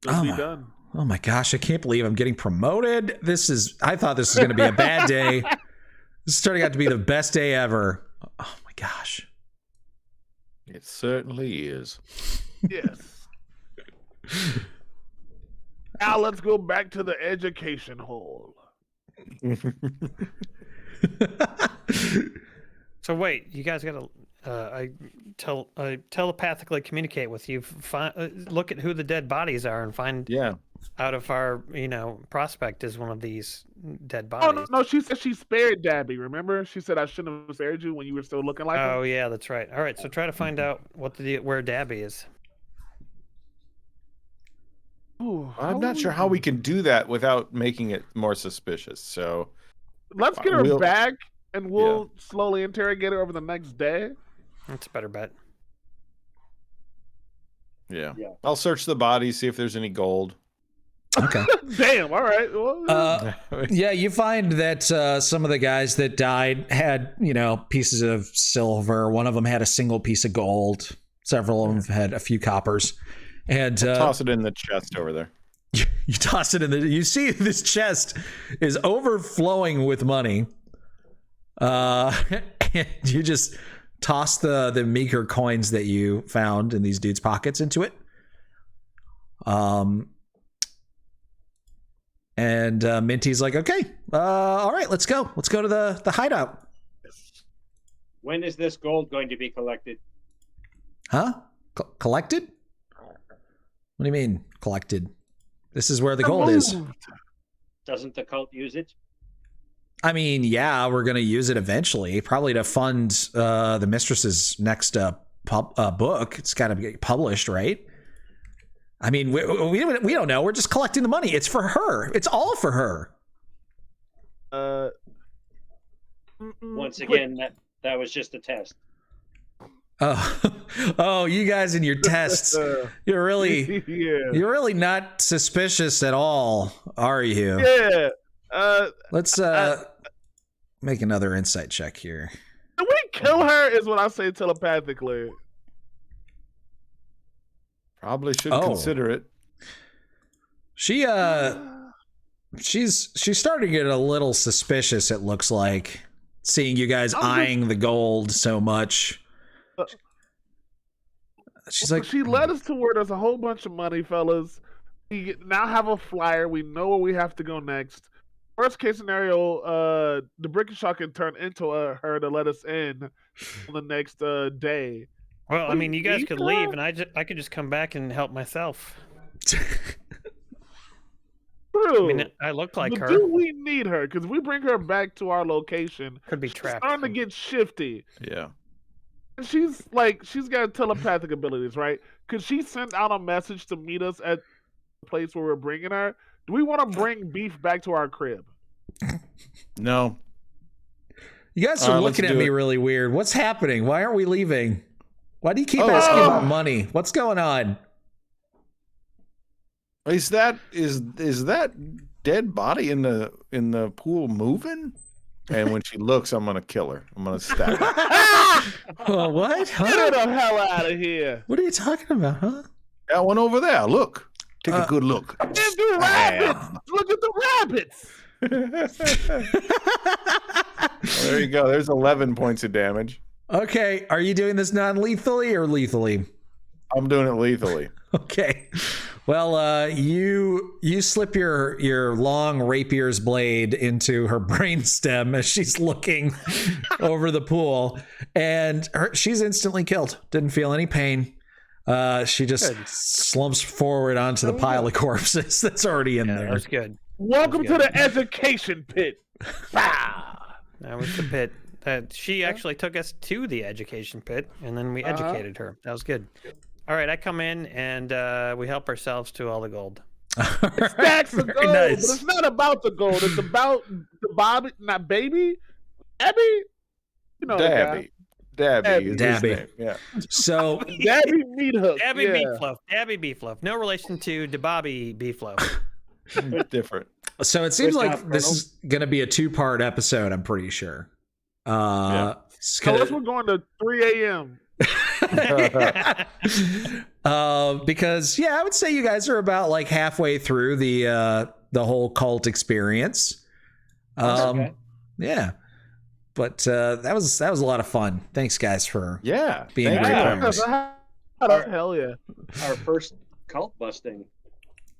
It'll be done. Oh my gosh, I can't believe I'm getting promoted. I thought this was going to be a bad day. This is starting out to be the best day ever. Oh my gosh. It certainly is. Yes. Now let's go back to the education hole. So wait, you guys gotta. I telepathically communicate with you. Look at who the dead bodies are and find. Yeah. Out of our, prospect is one of these dead Oh bodies. no, she said she spared Dabby. Remember, she said I shouldn't have spared you when you were still looking like her. Oh yeah, that's right. All right, so try to find out where Dabby is. Ooh, I'm not sure how we can do that without making it more suspicious. So let's get her back, and we'll slowly interrogate her over the next day. That's a better bet. Yeah. I'll search the body, see if there's any gold. Okay. Damn. All right. Well, yeah, you find that some of the guys that died had, pieces of silver. One of them had a single piece of gold. Several of them had a few coppers. And toss it in the chest over there. You toss it in you see this chest is overflowing with money. And you just toss the meager coins that you found in these dudes' pockets into it. And Minty's like, okay, all right, let's go. Let's go to the hideout. When is this gold going to be collected? Huh? Collected? What do you mean collected? This is where the gold is. Doesn't the cult use it? I mean, yeah, we're going to use it eventually, probably to fund the mistress's next book. It's got to be published, right? I mean, we don't know. We're just collecting the money. It's for her. It's all for her. Once again, that was just a test. Oh, you guys and your tests. You're really not suspicious at all, are you? Yeah. Let's make another insight check here. Can we kill her? Is what I say telepathically. Probably should consider it. She's starting to get a little suspicious. It looks like, seeing you guys eyeing the gold so much. She's like, she led us to where there's a whole bunch of money, fellas. We now have a flyer. We know where we have to go next. Worst case scenario, the Brickenshaw can turn into her to let us in on the next day. Well, I mean, you guys could leave, and I could just come back and help myself. True. I mean, I look like but her. Do we need her? Because we bring her back to our location. Could be She's trapped. starting to get shifty. Yeah. And she's got telepathic abilities, right? Could she send out a message to meet us at the place where we're bringing her? Do we want to bring Beef back to our crib? No. You guys are looking at me really weird. What's happening? Why aren't we leaving? Why do you keep asking about money? What's going on? Is that dead body in the pool moving? And when she looks, I'm gonna kill her. I'm gonna stab her. What? Huh? Get the hell out of here! What are you talking about, huh? That one over there. Look. Take a good look. There's the rabbits! Look at the rabbits! There you go. There's 11 points of damage. Okay, are you doing this non-lethally or lethally? I'm doing it lethally. Okay. Well, you slip your long rapier's blade into her brainstem as she's looking over the pool, and she's instantly killed. Didn't feel any pain. She just slumps forward onto the pile of corpses that's already in there. That's good. Welcome to the education pit. That was the pit. She actually took us to the education pit, and then we educated her. That was good. All right, I come in, and we help ourselves to all the gold. Stacks of gold, nice. but it's not about the gold. It's about the Bobby, not baby, Abby. You know, Dabby. Dabby. Dabby. Yeah. So Dabby Meathook. Dabby Beefloaf. Dabby Beefloaf. No relation to DeBobby Beefloaf. Different. So it seems like this is going to be a 2-part episode, I'm pretty sure. Unless we're going to 3 a.m. Because I would say you guys are about like halfway through the whole cult experience. Okay. Yeah. But that was a lot of fun. Thanks guys for being thank great you. partners. Hell yeah. Our first cult busting.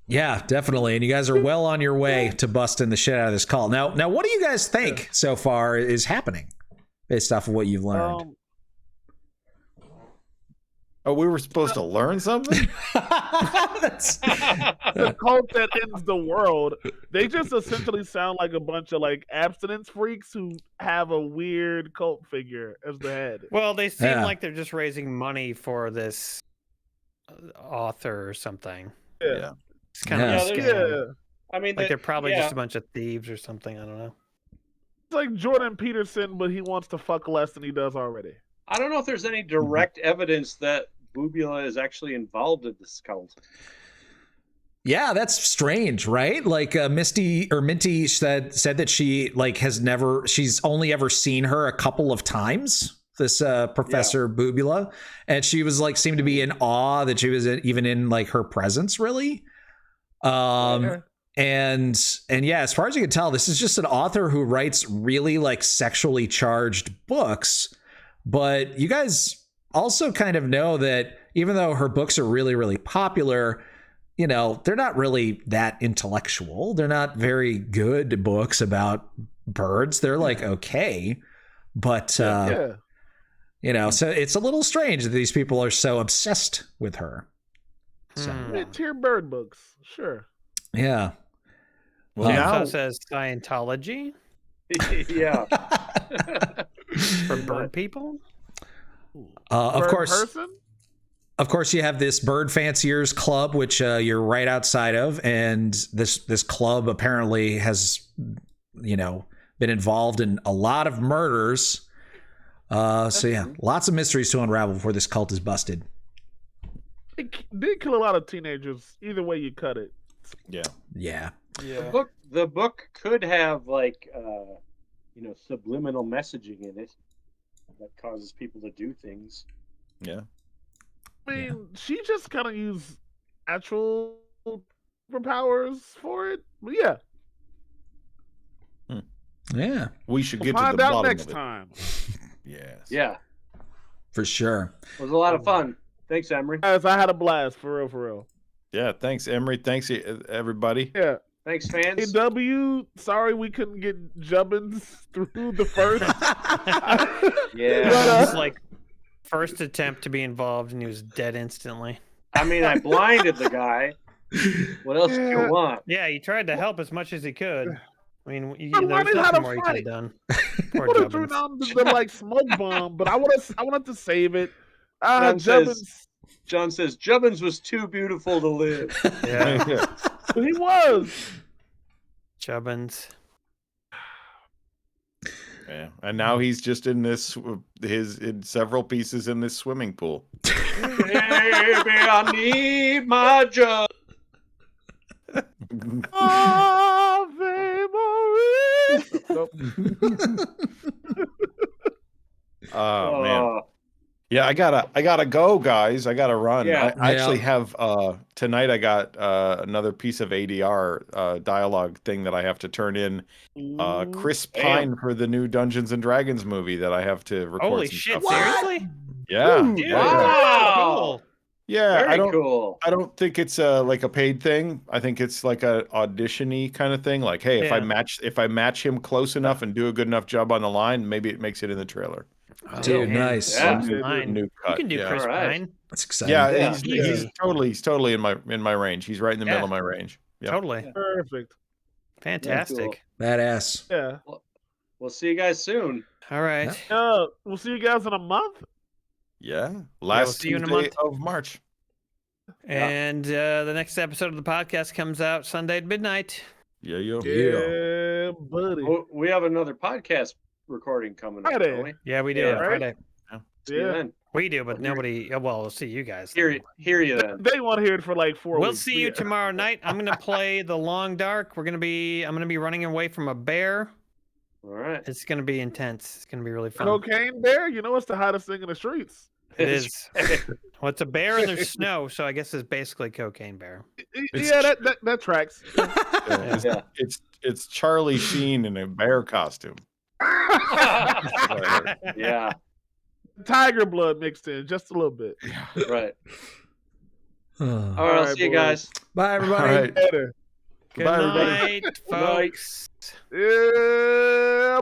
Yeah, definitely. And you guys are well on your way to busting the shit out of this cult. Now what do you guys think so far is happening based off of what you've learned? Oh, we were supposed to learn something? The cult that ends the world. They just essentially sound like a bunch of like abstinence freaks who have a weird cult figure as the head. Well, they seem like they're just raising money for this author or something. Yeah. It's kind of a scam. I mean, like they're probably just a bunch of thieves or something. I don't know. It's like Jordan Peterson, but he wants to fuck less than he does already. I don't know if there's any direct evidence that Bubula is actually involved in this cult. Yeah, that's strange, right? Like Minty said that she she's only ever seen her a couple of times. This Professor Bubula, and she was like seemed to be in awe that she was even in like her presence, really. And yeah, as far as you can tell, this is just an author who writes really like sexually charged books. But you guys also kind of know that even though her books are really, really popular, you know, they're not really that intellectual. They're not very good books about birds. They're like, okay. But, you know, so it's a little strange that these people are so obsessed with her. So, Mid-tier bird books, sure. yeah. Well, It now also says Scientology Yeah. for bird people. Of Bird course. person? Of course, you have this Bird Fanciers Club, which you're right outside of, and this club apparently has, been involved in a lot of murders. So yeah, lots of mysteries to unravel before this cult is busted. It did kill a lot of teenagers. Either way you cut it. Yeah. Yeah. The book could have subliminal messaging in it that causes people to do things. Yeah. I mean, she just kind of used actual superpowers for it. But yeah. Yeah. We should We'll get to find the out bottom next of it. time. Yes. Yeah. For sure. It was a lot of fun. Thanks, Emery. Guys, I had a blast, for real. Yeah, thanks, Emery. Thanks, everybody. Yeah. Thanks, fans. AW, sorry we couldn't get Jubbins through the first. Yeah. It was like first attempt to be involved, and he was dead instantly. I mean, I blinded the guy. What else do you want? Yeah, he tried to help as much as he could. I mean, I there's learned how nothing to more he could have fight. done. I Poor would have threw Jubbins. down the smoke bomb, but I wanted to save it. John says Jubbins was too beautiful to live. Yeah. He was. Chubbins. Yeah, and now he's just in in several pieces in this swimming pool. Baby, I need my Jub. Oh man. Yeah, I gotta go, guys. I gotta run. Yeah. I actually have tonight. I got another piece of ADR dialogue thing that I have to turn in. Chris Pine for the new Dungeons and Dragons movie that I have to record. Holy some shit! stuff for. Seriously? Yeah. Dude, Wow. cool. Yeah, Very cool. I don't think it's like a paid thing. I think it's like a audition-y kind of thing. Like, hey, if I match him close enough and do a good enough job on the line, maybe it makes it in the trailer. Dude, nice. Yeah. New cut. You can do yeah. Chris Pine. That's exciting. Yeah, he's totally in my range. He's right in the middle of my range. Yep. Totally. Perfect. Fantastic. Badass. Yeah. We'll see you guys soon. All right. We'll see you guys in a month. Yeah, we'll last see you in a Tuesday month. of March. And the next episode of the podcast comes out Sunday at midnight. Yeah. Yeah, buddy. Oh, we have another podcast recording coming up, Friday. don't we? Yeah, we do. Yeah, on Friday. See you Yeah. then. We do, but nobody. Well, we'll see you guys. Hear then. you then. They want to hear it for like 4 We'll weeks. see you tomorrow night. I'm gonna play the Long Dark. I'm gonna be running away from a bear. All right. It's gonna be intense. It's gonna be really fun. Cocaine bear, you know it's the hottest thing in the streets. It is. Well, it's a bear and there's snow, so I guess it's basically cocaine bear. Yeah, that tracks. Yeah. It's Charlie Sheen in a bear costume. Yeah. Tiger blood mixed in just a little bit. Right. All All right. I'll see you guys. Bye, everybody. All right. Later. Good Bye, everybody. night, folks. Yeah,